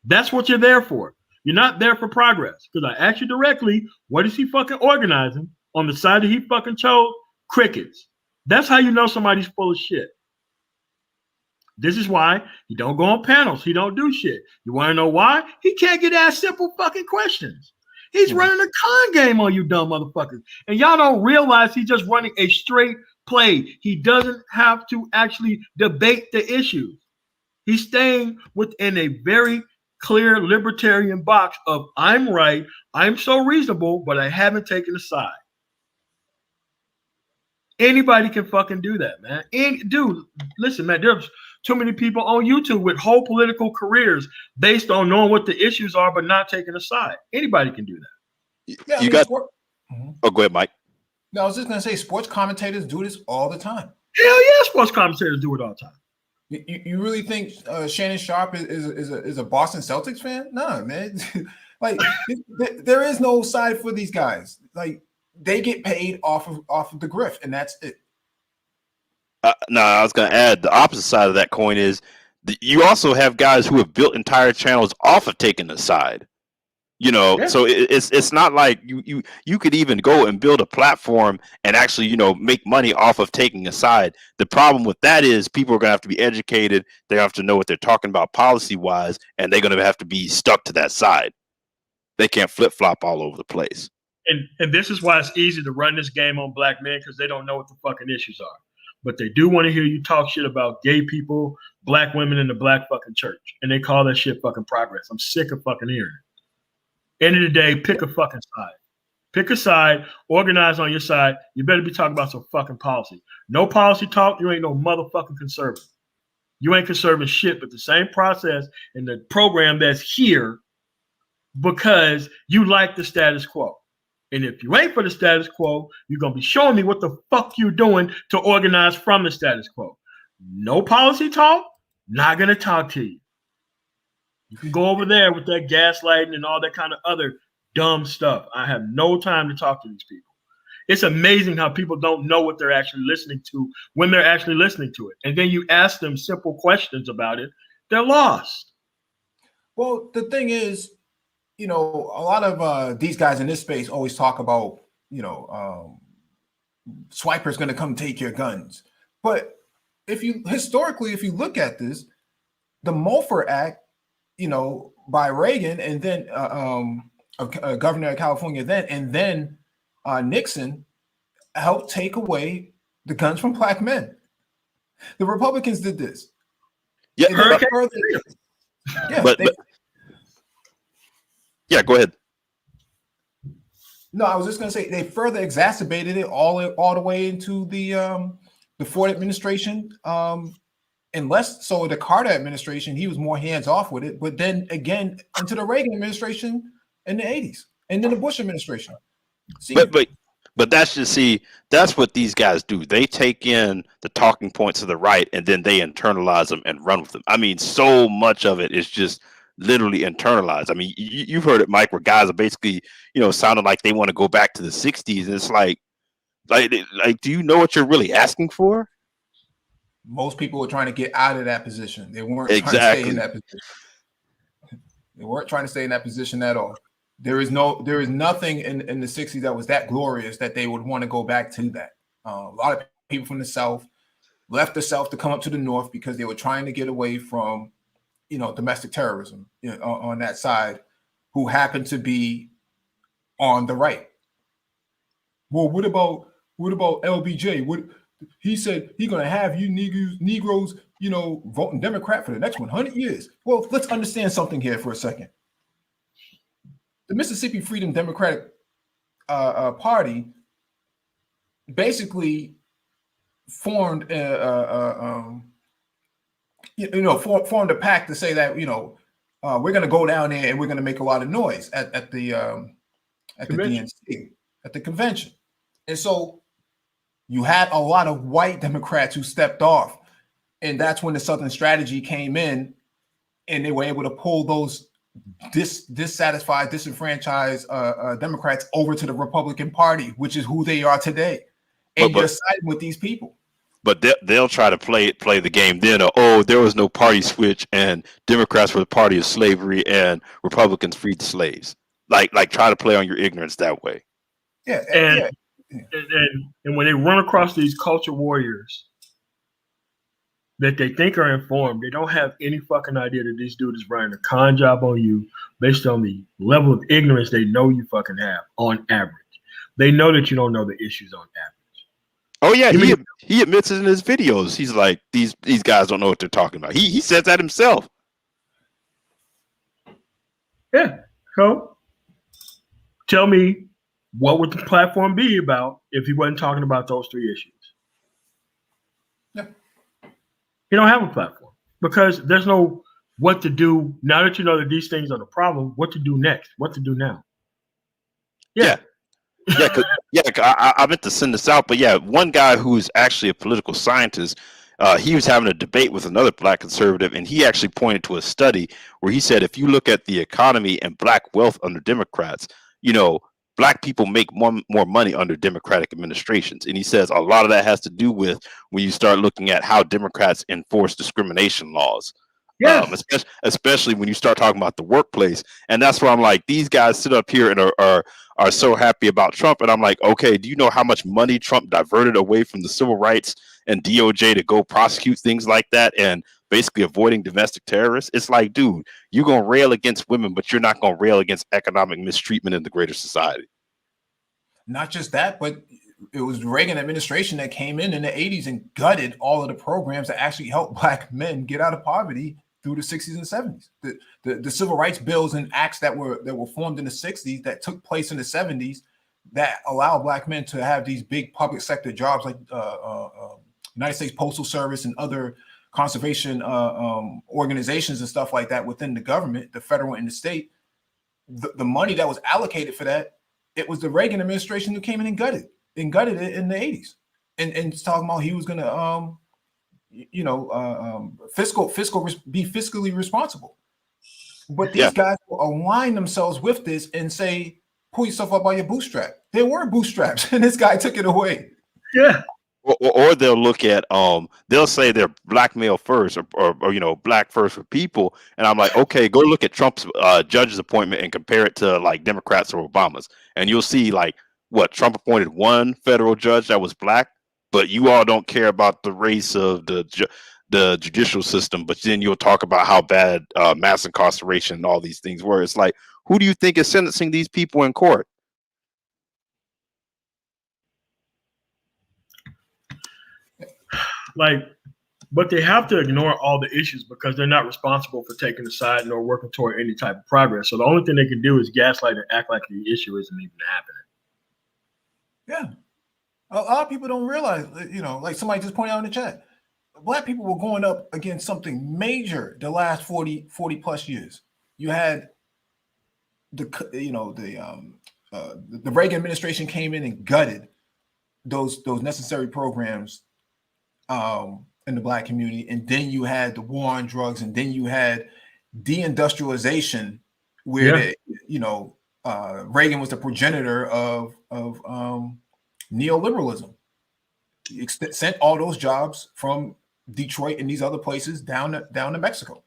That's what you're there for. You're not there for progress. Because I asked you directly, what is he fucking organizing on the side that he fucking chose? Crickets. That's how you know somebody's full of shit. This is why he don't go on panels. He don't do shit. You want to know why? He can't get asked simple fucking questions. He's running a con game on you dumb motherfuckers. And y'all don't realize he's just running a straight play. He doesn't have to actually debate the issues. He's staying within a very clear libertarian box of I'm right, I'm so reasonable, but I haven't taken a side. Anybody can fucking do that, man. And dude, listen, man, there's too many people on YouTube with whole political careers based on knowing what the issues are, but not taking a side. Anybody can do that. Yeah, Oh, go ahead, Mike. No, I was just gonna say, sports commentators do this all the time. Hell yeah, sports commentators do it all the time. You really think Shannon Sharp is a Boston Celtics fan? No, man. Like there is no side for these guys. Like they get paid off of the grift, and that's it. No, I was going to add the opposite side of that coin is you also have guys who have built entire channels off of taking a side. You know, yeah. So it's not like you could even go and build a platform and actually, you know, make money off of taking a side. The problem with that is people are going to have to be educated. They have to know what they're talking about policy wise, and they're going to have to be stuck to that side. They can't flip flop all over the place. And this is why it's easy to run this game on black men, because they don't know what the fucking issues are. But they do want to hear you talk shit about gay people, black women in the black fucking church. And they call that shit fucking progress. I'm sick of fucking hearing it. End of the day, pick a fucking side. Pick a side, organize on your side. You better be talking about some fucking policy. No policy talk, you ain't no motherfucking conservative. You ain't conserving shit, but the same process and the program that's here because you like the status quo. And if you ain't for the status quo, you're going to be showing me what the fuck you're doing to organize from the status quo. No policy talk, not going to talk to you. You can go over there with that gaslighting and all that kind of other dumb stuff. I have no time to talk to these people. It's amazing how people don't know what they're actually listening to when they're actually listening to it. And then you ask them simple questions about it, they're lost. Well, the thing is, you know, a lot of these guys in this space always talk about, you know, swipers going to come take your guns. But if you look at this, the Mulfer Act, you know, by Reagan and then governor of California then, and then Nixon helped take away the guns from black men. The Republicans did this. Yeah, yeah, go ahead. No, I was just going to say they further exacerbated it all the way into the Ford administration. And less so the Carter administration, he was more hands off with it. But then again, into the Reagan administration in the 80s, and then the Bush administration. But But that's what these guys do. They take in the talking points of the right and then they internalize them and run with them. I mean, so much of it is just literally internalized. I mean, you've heard it, Mike, where guys are basically, sounding like they want to go back to the 60s. And it's like, do you know what you're really asking for? Most people were trying to get out of that position. They weren't trying to stay in that position. They weren't trying to stay in that position at all. There is nothing in the 60s that was that glorious that they would want to go back to that. A lot of people from the South left the South to come up to the North because they were trying to get away from, domestic terrorism on that side, who happened to be on the right. Well, what about LBJ? What he said he's gonna have you Negroes, voting Democrat for the next 100 years. Well, let's understand something here for a second. The Mississippi Freedom Democratic Party basically formed formed a pact to say that we're going to go down there and we're going to make a lot of noise at the DNC, at the convention. And so you had a lot of white Democrats who stepped off, and that's when the Southern strategy came in, and they were able to pull those dissatisfied, disenfranchised Democrats over to the Republican Party, which is who they are today. And you're siding with these people. But they'll try to play the game then. There was no party switch, and Democrats were the party of slavery, and Republicans freed the slaves. Like try to play on your ignorance that way. Yeah, and when they run across these culture warriors that they think are informed, they don't have any fucking idea that these dudes is running a con job on you based on the level of ignorance they know you fucking have on average. They know that you don't know the issues on average. Oh yeah, he admits it in his videos. He's like, these guys don't know what they're talking about. He says that himself. Yeah. So tell me, what would the platform be about if he wasn't talking about those three issues? Yeah. You don't have a platform because there's no what to do now that you know that these things are the problem. What to do next? What to do now? Yeah. I meant to send this out, but yeah, one guy who's actually a political scientist, he was having a debate with another black conservative, and he actually pointed to a study where he said if you look at the economy and black wealth under Democrats, black people make more money under Democratic administrations. And he says a lot of that has to do with when you start looking at how Democrats enforce discrimination laws. Yeah. Especially when you start talking about the workplace. And that's why I'm like, these guys sit up here and are so happy about Trump. And I'm like, okay, do you know how much money Trump diverted away from the civil rights and DOJ to go prosecute things like that and basically avoiding domestic terrorists? It's like, dude, you're going to rail against women, but you're not going to rail against economic mistreatment in the greater society. Not just that, but it was the Reagan administration that came in the 80s and gutted all of the programs that actually helped black men get out of poverty through the 60s and 70s. The civil rights bills and acts that were formed in the 60s that took place in the 70s that allow black men to have these big public sector jobs like United States Postal Service and other conservation organizations and stuff like that within the government, the federal and the state. The money that was allocated for that, it was the Reagan administration who came in and gutted it in the 80s, and talking about he was going to be fiscally responsible. But these guys will align themselves with this and say, pull yourself up by your bootstrap. There were bootstraps, and this guy took it away. Yeah. Or they'll look at they'll say they're black male first or black first for people, and I'm like, okay, go look at Trump's judge's appointment and compare it to like Democrats or Obama's, and you'll see like what Trump appointed one federal judge that was black, but you all don't care about the race of the judicial system, but then you'll talk about how bad mass incarceration and all these things were. It's like, who do you think is sentencing these people in court? But they have to ignore all the issues because they're not responsible for taking a side nor working toward any type of progress. So the only thing they can do is gaslight and act like the issue isn't even happening. Yeah. A lot of people don't realize, like somebody just pointed out in the chat, black people were going up against something major the last 40 plus years. You had the the Reagan administration came in and gutted those necessary programs in the Black community, and then you had the war on drugs, and then you had deindustrialization, where Reagan was the progenitor of neoliberalism. He sent all those jobs from Detroit and these other places down to Mexico.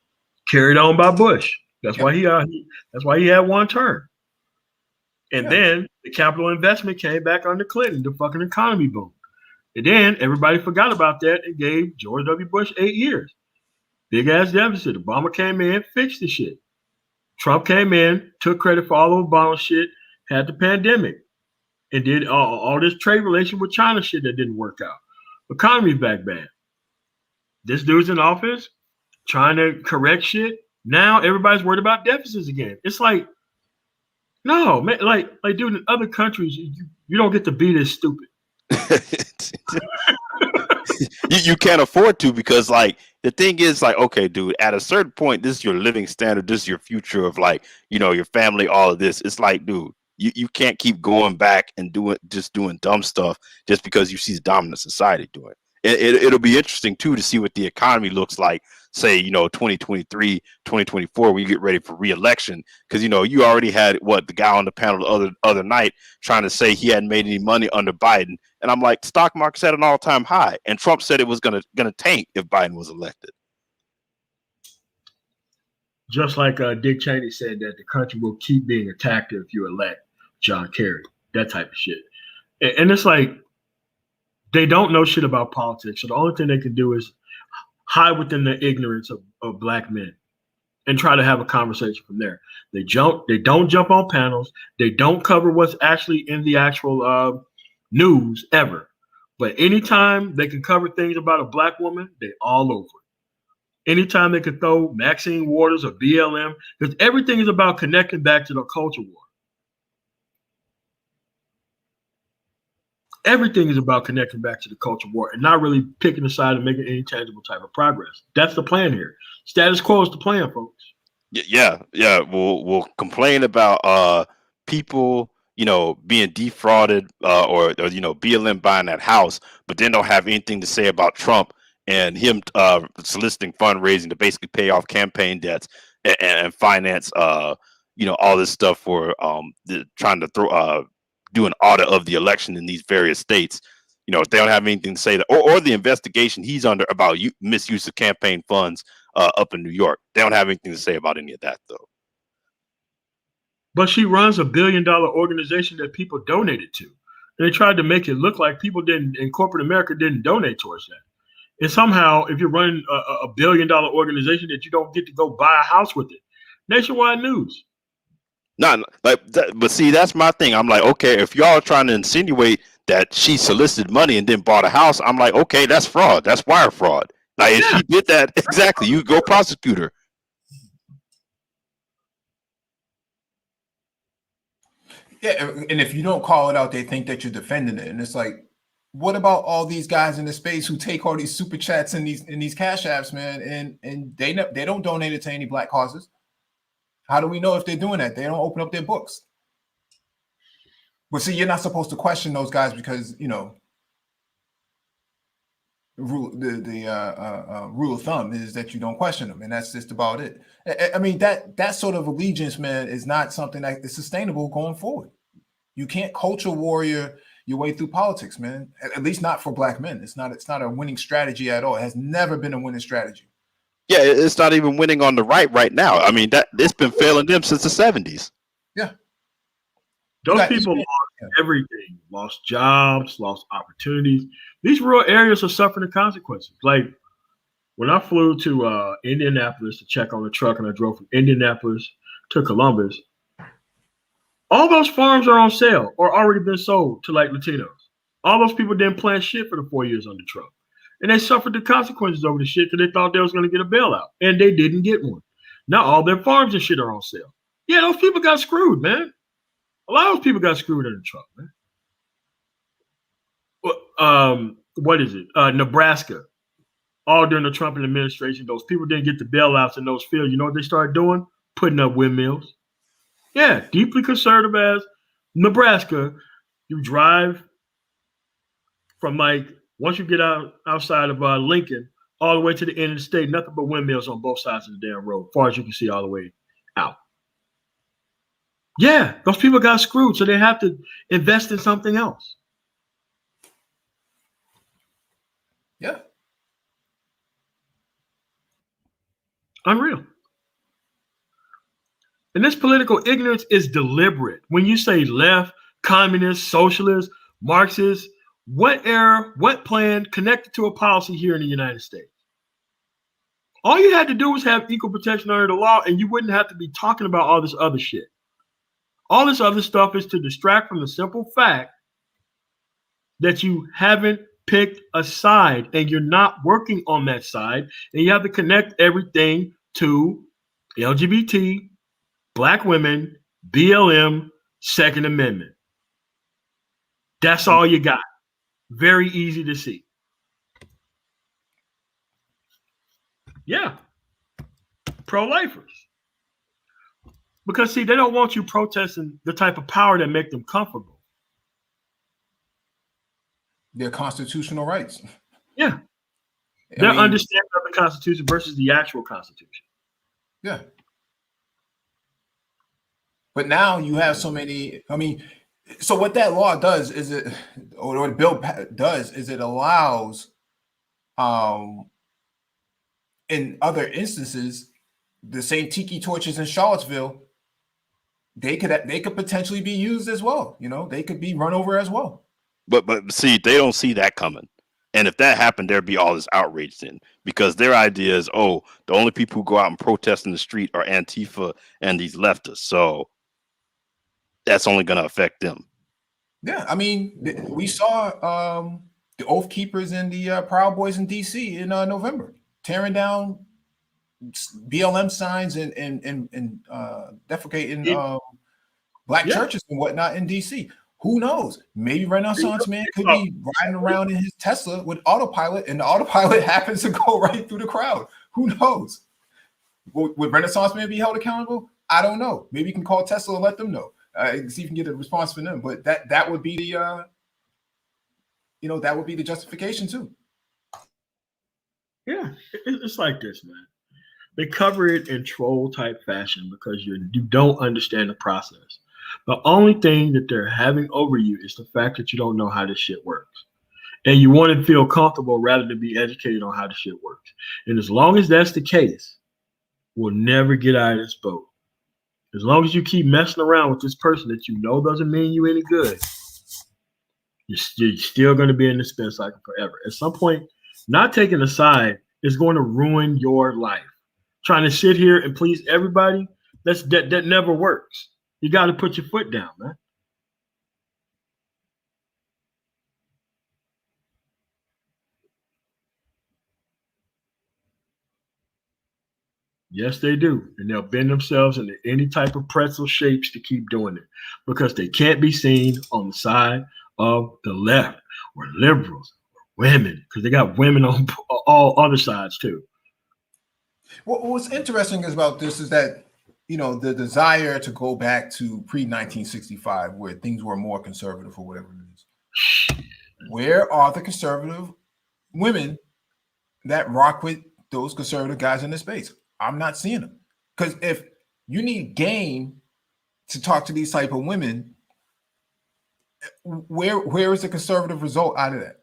Carried on by Bush. That's why he had one term. And then the capital investment came back under Clinton, the fucking economy boom. And then everybody forgot about that and gave George W. Bush 8 years. Big ass deficit. Obama came in, fixed the shit. Trump came in, took credit for all the Obama shit, had the pandemic, and did all this trade relation with China shit that didn't work out. Economy's back bad. This dude's in office trying to correct shit. Now everybody's worried about deficits again. It's like, no, man, like dude, in other countries, you don't get to be this stupid. You can't afford to, because like the thing is, like, okay, dude, at a certain point, this is your living standard, this is your future of, like, you know, your family, all of this. It's like, dude, you can't keep going back and doing dumb stuff just because you see the dominant society doing it. It'll be interesting too to see what the economy looks like, say, you know, 2023, 2024, when you get ready for re-election, because, you know, you already had the guy on the panel the other night trying to say he hadn't made any money under Biden, and I'm like, stock market's at an all-time high, and Trump said it was gonna tank if Biden was elected. Just like Dick Cheney said that the country will keep being attacked if you elect John Kerry, that type of shit. And it's like, they don't know shit about politics, so the only thing they can do is hide within the ignorance of Black men and try to have a conversation from there. They don't jump on panels. They don't cover what's actually in the actual news ever. But anytime they can cover things about a Black woman, they all over it. Anytime they can throw Maxine Waters or BLM, because everything is about connecting back to the culture war. Everything is about connecting back to the culture war and not really picking a side and making any tangible type of progress. That's the plan here. Status quo is the plan, folks. Yeah. We'll complain about people, you know, being defrauded or you know, BLM buying that house, but then don't have anything to say about Trump and him soliciting fundraising to basically pay off campaign debts and finance you know, all this stuff for trying to do an audit of the election in these various states. You know, if they don't have anything to say that, or the investigation he's under about misuse of campaign funds up in New York, they don't have anything to say about any of that, though. But she runs $1 billion organization that people donated to. And they tried to make it look like people in corporate America didn't donate towards that. And somehow, if you're running a $1 billion organization, that you don't get to go buy a house with it. Nationwide news. Not like that, but see, that's my thing. I'm like, okay, if y'all are trying to insinuate that she solicited money and then bought a house, I'm like, okay, that's fraud. That's wire fraud. Like, if she did that, exactly, you go prosecute her. Yeah, and if you don't call it out, they think that you're defending it. And it's like, what about all these guys in the space who take all these super chats and these cash apps, man, and they don't donate it to any Black causes? How do we know if they're doing that? They don't open up their books. But see, you're not supposed to question those guys because, you know, the rule of thumb is that you don't question them, and that's just about it. I mean, that sort of allegiance, man, is not something that is sustainable going forward. You can't culture warrior your way through politics, man. At least not for Black men. It's not a winning strategy at all. It has never been a winning strategy. Yeah, it's not even winning on the right now. I mean, it's been failing them since the 70s. Yeah. Those people lost everything, lost jobs, lost opportunities. These rural areas are suffering the consequences. Like when I flew to Indianapolis to check on the truck, and I drove from Indianapolis to Columbus, all those farms are on sale or already been sold to like Latinos. All those people didn't plant shit for the 4 years on the truck. And they suffered the consequences over the shit because they thought they was going to get a bailout. And they didn't get one. Now all their farms and shit are on sale. Yeah, those people got screwed, man. A lot of those people got screwed in the truck, man. What is it? Nebraska. All during the Trump administration, those people didn't get the bailouts in those fields. You know what they started doing? Putting up windmills. Yeah, deeply conservative as Nebraska, you drive from like once you get outside of Lincoln, all the way to the end of the state, nothing but windmills on both sides of the damn road, as far as you can see all the way out. Yeah, those people got screwed, so they have to invest in something else. Yeah. Unreal. And this political ignorance is deliberate. When you say left, communist, socialist, Marxist, what era, what plan connected to a policy here in the United States? All you had to do was have equal protection under the law, and you wouldn't have to be talking about all this other shit. All this other stuff is to distract from the simple fact that you haven't picked a side and you're not working on that side, and you have to connect everything to LGBT, Black women, BLM, Second Amendment. That's all you got. Very easy to see. Yeah. Pro-lifers. Because, see, they don't want you protesting the type of power that make them comfortable. Their constitutional rights. Yeah. Their understanding of the Constitution versus the actual Constitution. Yeah. But now you have so many, so what that law does is or what the bill does is it allows, in other instances, the same tiki torches in Charlottesville, they could potentially be used as well. They could be run over as well. But see, they don't see that coming. And if that happened, there'd be all this outrage then, because their idea is, the only people who go out and protest in the street are Antifa and these leftists. So that's only going to affect them. Yeah, we saw the Oath Keepers and the Proud Boys in D.C. in November, tearing down BLM signs and defecating Black churches and whatnot in D.C. Who knows? Maybe Renaissance Man could be riding around in his Tesla with autopilot, and the autopilot happens to go right through the crowd. Who knows? Would Renaissance Man be held accountable? I don't know. Maybe you can call Tesla and let them know. See if you can get a response from them. But that would be the that would be the justification too. Yeah, it's like this, man. They cover it in troll type fashion because you don't understand the process. The only thing that they're having over you is the fact that you don't know how this shit works. And you want to feel comfortable rather than be educated on how the shit works. And as long as that's the case, we'll never get out of this boat. As long as you keep messing around with this person that you know doesn't mean you any good, you're still going to be in the spin cycle forever. At some point, not taking a side is going to ruin your life. Trying to sit here and please everybody, that never works. You got to put your foot down, man. Yes, they do. And they'll bend themselves into any type of pretzel shapes to keep doing it because they can't be seen on the side of the left or liberals or women, because they got women on all other sides too. Well, what's interesting about this is that, the desire to go back to pre-1965 where things were more conservative or whatever it is. Where are the conservative women that rock with those conservative guys in this space? I'm not seeing them. Because if you need game to talk to these type of women, where is the conservative result out of that?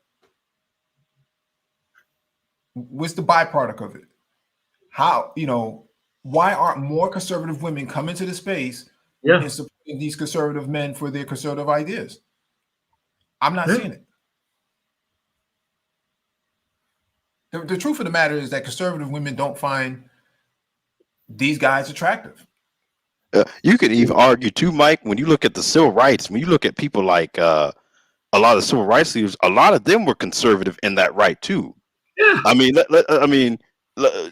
What's the byproduct of it? How, why aren't more conservative women coming to the space and supporting these conservative men for their conservative ideas? I'm not seeing it. The truth of the matter is that conservative women don't find these guys attractive. You could even argue too, Mike, when you look at the civil rights, when you look at people like a lot of civil rights leaders, a lot of them were conservative in that right too. Yeah.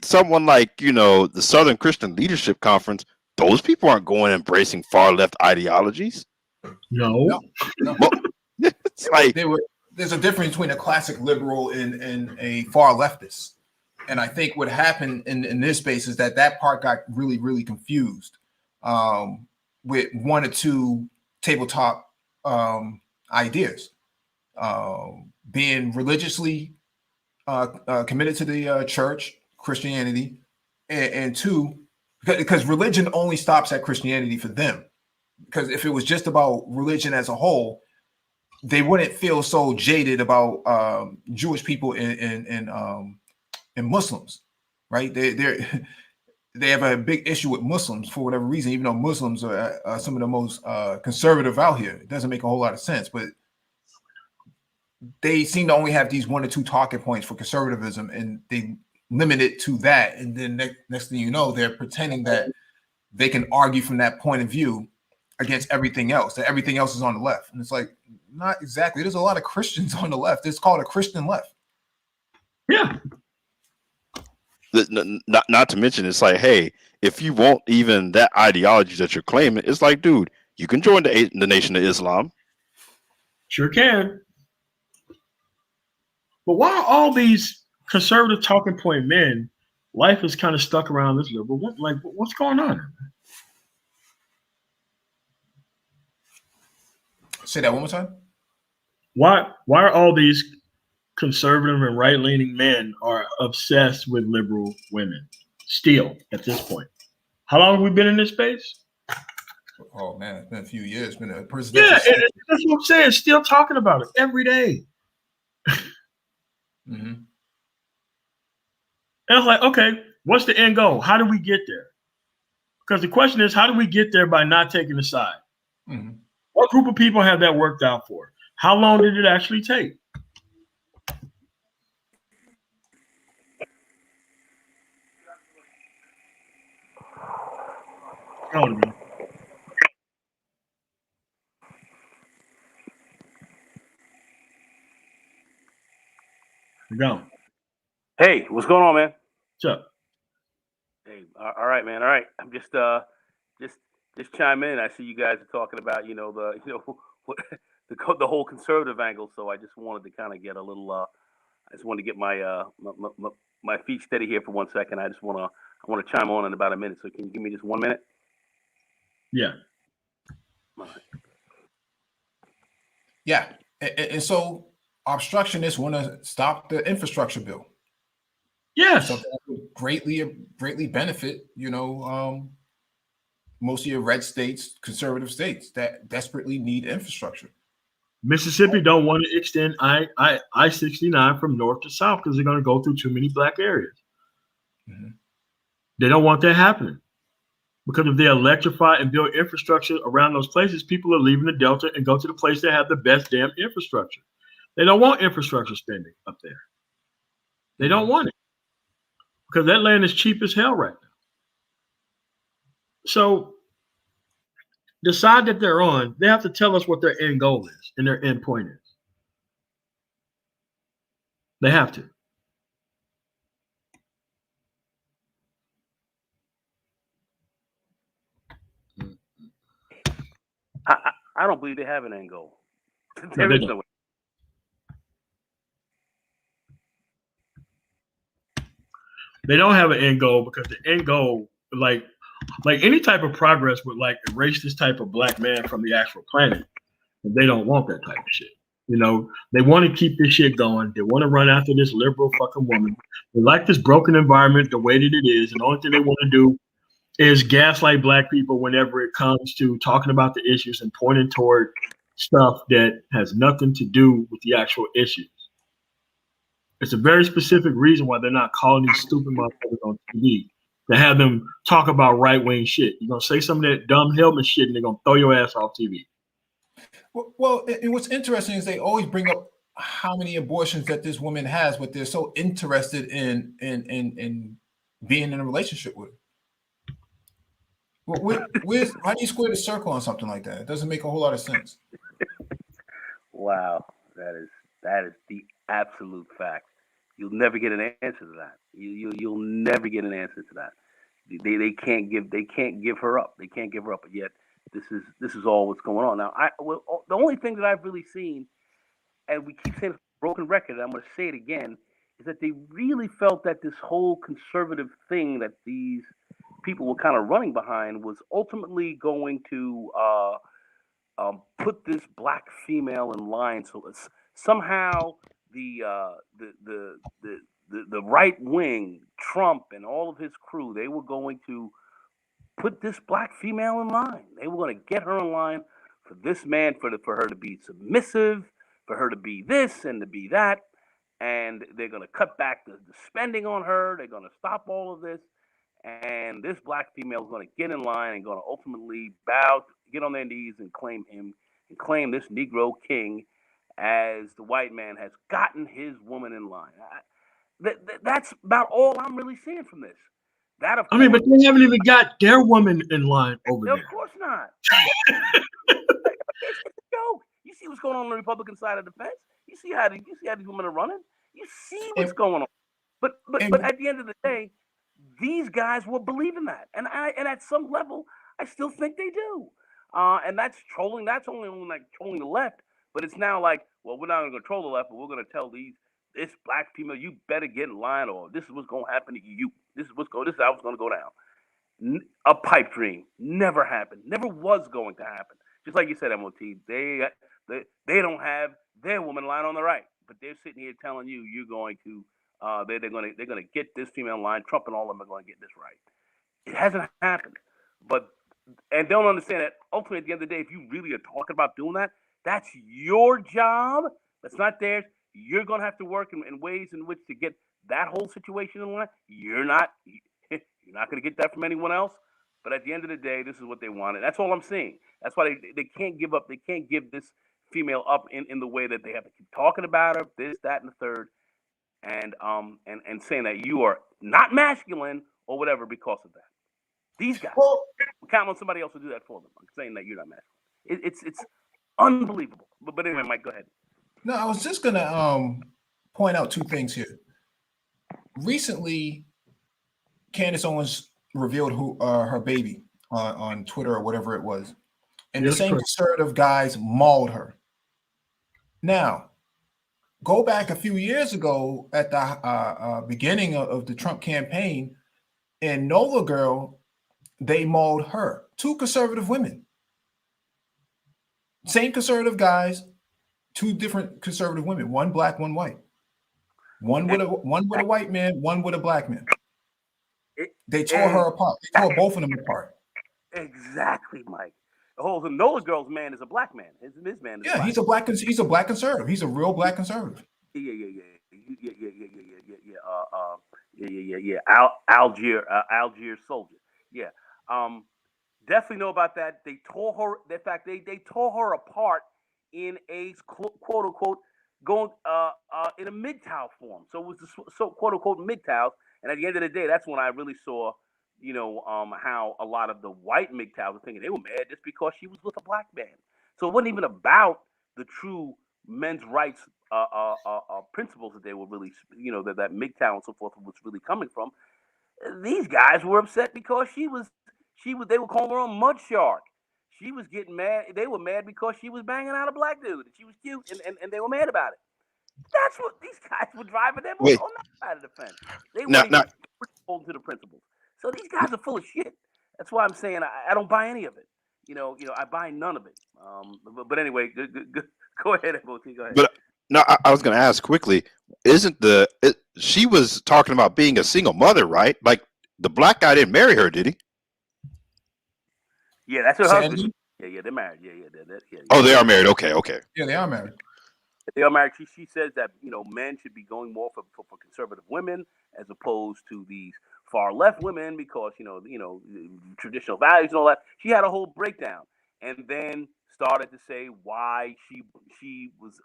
Someone like, the Southern Christian Leadership Conference, those people aren't going embracing far left ideologies. No. Well, it's like there's a difference between a classic liberal and a far leftist. And I think what happened in this space is that part got really, really confused with one or two tabletop ideas, being religiously committed to the church, Christianity, and two, because religion only stops at Christianity for them. Because if it was just about religion as a whole, they wouldn't feel so jaded about Jewish people and Muslims, right? They have a big issue with Muslims for whatever reason, even though Muslims are some of the most conservative out here. It doesn't make a whole lot of sense, but they seem to only have these 1 or 2 talking points for conservatism, and they limit it to that. And then next thing you know, they're pretending that they can argue from that point of view against everything else, that everything else is on the left. And it's like, not exactly. There's a lot of Christians on the left. It's called a Christian left. Yeah. Not to mention, it's like, hey, if you want even that ideology that you're claiming, it's like, dude, you can join the Nation of Islam. Sure can. But why are all these conservative talking point men, life is kind of stuck around this liberal? What's going on? Say that one more time. Why are all these conservative and right-leaning men are obsessed with liberal women still at this point? How long have we been in this space? Oh man, it's been a few years. It's been a presidential. Yeah, that's what I'm saying. Still talking about it every day. Mm-hmm. And I was like, okay, what's the end goal? How do we get there? Because the question is, how do we get there by not taking a side? Mm-hmm. What group of people have that worked out for? How long did it actually take? Oh, man. Go. Hey, what's going on, man? What's up? Hey, all right, man. All right, I'm just chime in. I see you guys are talking about the whole conservative angle. So I just wanted to kind of get a little. I just wanted to get my feet steady here for 1 second. I want to chime on in about a minute. So can you give me just 1 minute? Yeah. All right. Yeah, and so obstructionists want to stop the infrastructure bill. Yes. Something that would greatly benefit, most of your red states, conservative states that desperately need infrastructure. Mississippi don't want to extend I-69 from north to south because they're going to go through too many black areas. Mm-hmm. They don't want that happening. Because if they electrify and build infrastructure around those places, people are leaving the Delta and go to the place that have the best damn infrastructure. They don't want infrastructure spending up there. They don't want it. Because that land is cheap as hell right now. So the side that they're on, they have to tell us what their end goal is and their end point is. They have to. I don't believe they have an end goal. No, they don't. They don't have an end goal because the end goal, like any type of progress would erase this type of black man from the actual planet. And they don't want that type of shit. They want to keep this shit going. They want to run after this liberal fucking woman. They like this broken environment the way that it is. And the only thing they want to do is gaslight black people whenever it comes to talking about the issues and pointing toward stuff that has nothing to do with the actual issues. It's a very specific reason why they're not calling these stupid motherfuckers on TV to have them talk about right-wing shit. You're going to say some of that dumb helmet shit and they're going to throw your ass off TV. Well, and what's interesting is they always bring up how many abortions that this woman has, but they're so interested in being in a relationship with her. How do you square the circle on something like that? It doesn't make a whole lot of sense. Wow, that is the absolute fact. You'll never get an answer to that. You'll never get an answer to that. They can't give her up. They can't give her up. But yet this is all what's going on now. The only thing that I've really seen, and we keep saying it's a broken record, and I'm going to say it again, is that they really felt that this whole conservative thing that these people were kind of running behind was ultimately going to put this black female in line. So somehow the right wing, Trump and all of his crew, they were going to put this black female in line. They were going to get her in line for this man, for her to be submissive, for her to be this and to be that. And they're going to cut back the spending on her. They're going to stop all of this. And this black female is going to get in line and going to ultimately bow, get on their knees and claim him and claim this Negro king as the white man has gotten his woman in line. That's about all I'm really seeing from this. That of I mean, but they haven't even got their woman in line over there. Of course not. It's a joke. You see what's going on the Republican side of the fence. You see how these women are running. You see what's going on. But at the end of the day, these guys will believe in that, and at some level, I still think they do. And that's trolling. That's only like trolling the left. But it's now like, well, we're not going to control the left, but we're going to tell this black female, you better get in line, or this is what's going to happen to you. This is how it's going to go down. A pipe dream. Never happened. Never was going to happen. Just like you said, MOT, they don't have their woman line on the right, but they're sitting here telling you you're going to they're going to get this female line. Trump and all of them are going to get this right. It hasn't happened, and don't understand that ultimately at the end of the day, if you really are talking about doing that, that's your job. That's not theirs. You're going to have to work in ways in which to get that whole situation in line. You're not going to get that from anyone else. But at the end of the day, this is what they wanted. That's all I'm saying. That's why they can't give up. They can't give this female up in the way that they have to keep talking about her, this, that, and the third, and saying that you are not masculine or whatever because of that. These guys, we're counting on somebody else to do that for them. I'm saying that you're not masculine. It's unbelievable. But anyway, Mike, go ahead. No, I was just gonna point out two things here. Recently, Candace Owens revealed her baby on Twitter or whatever it was, and the same conservative guys mauled her. Now, go back a few years ago at the beginning of the Trump campaign, and Nola Girl, they mauled her. Two conservative women, same conservative guys, two different conservative women, one black, one white, one with a white man, one with a black man. They tore her apart. They tore both of them apart. Exactly, Mike. The Nola Girl's man is a black man. His man is he's a black conservative. He's a real black conservative. Algier soldier. Yeah. Definitely know about that. They tore her. In fact, they tore her apart in a quote unquote going in a MGTOW form. So it was the quote unquote MGTOWs. And at the end of the day, that's when I really saw, how a lot of the white MGTOWs were thinking they were mad just because she was with a black man. So it wasn't even about the true men's rights principles that they were really, that MGTOW and so forth was really coming from. These guys were upset because they were calling her a mud shark. She was getting mad. They were mad because she was banging out a black dude. And she was cute, and they were mad about it. That's what these guys were driving them on that side of the fence. They weren't holding to the principles. So these guys are full of shit. That's why I'm saying I don't buy any of it. I buy none of it. But anyway, go ahead, MOT. Go ahead. But no, I was going to ask quickly. She was talking about being a single mother, right? Like the black guy didn't marry her, did he? Yeah, that's her husband. Yeah, they're married. Yeah. Oh, they are married. Okay. Yeah, they are married. They are married. She says that men should be going more for conservative women as opposed to these far left women because traditional values and all that. She had a whole breakdown and then started to say why she was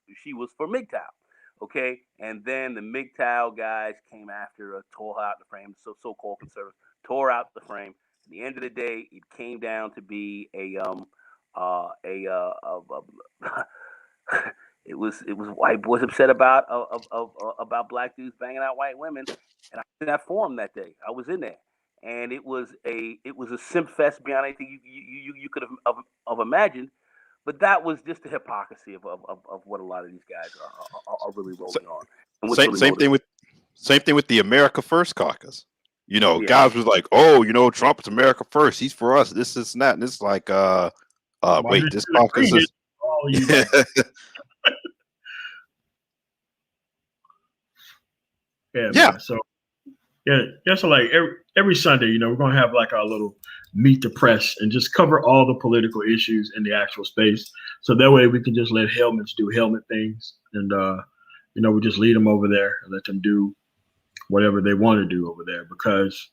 for MGTOW. Okay, and then the MGTOW guys came after her, tore her out the frame. So-called conservatives tore out the frame. At the end of the day, it came down to be It was white boys upset about black dudes banging out white women, and I was in that forum that day. I was in there, and it was a simp fest beyond anything you could have imagined. But that was just the hypocrisy of what a lot of these guys are really rolling on. Same thing with the America First caucus. Guys was like, oh, Trump's America First. He's for us. This and that. And it's like, Wait, this caucus is. All you guys. Yeah. Yeah. Man. So so like every Sunday, we're gonna have like our little meet the press and just cover all the political issues in the actual space. So that way we can just let helmets do helmet things, and we just lead them over there and let them do whatever they want to do over there, because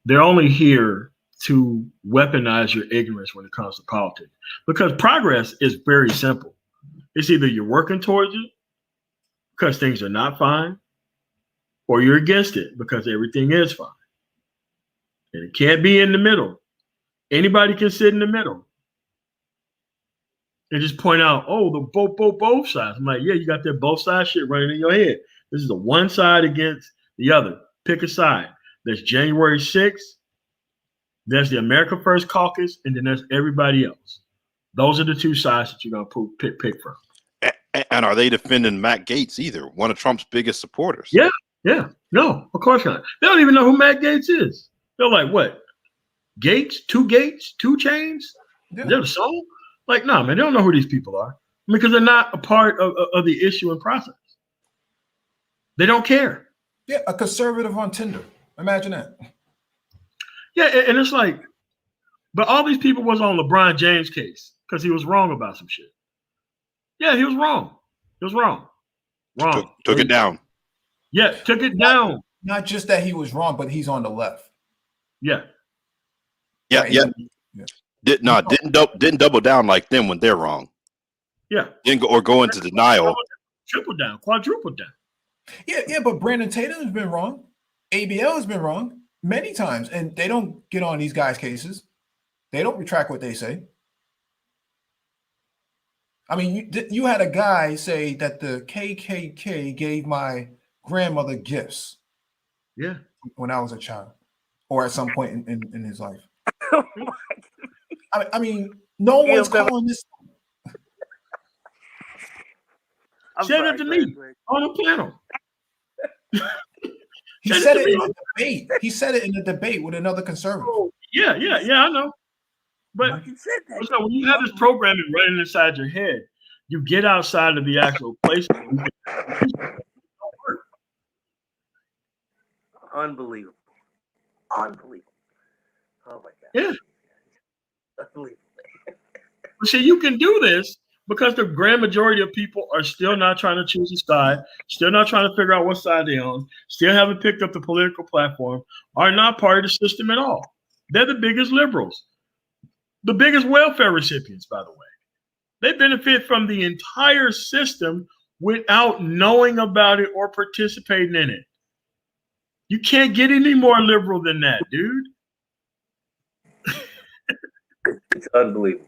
they're only here to weaponize your ignorance when it comes to politics. Because progress is very simple. It's either you're working towards it because things are not fine, or you're against it because everything is fine. And it can't be in the middle. Anybody can sit in the middle and just point out, oh, the both sides. I'm like, yeah, you got that both sides shit running in your head. This is the one side against the other. Pick a side. There's January 6th. There's the America First caucus, and then there's everybody else. Those are the two sides that you're going to pick from. And are they defending Matt Gaetz either? One of Trump's biggest supporters. Yeah. No, of course not. They don't even know who Matt Gaetz is. They're like, what? Gates? 2 chains? Yeah. They're the song? Like, no, man, they don't know who these people are. Because they're not a part of the issue and process. They don't care. Yeah, a conservative on Tinder. Imagine that. Yeah, and it's like, but all these people was on LeBron James' case because he was wrong about some shit. Yeah, he was wrong. He was wrong. Wrong. Took it down. Yeah, took it down. Not just that he was wrong, but he's on the left. Yeah. Yeah. Right. Yeah. Yeah. Didn't double down like them when they're wrong. Yeah. Didn't go into denial. Triple down, quadruple down. Yeah, but Brandon Tatum has been wrong. ABL has been wrong many times, and they don't get on these guys' cases. They don't retract what they say. I mean, you had a guy say that the KKK gave my grandmother gifts. Yeah. When I was a child, or at some point in his life. I mean, no one's calling this. Said it to me on the panel. He said it in a debate. He said it in a debate with another conservative. Oh, yeah, I know. But so when you have this programming running inside your head, you get outside of the actual place. Unbelievable. Oh my God. Yeah. Unbelievable. But see, you can do this because the grand majority of people are still not trying to choose a side, still not trying to figure out what side they own, still haven't picked up the political platform, are not part of the system at all. They're the biggest liberals, the biggest welfare recipients, by the way. They benefit from the entire system without knowing about it or participating in it. You can't get any more liberal than that, dude. It's unbelievable.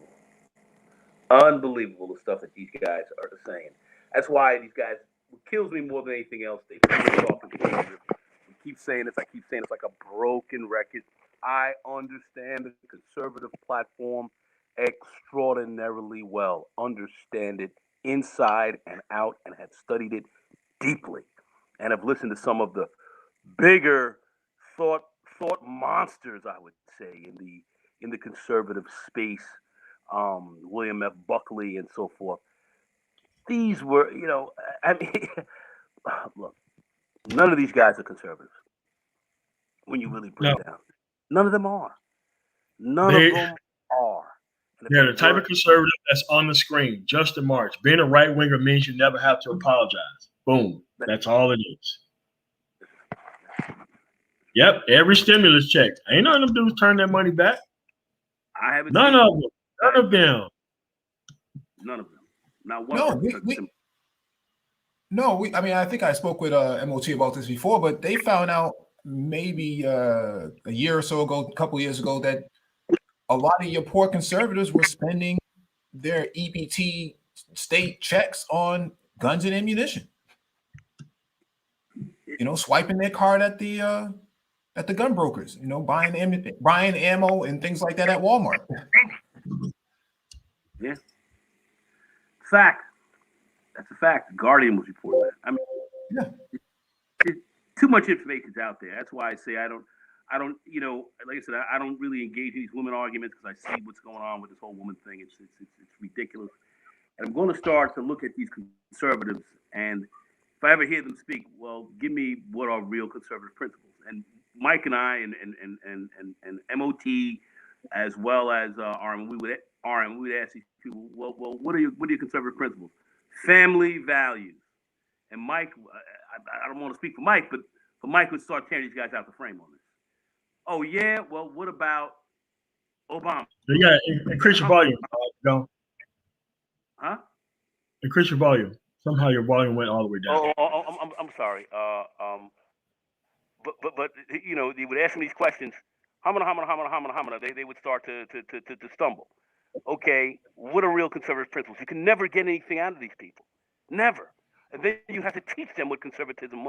Unbelievable the stuff that these guys are saying. That's why these guys, what kills me more than anything else, they talk conservative. We keep saying this, I keep saying it's like a broken record. I understand the conservative platform extraordinarily well, understand it inside and out, and have studied it deeply, and have listened to some of the bigger thought monsters, I would say, in the conservative space, William F. Buckley and so forth. These were, I mean, look, none of these guys are conservatives. When you really break down, none of them are. None of them are. They're the type of conservative that's on the screen. Justin March. Being a right winger means you never have to apologize. Boom. That's all it is. Yep. Every stimulus check. Ain't none of them dudes turn that money back. I haven't. None of them. None of them. None of them. Not one. I mean, I think I spoke with MOT about this before, but they found out maybe a year or so ago, a couple years ago, that a lot of your poor conservatives were spending their EBT state checks on guns and ammunition. Swiping their card at the gun brokers. Buying ammo and things like that at Walmart. Yeah. Fact. That's a fact. The Guardian was reporting that. I mean, too much information's out there. That's why I say I I don't, like I said, I don't really engage in these women arguments because I see what's going on with this whole woman thing. It's ridiculous. And I'm going to start to look at these conservatives, and if I ever hear them speak, well, give me what are real conservative principles. And Mike and I and MOT, as well as RM, we would ask these people, well, what are your conservative principles? Family values. And Mike, I don't want to speak for Mike, but Mike would start tearing these guys out the frame on this. Oh yeah, well, what about Obama? Yeah, increase your volume. Go. Huh? Increase your volume. Somehow your volume went all the way down. I'm sorry. But they would ask me these questions. Hamana. They would start to stumble. Okay, what are real conservative principles? You can never get anything out of these people. Never. And then you have to teach them what conservatism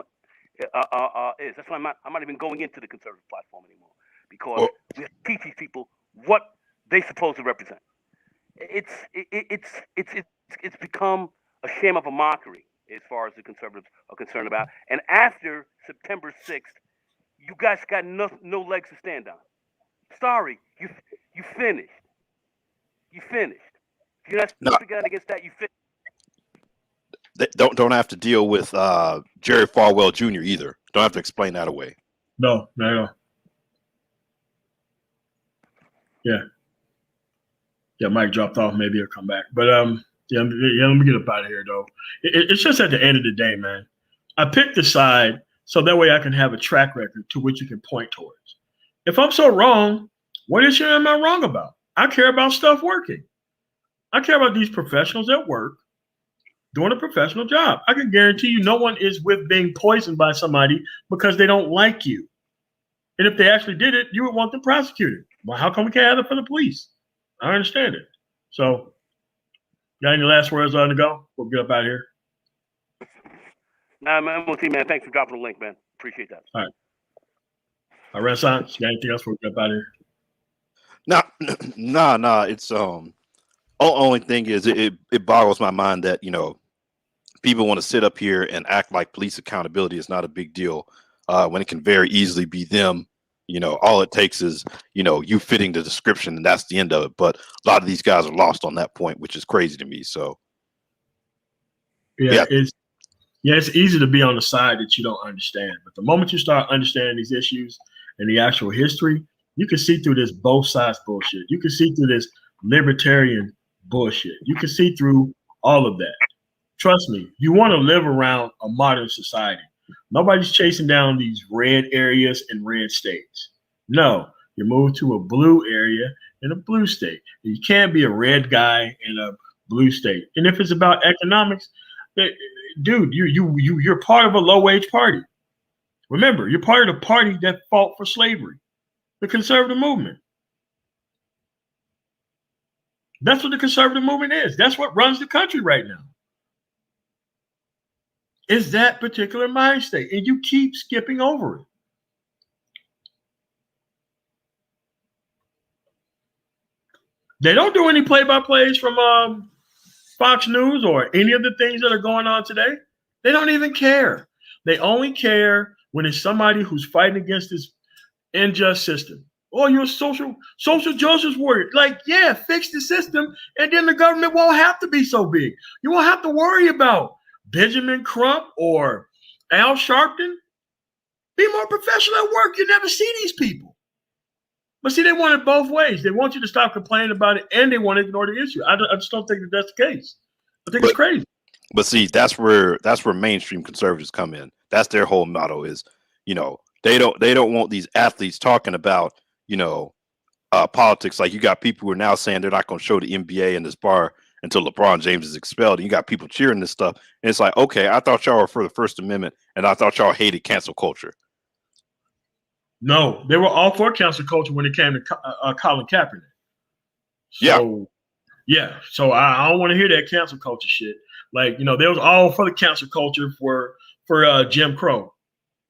is. That's why I'm not even going into the conservative platform anymore, because we have to teach these people what they're supposed to represent. It's become a shame of a mockery as far as the conservatives are concerned about. And after September 6th, you guys got no legs to stand on. Sorry, you finished. You finished. If you're not speaking out against that, you finished. They don't have to deal with Jerry Falwell Jr. either. Don't have to explain that away. No. Yeah, Mike dropped off. Maybe he'll come back. But let me get up out of here though. It's just at the end of the day, man. I picked the side so that way I can have a track record to which you can point towards. If I'm so wrong, what issue am I wrong about? I care about stuff working. I care about these professionals at work doing a professional job. I can guarantee you no one is with being poisoned by somebody because they don't like you. And if they actually did it, you would want them prosecuted. Well, how come we can't have it for the police? I understand it. So, got any last words on the go? We'll get up out of here. Nah, man, MOT, man, thanks for dropping the link, man. Appreciate that. All right. Renaissance, got anything else before we get up out of here? Nah. It's only thing is it boggles my mind that people want to sit up here and act like police accountability is not a big deal when it can very easily be them. All it takes is you fitting the description, and that's the end of it. But a lot of these guys are lost on that point, which is crazy to me. So yeah. It's easy to be on the side that you don't understand, but the moment you start understanding these issues and the actual history, you can see through this both sides bullshit. You can see through this libertarian bullshit. You can see through all of that. Trust me, you want to live around a modern society. Nobody's chasing down these red areas and red states. No, you move to a blue area in a blue state. You can't be a red guy in a blue state. And if it's about economics, dude, you're part of a low-wage party. Remember, you're part of the party that fought for slavery, the conservative movement. That's what the conservative movement is. That's what runs the country right now. Is that particular mind state, and you keep skipping over it. They don't do any play-by-plays from Fox News or any of the things that are going on today. They don't even care. They only care when it's somebody who's fighting against this unjust system. Oh, you're a social justice warrior. Like, yeah, fix the system, and then the government won't have to be so big. You won't have to worry about Benjamin Crump or Al Sharpton. Be more professional at work. You never see these people. But see, they want it both ways. They want you to stop complaining about it, and they want to ignore the issue. I just don't think that that's the case. I think it's crazy. But see, that's where mainstream conservatives come in. That's their whole motto is, they don't want these athletes talking about, politics. Like, you got people who are now saying they're not going to show the NBA in this bar until LeBron James is expelled. And you got people cheering this stuff. And it's like, okay, I thought y'all were for the First Amendment, and I thought y'all hated cancel culture. No, they were all for cancel culture when it came to Colin Kaepernick. So, yeah. So I don't want to hear that cancel culture shit. Like, they was all for the cancel culture for Jim Crow.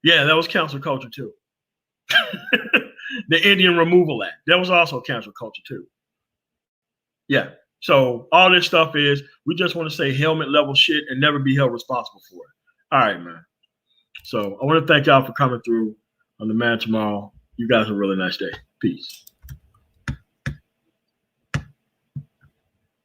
Yeah, that was cancel culture too. The Indian Removal Act, that was also cancel culture too. Yeah. So all this stuff is, we just want to say helmet level shit and never be held responsible for it. All right, man. So I want to thank y'all for coming through on the Man Tomorrow You guys have a really nice day. Peace.